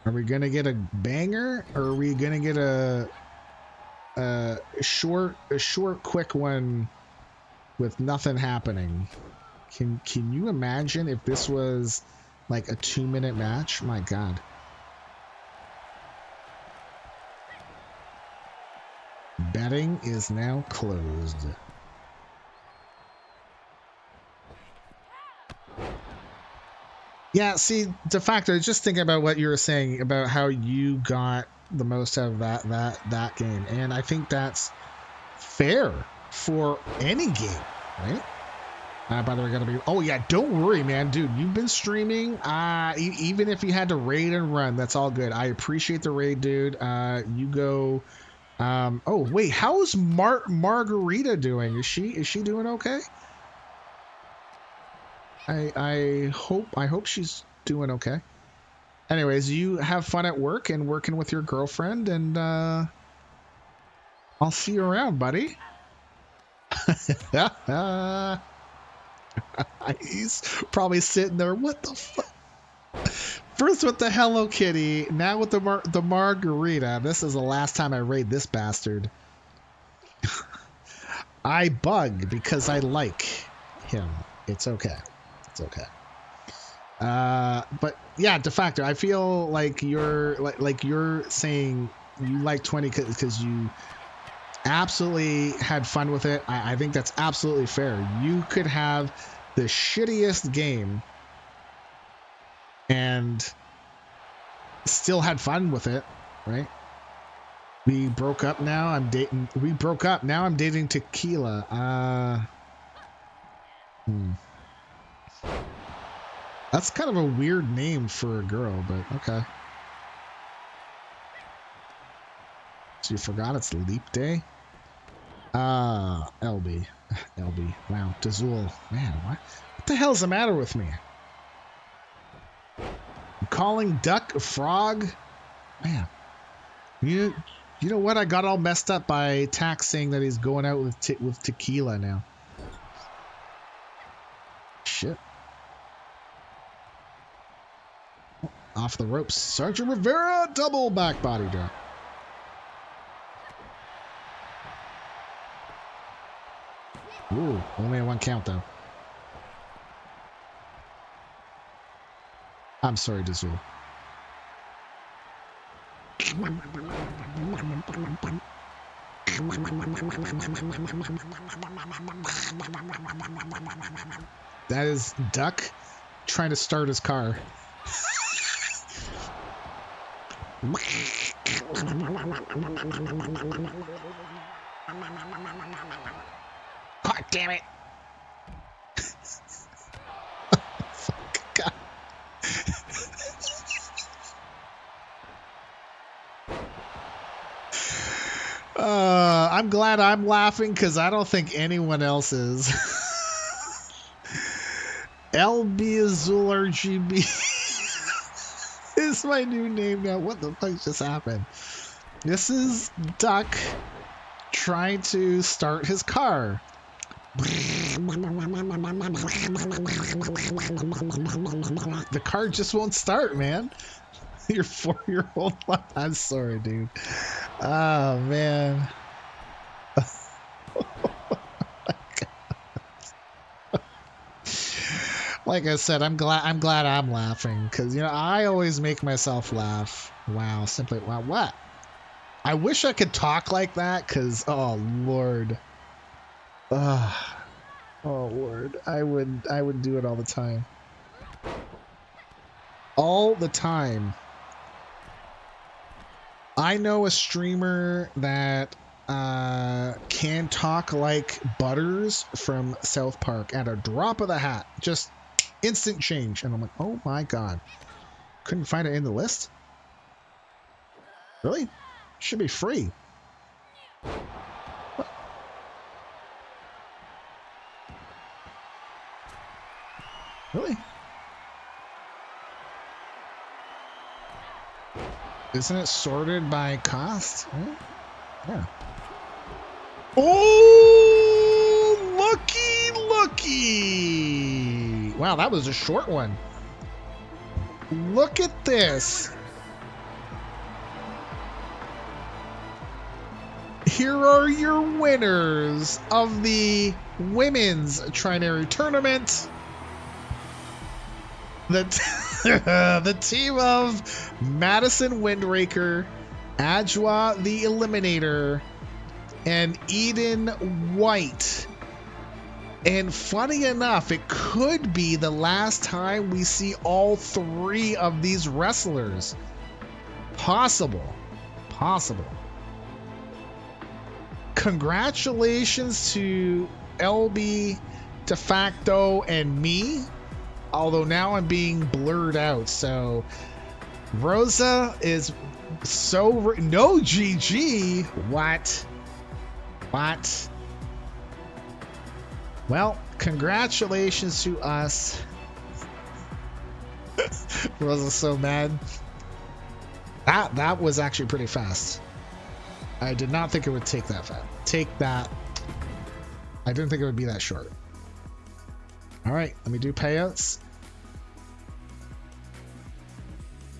Are we going to get a banger, or are we going to get a short, quick one with nothing happening? Can you imagine if this was like a 2-minute match? My God. Betting is now closed. Yeah, see, de facto, just thinking about what you were saying about how you got the most out of that game, and I think that's fair for any game, right? By the way, gotta be. Oh yeah, don't worry, man, dude. You've been streaming. Even if you had to raid and run, that's all good. I appreciate the raid, dude. You go. Oh wait, how's Margarita doing? Is she doing okay? I hope she's doing okay. Anyways, you have fun at work and working with your girlfriend, and I'll see you around, buddy. He's probably sitting there. What the fuck? First with the Hello Kitty, now with the margarita. This is the last time I raid this bastard. I bug because I like him. It's okay. It's okay. But yeah, de facto, I feel like you're like you're saying you like 20 because you absolutely had fun with it. I think that's absolutely fair. You could have the shittiest game and still had fun with it, right? We broke up now. We broke up. Now I'm dating Tequila. That's kind of a weird name for a girl, but okay. So you forgot it's Leap Day? LB. Wow, Dazul. Man, what the hell's the matter with me? I'm calling Duck a frog? Man. You know what? I got all messed up by Tax saying that he's going out with Tequila now. Shit. Off the ropes. Sergeant Rivera, double back body drop. Ooh, only a 1 count though. I'm sorry, Dazul. That is Duck trying to start his car. God damn it. Fuck, God. I'm glad I'm laughing because I don't think anyone else is. LB Azul RGB is my new name now. What the fuck just happened? This is Duck trying to start his car. The car just won't start, man. Your 4-year-old. I'm sorry, dude. Oh man. Like I said, I'm glad I'm laughing because I always make myself laugh. Wow, simply wow. What? I wish I could talk like that because oh Lord. Oh Lord, I would do it all the time. All the time. I know a streamer that can talk like Butters from South Park at a drop of the hat. Just instant change. And I'm like, oh my God. Couldn't find it in the list? Really? Should be free. What? Really? Isn't it sorted by cost? Right? Yeah. Oh, looky. Wow, that was a short one. Look at this. Here are your winners of the women's Trinary tournament. The team of Madison Windraker, Adwoa the Eliminator, and Eden White And funny enough, it could be the last time we see all three of these wrestlers. Possible. Congratulations to LB, De Facto, and me. Although now I'm being blurred out. So Rosa is no GG. What? Well, congratulations to us. Rosa's so mad. That was actually pretty fast. I did not think it would take that fast. I didn't think it would be that short. All right, let me do payouts.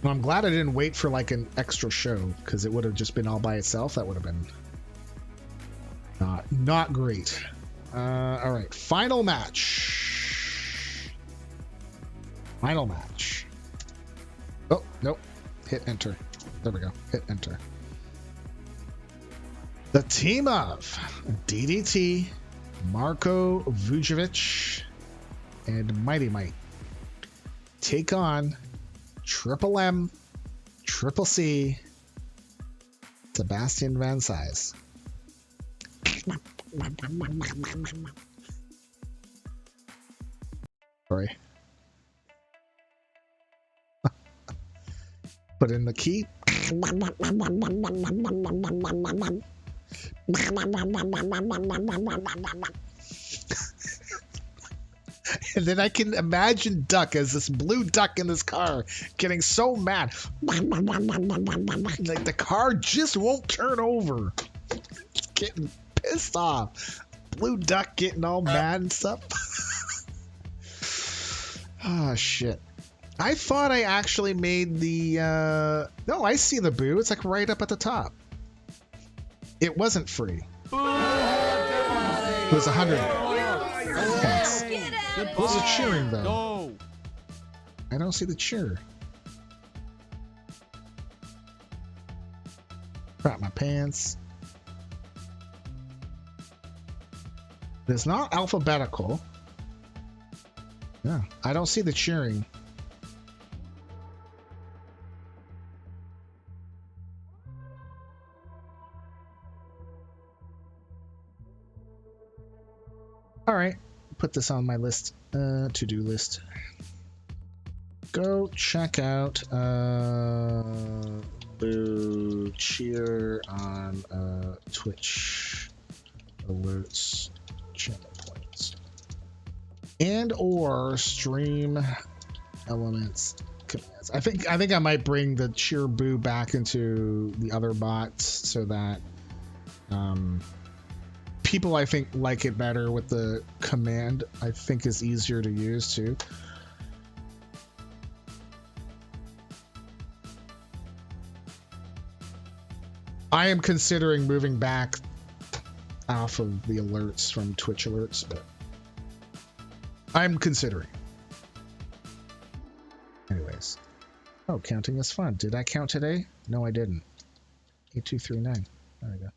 Well, I'm glad I didn't wait for like an extra show, because it would have just been all by itself. That would have been not great. All right, final match. Oh, nope. Hit enter. There we go. Hit enter. The team of DDT, Marko, Vujovic, and Mite take on Triple M, Triple C, Sebastian Van Cise. Sorry. Put in the key. And then I can imagine Duck as this blue duck in this car getting so mad. Like the car just won't turn over. Getting pissed off. Blue Duck getting all mad and stuff. Oh, shit. I thought I actually made the... No, I see the boo. It's like right up at the top. It wasn't free. It was 100. Thanks. What's the cheering, though? No. I don't see the cheer. Crap my pants. It's not alphabetical. Yeah, I don't see the cheering. All right, put this on my list, to-do list. Go check out Boo Cheer on Twitch alerts channel points and or stream elements commands. I think I might bring the Cheer Boo back into the other bots so that people I think like it better with the command. I think is easier to use too. I am considering moving back off of the alerts from Twitch alerts, but I'm considering. Anyways. Oh, counting is fun. Did I count today? No, I didn't. 8239. There we go.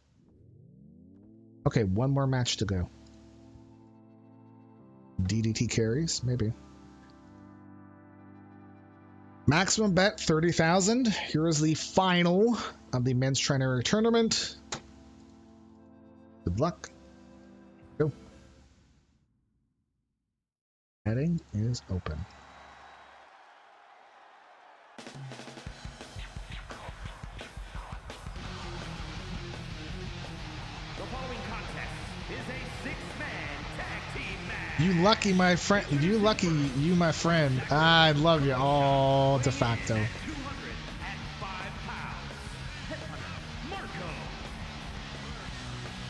Okay, one more match to go. DDT carries, maybe. Maximum bet 30,000. Here is the final of the men's Trinary tournament. Good luck. Go. Heading is open. You lucky, my friend. You lucky, you, my friend. I love you. Oh, de facto.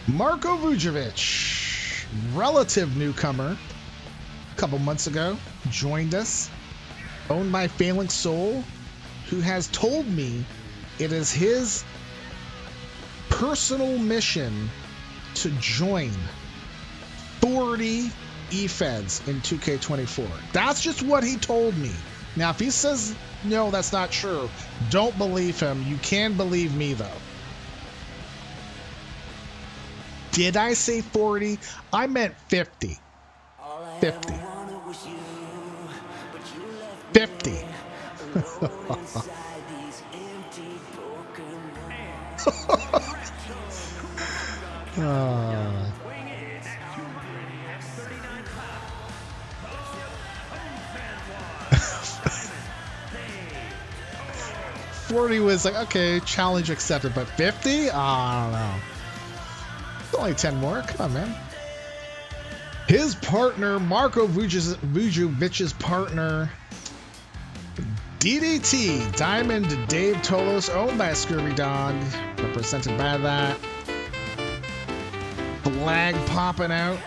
Marko Vujovic, relative newcomer, a couple months ago, joined us. Owned by Phalanx Soul, who has told me it is his personal mission to join 40 E-Feds in 2K24. That's just what he told me. Now, if he says, no, that's not true, don't believe him. You can believe me, though. Did I say 40? I meant 50. 50. 50. uh, 40 was like, okay, challenge accepted, but 50? I don't know. It's only 10 more. Come on, man. His partner, Marko Vujovic's partner, DDT, Diamond Dave Tolos, owned by Scurvy Dog, represented by that flag popping out.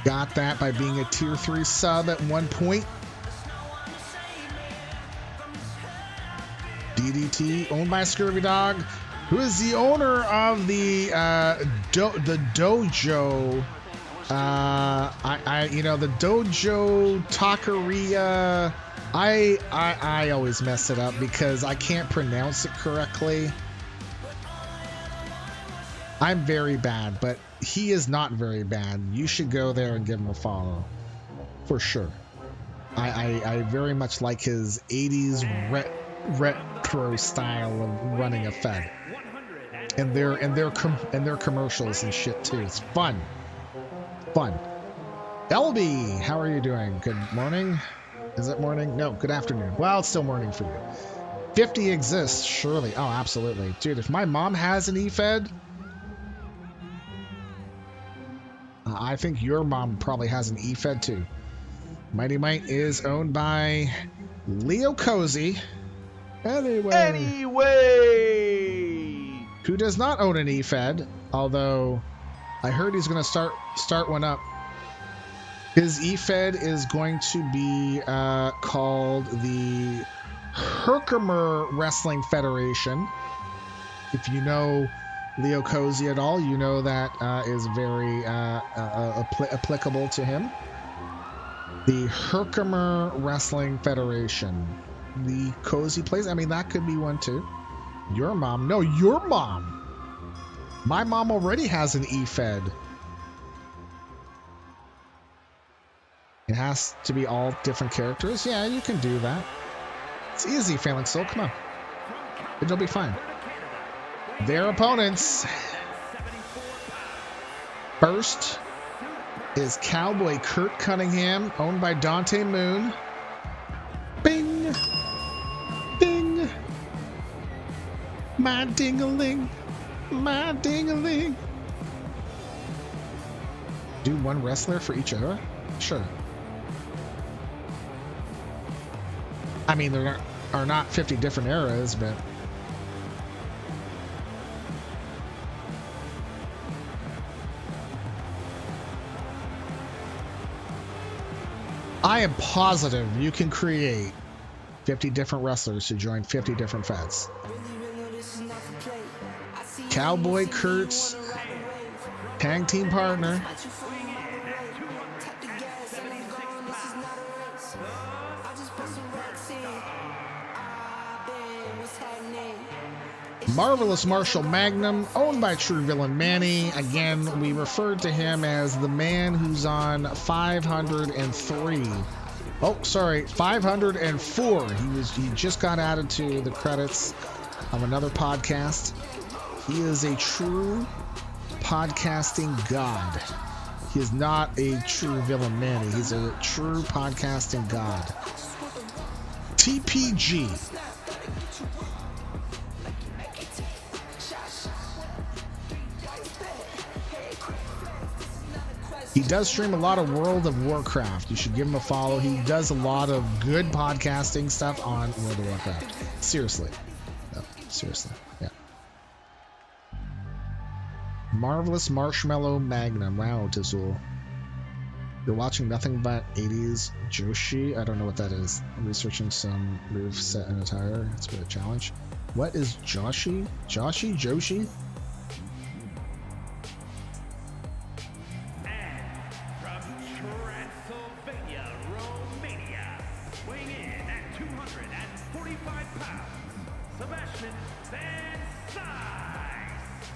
Got that by being a tier 3 sub at one point. DDT, owned by Scurvy Dog, who is the owner of the dojo. The dojo taqueria. I always mess it up because I can't pronounce it correctly. I'm very bad, but he is not very bad. You should go there and give him a follow, for sure. I very much like his 80s retro style of running a Fed, and their commercials and shit too. It's fun. LB, how are you doing? Good morning. Is it morning? No, good afternoon. Well, it's still morning for you. 50 exists, surely. Oh, absolutely, dude. If my mom has an E-Fed, I think your mom probably has an E-Fed too. Mighty Mite is owned by Leo Cozy. Anyway, who does not own an E-Fed, although I heard he's going to start one up. His E-Fed is going to be called the Herkimer Wrestling Federation. If you know Leo Cozy at all, you know that is very applicable to him. The Herkimer Wrestling Federation. The Cozy place. I mean, that could be one too. Your mom. No, your mom. My mom already has an E-Fed. It has to be all different characters. Yeah, you can do that. It's easy, Phalanx Soul. Come on. It'll be fine. Their opponents. First is Cowboy Curt Cunningham, owned by Dante Moon. Bing! Bing! My ding-a-ling! My ding-a-ling! Do one wrestler for each era? Sure. I mean, there are not 50 different eras, but... I am positive you can create 50 different wrestlers to join 50 different Feds. Cowboy Curt's tag team partner. Marvelous Marshall Magnum, owned by True Villain Manny. Again, we referred to him as the man who's on 503. Oh, sorry, 504. He just got added to the credits of another podcast. He is a true podcasting god. He is not a true villain Manny. He's a true podcasting god. TPG. He does stream a lot of World of Warcraft. You should give him a follow. He does a lot of good podcasting stuff on World of Warcraft. Seriously. No, seriously. Yeah. Marvelous Marshmallow Magnum. Wow, Tizul. You're watching nothing but 80s Joshi? I don't know what that is. I'm researching some move set and attire. It's been a challenge. What is Joshi? Joshi? Joshi?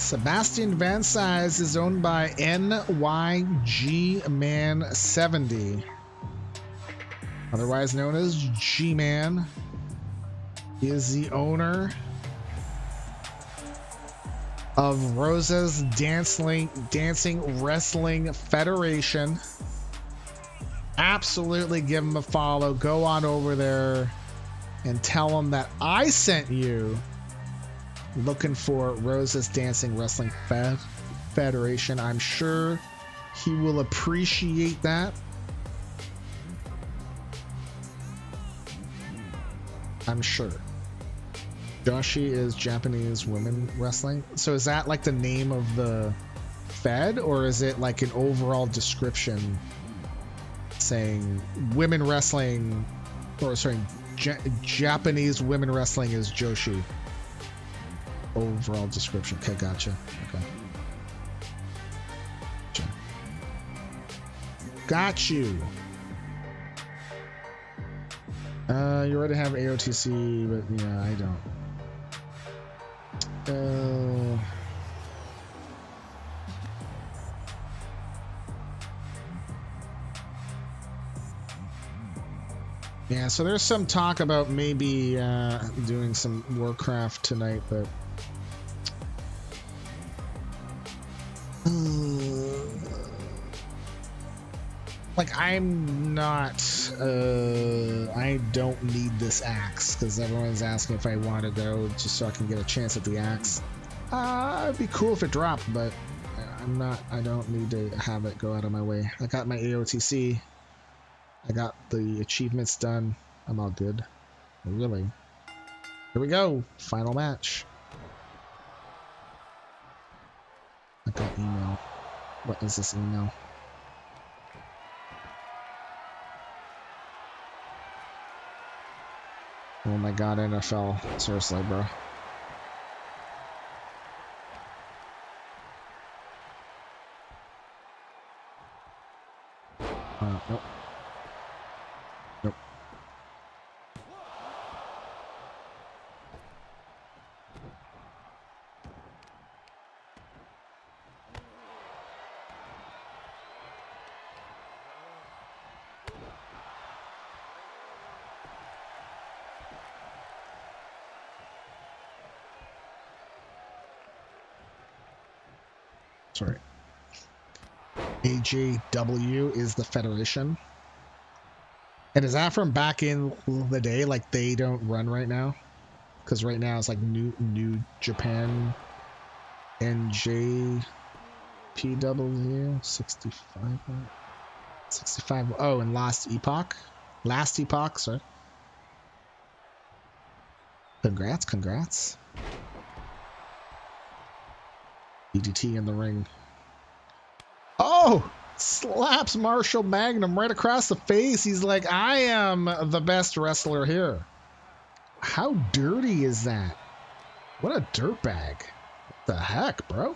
Sebastian Van Cise is owned by NYG Man 70, otherwise known as G-Man. He is the owner of Rosa's Dancing Wrestling Federation. Absolutely give him a follow. Go on over there and tell him that I sent you. Looking for Rosa's Dancing Wrestling Federation. I'm sure he will appreciate that. I'm sure. Joshi is Japanese women wrestling. So is that like the name of the fed, or is it like an overall description saying women wrestling, or sorry, Japanese women wrestling is Joshi? Overall description. Okay, gotcha. Okay. Got you. You already have AOTC, but yeah, I don't. Yeah, so there's some talk about maybe doing some Warcraft tonight, but like I'm not I don't need this axe because everyone's asking if I want to go just so I can get a chance at the axe. It'd be cool if it dropped, but I don't need to have it go out of my way. I got my AOTC, I got the achievements done, I'm all good. Really, here we go, final match. I got email. What is this email? Oh my god, NFL. Seriously, bro. Nope. Nope. Sorry. AJW is the Federation. And is that from back in the day? Like they don't run right now? Because right now it's like New Japan NJPW 65. Oh, and Last Epoch, sorry. Congrats. DDT in the ring. Oh, slaps Marshall Magnum right across the face. He's like, I am the best wrestler here. How dirty is that? What a dirtbag. What the heck, bro?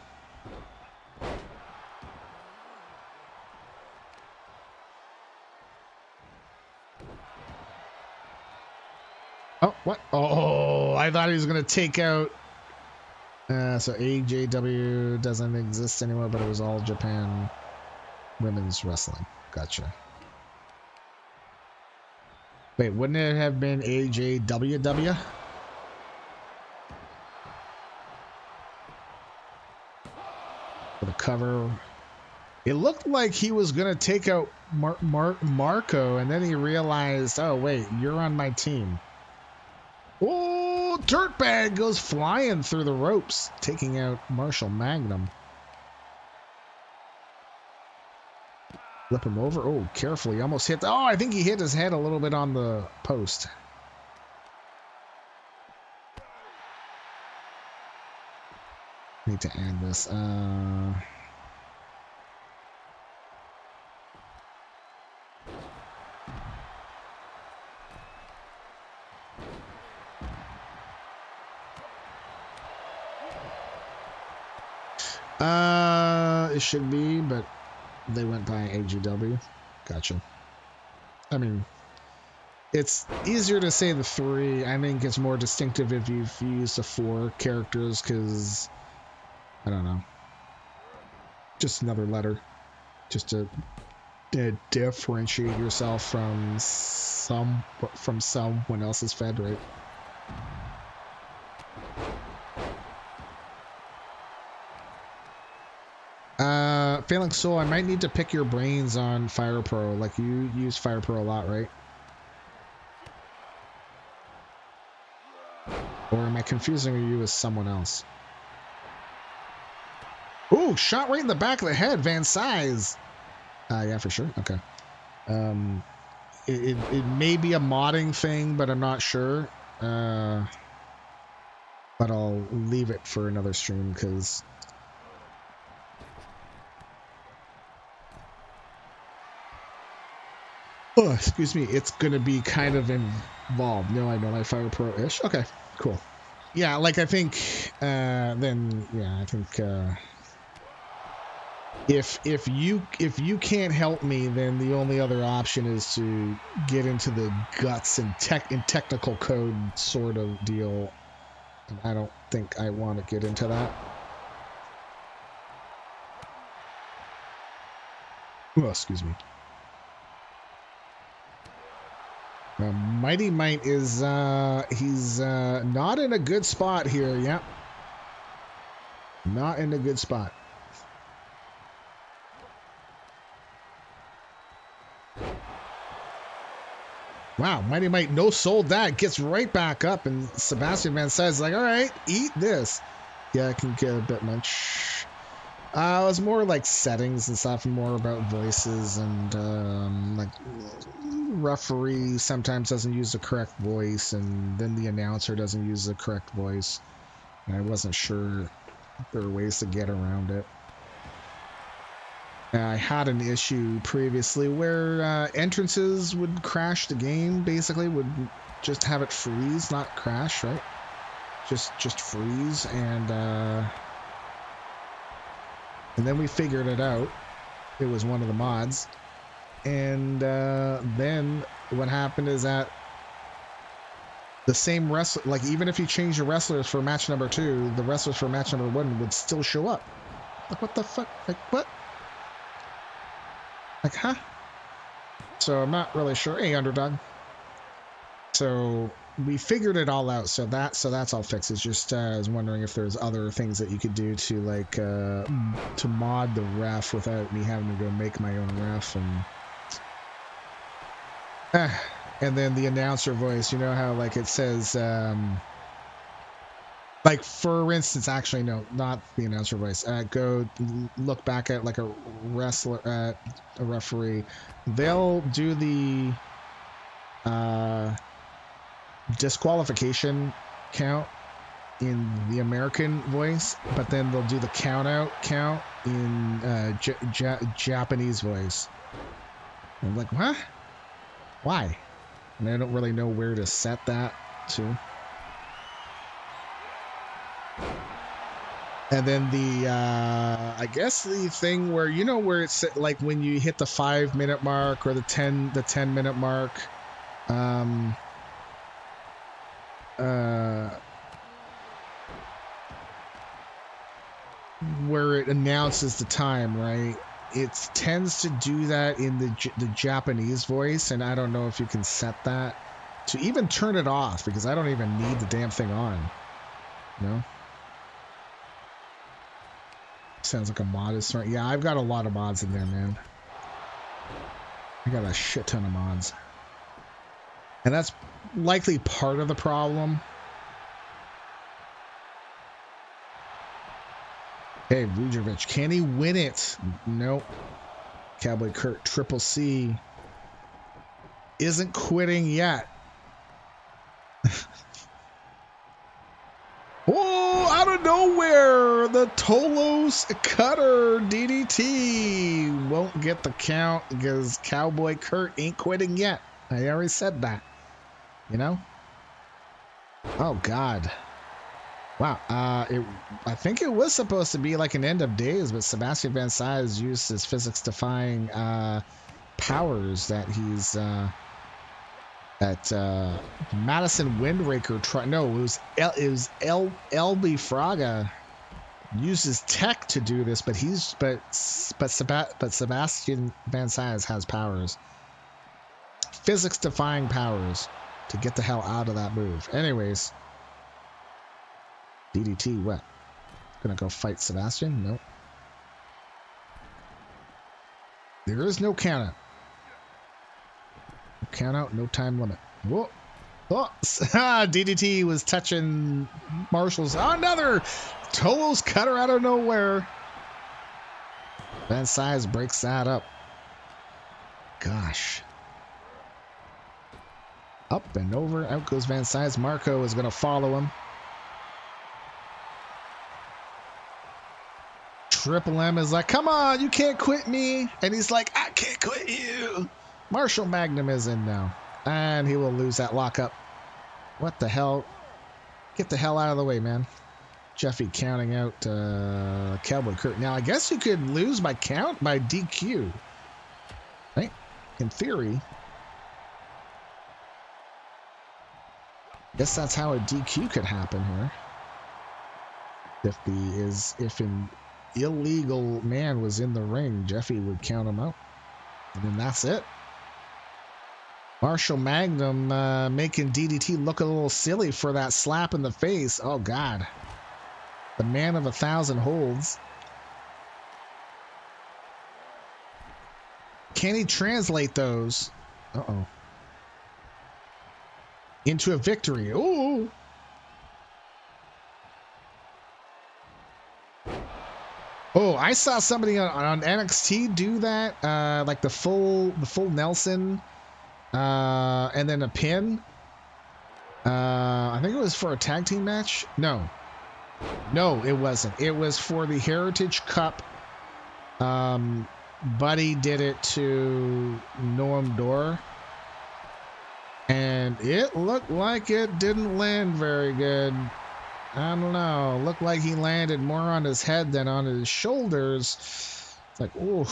Oh, what? Oh, I thought he was going to take out. So AJW doesn't exist anymore, but it was All Japan Women's Wrestling. Gotcha. Wait, wouldn't it have been AJWW? For the cover. It looked like he was going to take out Marko, and then he realized, oh, wait, you're on my team. Oh, dirtbag goes flying through the ropes, taking out Marshall Magnum. Flip him over. Oh, carefully. Almost hit. Oh, I think he hit his head a little bit on the post. Need to add this. It should be, but they went by AGW. Gotcha. I mean, it's easier to say the 3. I think it's more distinctive if you've used the 4 characters, because I don't know. Just another letter. Just to differentiate yourself from someone else's Fed, right? Failing Soul, I might need to pick your brains on Fire Pro. Like, you use Fire Pro a lot, right? Or am I confusing you with someone else? Ooh, shot right in the back of the head, Van Cise. Yeah, for sure. Okay. It may be a modding thing, but I'm not sure. But I'll leave it for another stream because... Oh, excuse me. It's going to be kind of involved. No, I know my Fire Pro-ish. Okay, cool. Yeah, like I think, then, yeah, I think, if you can't help me, then the only other option is to get into the guts and technical code sort of deal. And I don't think I want to get into that. Oh, excuse me. Mighty Mite is, he's not in a good spot here. Yep. Not in a good spot. Wow, Mighty Mite no-sold that. Gets right back up, and Sebastian Van says, like, all right, eat this. Yeah, I can get a bit much. It was more like settings and stuff, more about voices and, like, referee sometimes doesn't use the correct voice, and then the announcer doesn't use the correct voice. And I wasn't sure if there were ways to get around it. I had an issue previously where entrances would crash the game, basically, would just have it freeze, not crash, right? Just freeze, and then we figured it out. It was one of the mods. And then what happened is that the same wrestler, like even if you change the wrestlers for match number 2, the wrestlers for match number 1 would still show up. Like, what the fuck? Like, what? Like, huh? So I'm not really sure. Hey, Underdog. So we figured it all out. So that's all fixed. It's just I was wondering if there's other things that you could do to like to mod the ref without me having to go make my own ref and then the announcer voice. You know how like it says like for instance, actually no, not the announcer voice. Go look back at like a wrestler, a referee. They'll do the disqualification count in the American voice, but then they'll do the count in Japanese voice. I'm like, what? Why? And I don't really know where to set that to. And then the I guess the thing where you know where it's like when you hit the 5-minute mark or the 10-minute mark, where it announces the time, right? It tends to do that in the Japanese voice, and I don't know if you can set that to even turn it off because I don't even need the damn thing on. You know? Sounds like a mod is starting. Yeah, I've got a lot of mods in there, man. I got a shit ton of mods. And that's likely part of the problem. Hey, Vujovic, can he win it? Nope. Cowboy Curt, Triple C isn't quitting yet. Oh, out of nowhere, the Tolos cutter DDT won't get the count because Cowboy Curt ain't quitting yet. I already said that. You know? Oh, God. Wow. I think it was supposed to be like an end of days, but Sebastian Van Cise used his physics-defying powers that he's Madison Windraker. No, it was LB Fraga uses tech to do this, but Sebastian Van Cise has powers. Physics-defying powers to get the hell out of that move. Anyways. DDT, what? Gonna go fight Sebastian? Nope. There is no count out. No count out, no time limit. Whoa. Oh, DDT was touching Marshall's. Another Tolos cutter out of nowhere. Van Cise breaks that up. Gosh. Up and over. Out goes Van Cise. Marko is going to follow him. Triple M is like, come on, you can't quit me. And he's like, I can't quit you. Marshall Magnum is in now. And he will lose that lockup. What the hell? Get the hell out of the way, man. Jeffy counting out Cowboy Curt. Now, I guess you could lose by count by DQ. Right? In theory. Guess that's how a DQ could happen here. If an illegal man was in the ring, Jeffy would count him out. And then that's it. Marshall Magnum making DDT look a little silly for that slap in the face. Oh, God. The man of 1,000 holds. Can he translate those? Uh-oh. Into a victory. Ooh. Oh, I saw somebody on NXT do that. Like the full Nelson. And then a pin. I think it was for a tag team match. No, it wasn't. It was for the Heritage Cup. Buddy did it to Noam Dar. And it looked like it didn't land very good. I don't know. Looked like he landed more on his head than on his shoulders. It's like, ooh.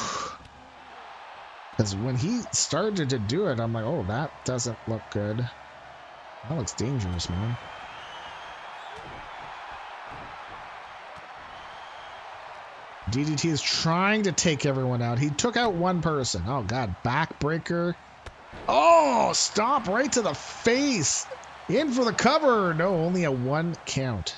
Because when he started to do it, I'm like, oh, that doesn't look good. That looks dangerous, man. DDT is trying to take everyone out. He took out one person. Oh, God. Backbreaker. Oh, stop right to the face. In for the cover. No, only a 1 count.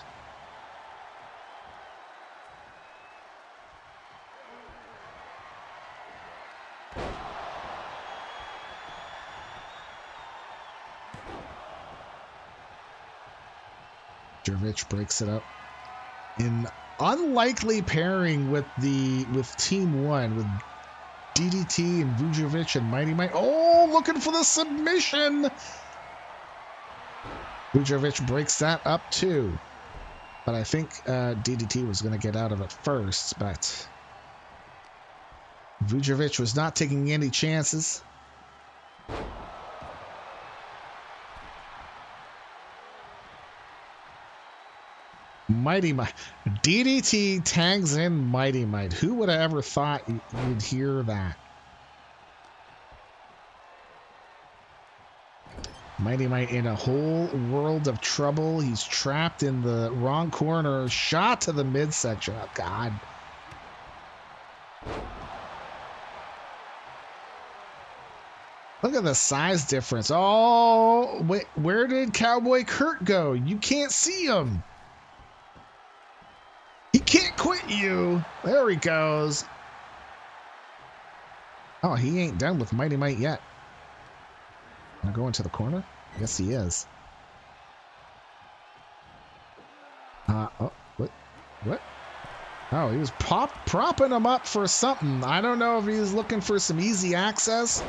Vujovic breaks it up. In unlikely pairing with Team 1 with DDT and Vujovic and Mighty Mite. Oh, looking for the submission. Vujovic breaks that up too. But I think DDT was going to get out of it first. But Vujovic was not taking any chances. Mighty Mite. DDT tags in Mighty Mite. Who would have ever thought you'd hear that? Mighty Mite in a whole world of trouble. He's trapped in the wrong corner. Shot to the midsection. Oh, God. Look at the size difference. Oh, wait, where did Cowboy Curt go? You can't see him. He can't quit you. There he goes. Oh, he ain't done with Mighty Mite yet. Gonna go into the corner? Yes, he is. Oh, what? Oh, he was propping him up for something. I don't know if he was looking for some easy access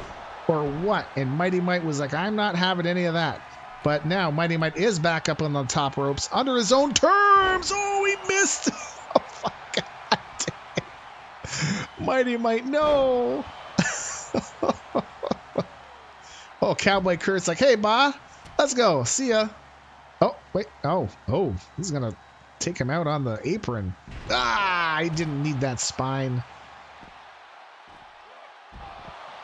or what. And Mighty Mite was like, I'm not having any of that. But now Mighty Mite is back up on the top ropes under his own terms. Oh, he missed. Oh, fuck. God damn. Mighty Mite, no. Oh, Cowboy Curt's like, hey, ba, let's go. See ya. Oh, wait. Oh, he's going to take him out on the apron. Ah, I didn't need that spine.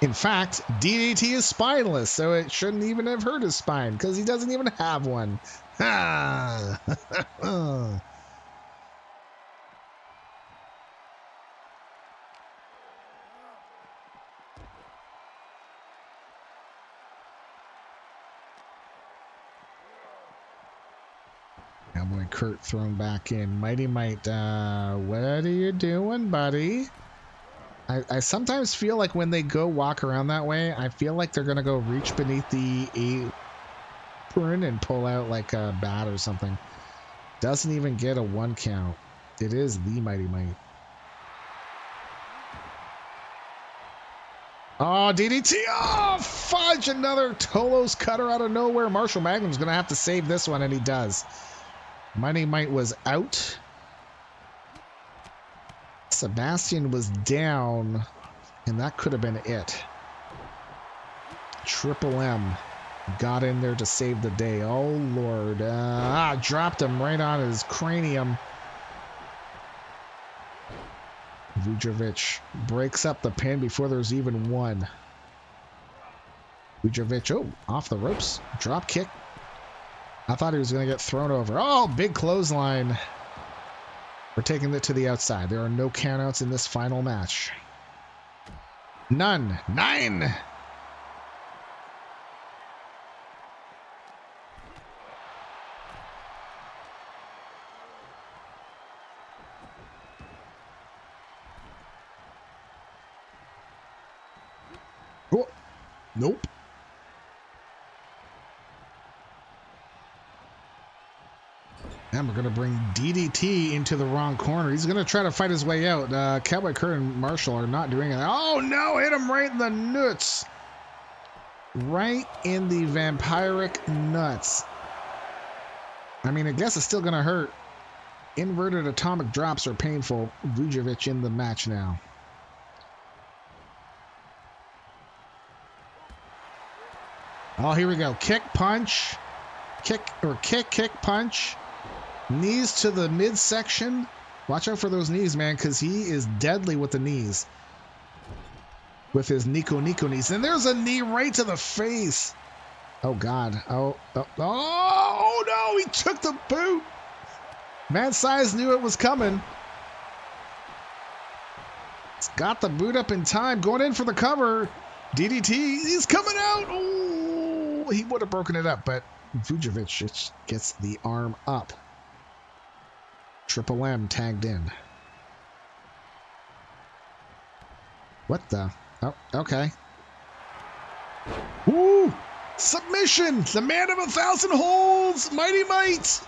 In fact, DDT is spineless, so it shouldn't even have hurt his spine because he doesn't even have one. Ah. Cowboy Curt thrown back in. Mighty Mite, what are you doing, buddy? I sometimes feel like when they go walk around that way, I feel like they're going to go reach beneath the apron and pull out like a bat or something. Doesn't even get a 1 count. It is the Mighty Mite. Oh, DDT. Oh, fudge. Another Tolos cutter out of nowhere. Marshall Magnum's going to have to save this one, and he does. Mighty Mite was out. Sebastian was down, and that could have been it. Triple M got in there to save the day. Oh, Lord. Dropped him right on his cranium. Vujovic breaks up the pin before there's even one. Vujovic, off the ropes. Drop kick. I thought he was going to get thrown over. Oh, big clothesline. We're taking it to the outside. There are no countouts in this final match. None. 9. Oh, nope. And we're going to bring DDT into the wrong corner. He's going to try to fight his way out. Cowboy, Curt, and Marshall are not doing it. Oh, no. Hit him right in the nuts. Right in the vampiric nuts. I mean, I guess it's still going to hurt. Inverted atomic drops are painful. Vujovic in the match now. Oh, here we go. Kick, punch. Kick, punch. Knees to the midsection. Watch out for those knees, man, because he is deadly with the knees. With his Nico knees. And there's a knee right to the face. Oh, God. Oh, no. He took the boot. Man, Cise knew it was coming. He's got the boot up in time. Going in for the cover. DDT. He's coming out. Oh, he would have broken it up, but Vujovic just gets the arm up. Triple M tagged in. What the? Oh, okay. Woo! Submission! The man of 1,000 holds! Mighty Mite!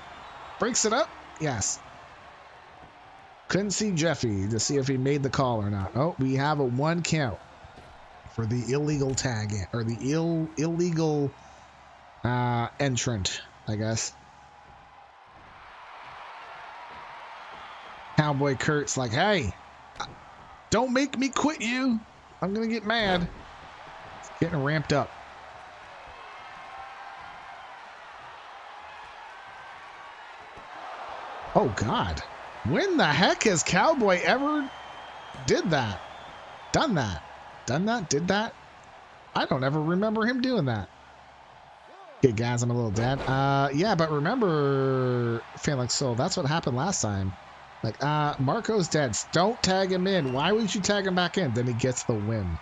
Breaks it up? Yes. Couldn't see Jeffy to see if he made the call or not. Oh, we have a 1 count for the illegal tag in, or the illegal entrant, I guess. Cowboy Curt's like, hey, don't make me quit you. I'm going to get mad. It's getting ramped up. Oh, God. When the heck has Cowboy ever did that? Done that? Did that? I don't ever remember him doing that. Okay, guys, I'm a little dead. Yeah, but remember, Phalanx Soul, that's what happened last time. Like, Marko's dead. Don't tag him in. Why would you tag him back in? Then he gets the win.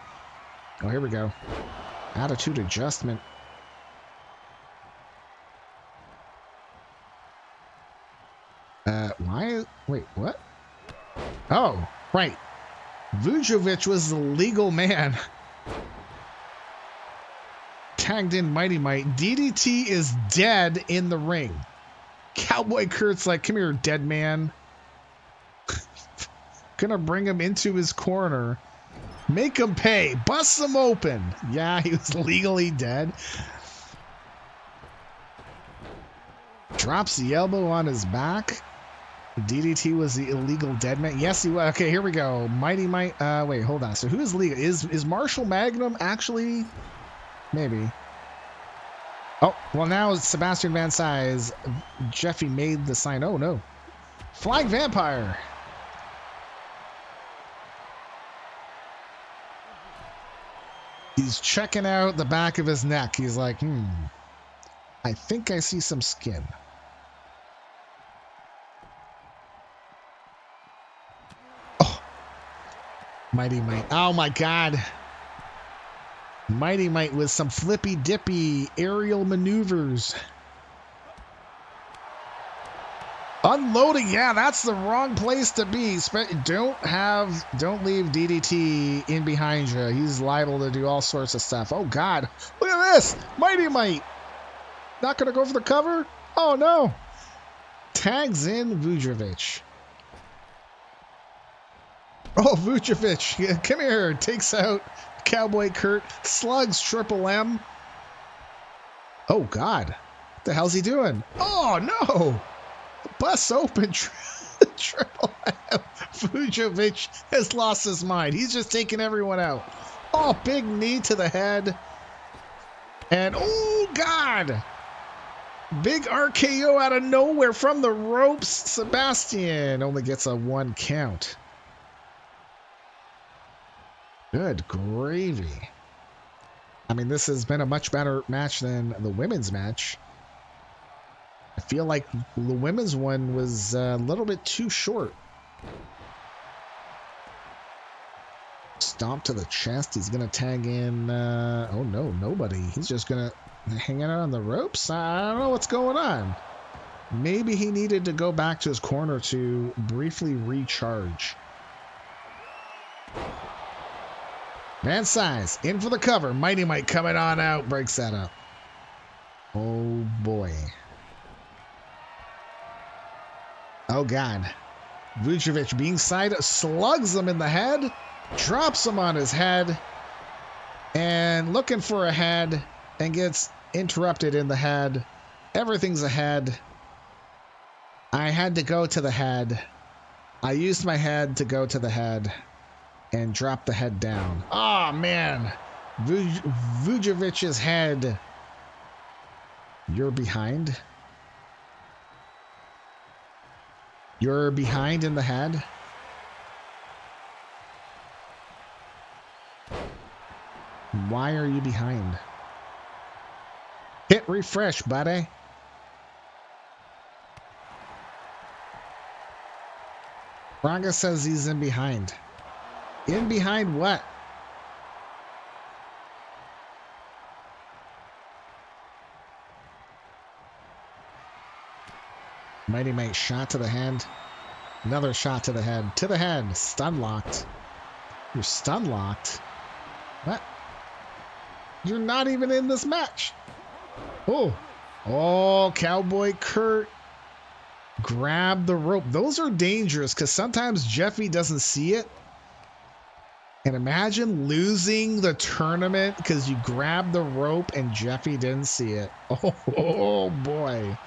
Oh, here we go. Attitude adjustment. Why? Wait, what? Oh, right. Vujovic was the legal man. Tagged in Mighty Mite. DDT is dead in the ring. Cowboy Curt's like, come here, dead man. Gonna bring him into his corner. Make him pay. Bust him open. Yeah, he was legally dead. Drops the elbow on his back. DDT was the illegal dead man. Yes, he was. Okay, here we go. Mighty Mite. Wait, hold on. So who is legal? Is Marshall Magnum actually? Maybe. Oh, well, now it's Sebastian Van Cise. Jeffy made the sign. Oh, no. Flying Vampire. He's checking out the back of his neck. He's like, I think I see some skin. Oh, Mighty Mite. Oh, my God. Mighty Mite with some flippy-dippy aerial maneuvers. Unloading, yeah, that's the wrong place to be. Don't leave DDT in behind you. He's liable to do all sorts of stuff. Oh God, look at this, Mighty Mite. Not gonna go for the cover. Oh no. Tags in Vujovic. Oh, Vujovic, yeah, come here. Takes out Cowboy Curt. Slugs Triple M. Oh God, what the hell's he doing? Oh no. Bus open, Triple M. Vujovic has lost his mind. He's just taking everyone out. Oh, big knee to the head. And, oh, God. Big RKO out of nowhere from the ropes. Sebastian only gets a 1 count. Good gravy. I mean, this has been a much better match than the women's match. I feel like the women's one was a little bit too short. Stomp to the chest. He's going to tag in... oh, no, nobody. He's just going to hang out on the ropes. I don't know what's going on. Maybe he needed to go back to his corner to briefly recharge. Man Cise in for the cover. Mighty Mite coming on out. Breaks that up. Oh, boy. Oh, God. Vujovic being side slugs him in the head, drops him on his head, and looking for a head, and gets interrupted in the head. Everything's a head. I had to go to the head. I used my head to go to the head and drop the head down. Oh, man. Vujovic's head. You're behind. You're behind in the head. Why are you behind? Hit refresh, buddy. Braga says he's in behind. In behind what? Mighty Mite shot to the hand. Another shot to the head. To the head. Stun locked. You're stun locked? What? You're not even in this match. Oh. Oh, Cowboy Curt. Grab the rope. Those are dangerous because sometimes Jeffy doesn't see it. And imagine losing the tournament because you grabbed the rope and Jeffy didn't see it. Oh boy.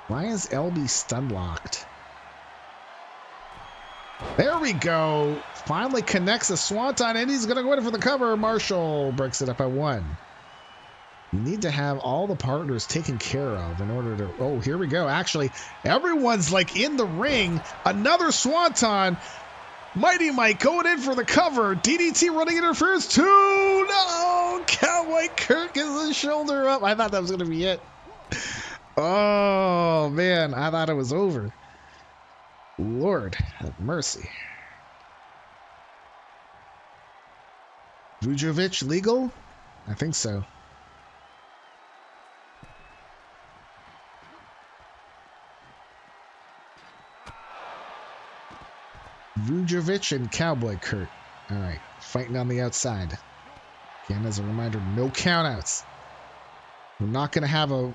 Why is LB stun locked? There we go. Finally connects a swanton and he's going to go in for the cover. Marshall breaks it up at 1. You need to have all the partners taken care of in order to... Oh, here we go. Actually, everyone's like in the ring. Another swanton. Mighty Mite going in for the cover. DDT running interference too. No! Cowboy Curt gets his shoulder up. I thought that was going to be it. Oh, man. I thought it was over. Lord have mercy. Vujovic legal? I think so. Vujovic and Cowboy Curt. All right, fighting on the outside. Again, as a reminder, no countouts. We're not going to have a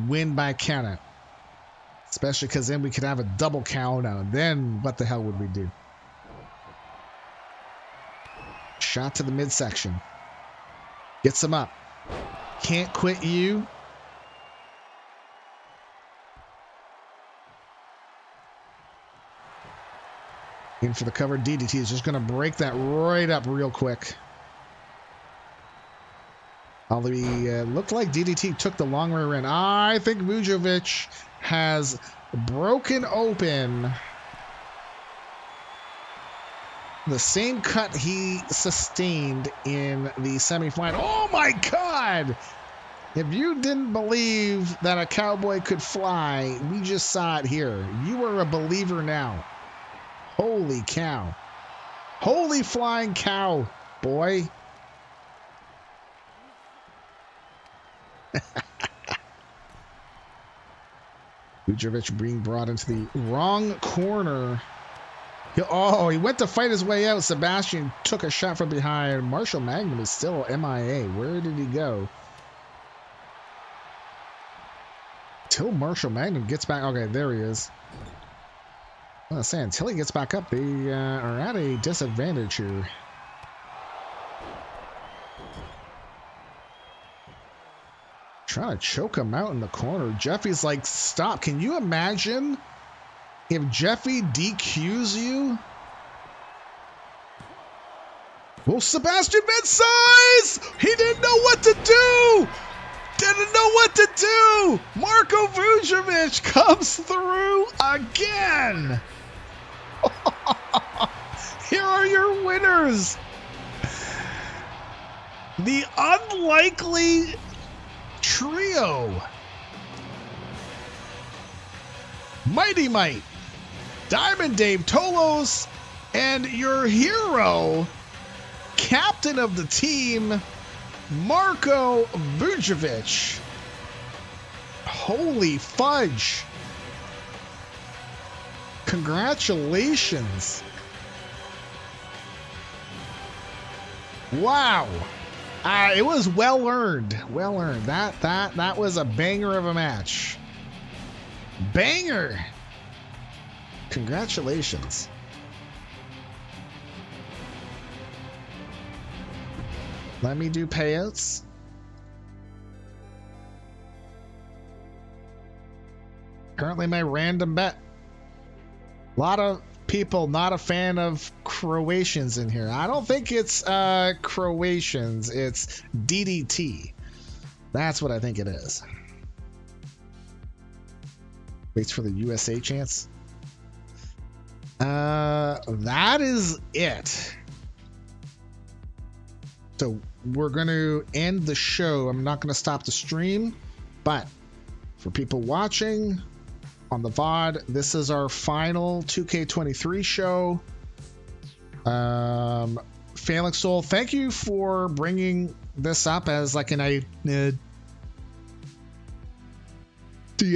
win by countout. Especially because then we could have a double countout. Then what the hell would we do? Shot to the midsection. Gets him up. Can't quit you. In for the cover. DDT is just going to break that right up real quick. Although he looked like DDT took the long way around. I think Vujovic has broken open the same cut he sustained in the semifinal. Oh my God! If you didn't believe that a cowboy could fly, we just saw it here. You are a believer now. Holy cow. Holy flying cow, boy. Vujovic being brought into the wrong corner. He went to fight his way out. Sebastian took a shot from behind. Magnum is still MIA. Where did he go? Till Magnum gets back. Okay, there he is. I was saying, until he gets back up, they are at a disadvantage here. Trying to choke him out in the corner. Jeffy's like, stop. Can you imagine if Jeffy DQs you? Well, Sebastian mid-size! He didn't know what to do! Didn't know what to do! Marko Vujovic comes through again! Here are your winners! The unlikely trio. Mighty Mite, Diamond Dave, Tolos, and your hero, captain of the team, Marko Vujovic. Holy fudge. Congratulations. Wow. It was well earned. Well earned. That was a banger of a match. Banger. Congratulations. Let me do payouts. Currently my random bet. A lot of people not a fan of Croatians in here. I don't think it's Croatians. It's DDT. That's what I think it is. Waits for the USA chance. That is it. So we're going to end the show. I'm not going to stop the stream, but for people watching on the VOD, this is our final 2K23 show. Failing Soul, thank you for bringing this up as like an idea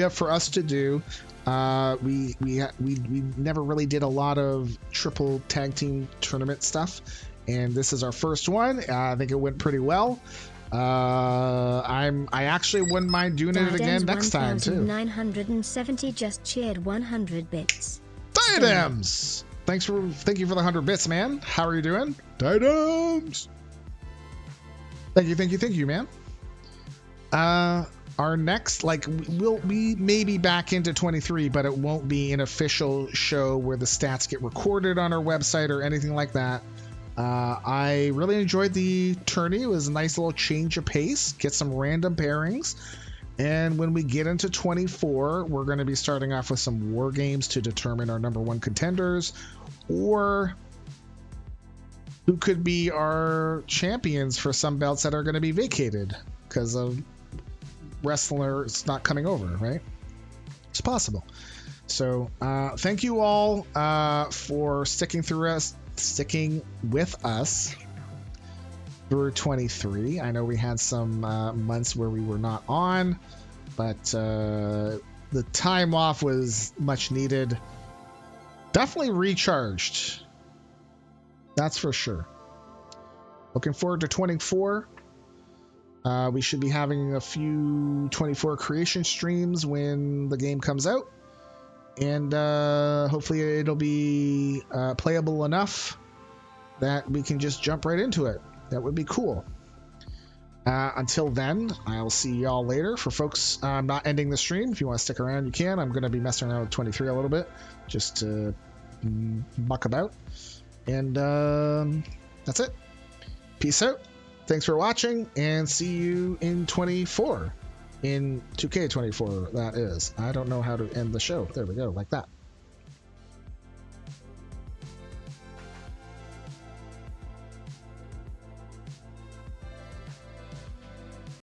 for us to do. We never really did a lot of triple tag team tournament stuff, and this is our first one. I think it went pretty well. I actually wouldn't mind doing it again next time too. 970 just cheered 100 bits. Diadems! Thank you for the 100 bits, man. How are you doing? Diadems! Thank you, man. Our next, we may be back into 23, but it won't be an official show where the stats get recorded on our website or anything like that. I really enjoyed the tourney. It was a nice little change of pace, get some random pairings. And when we get into 24, we're going to be starting off with some war games to determine our number one contenders or who could be our champions for some belts that are going to be vacated because of wrestlers not coming over, right? It's possible. So thank you all for sticking with us through 23. I know we had some months where we were not on, but the time off was much needed. Definitely recharged. That's for sure. Looking forward to 24. We should be having a few 24 creation streams when the game comes out. And hopefully it'll be playable enough that we can just jump right into it. That would be cool. Until then, I'll see y'all later. For folks, I'm not ending the stream. If you want to stick around, you can. I'm going to be messing around with 23 a little bit just to muck about. And that's it. Peace out. Thanks for watching, and see you in 24. In 2K24, that is. I don't know how to end the show. There we go, like that.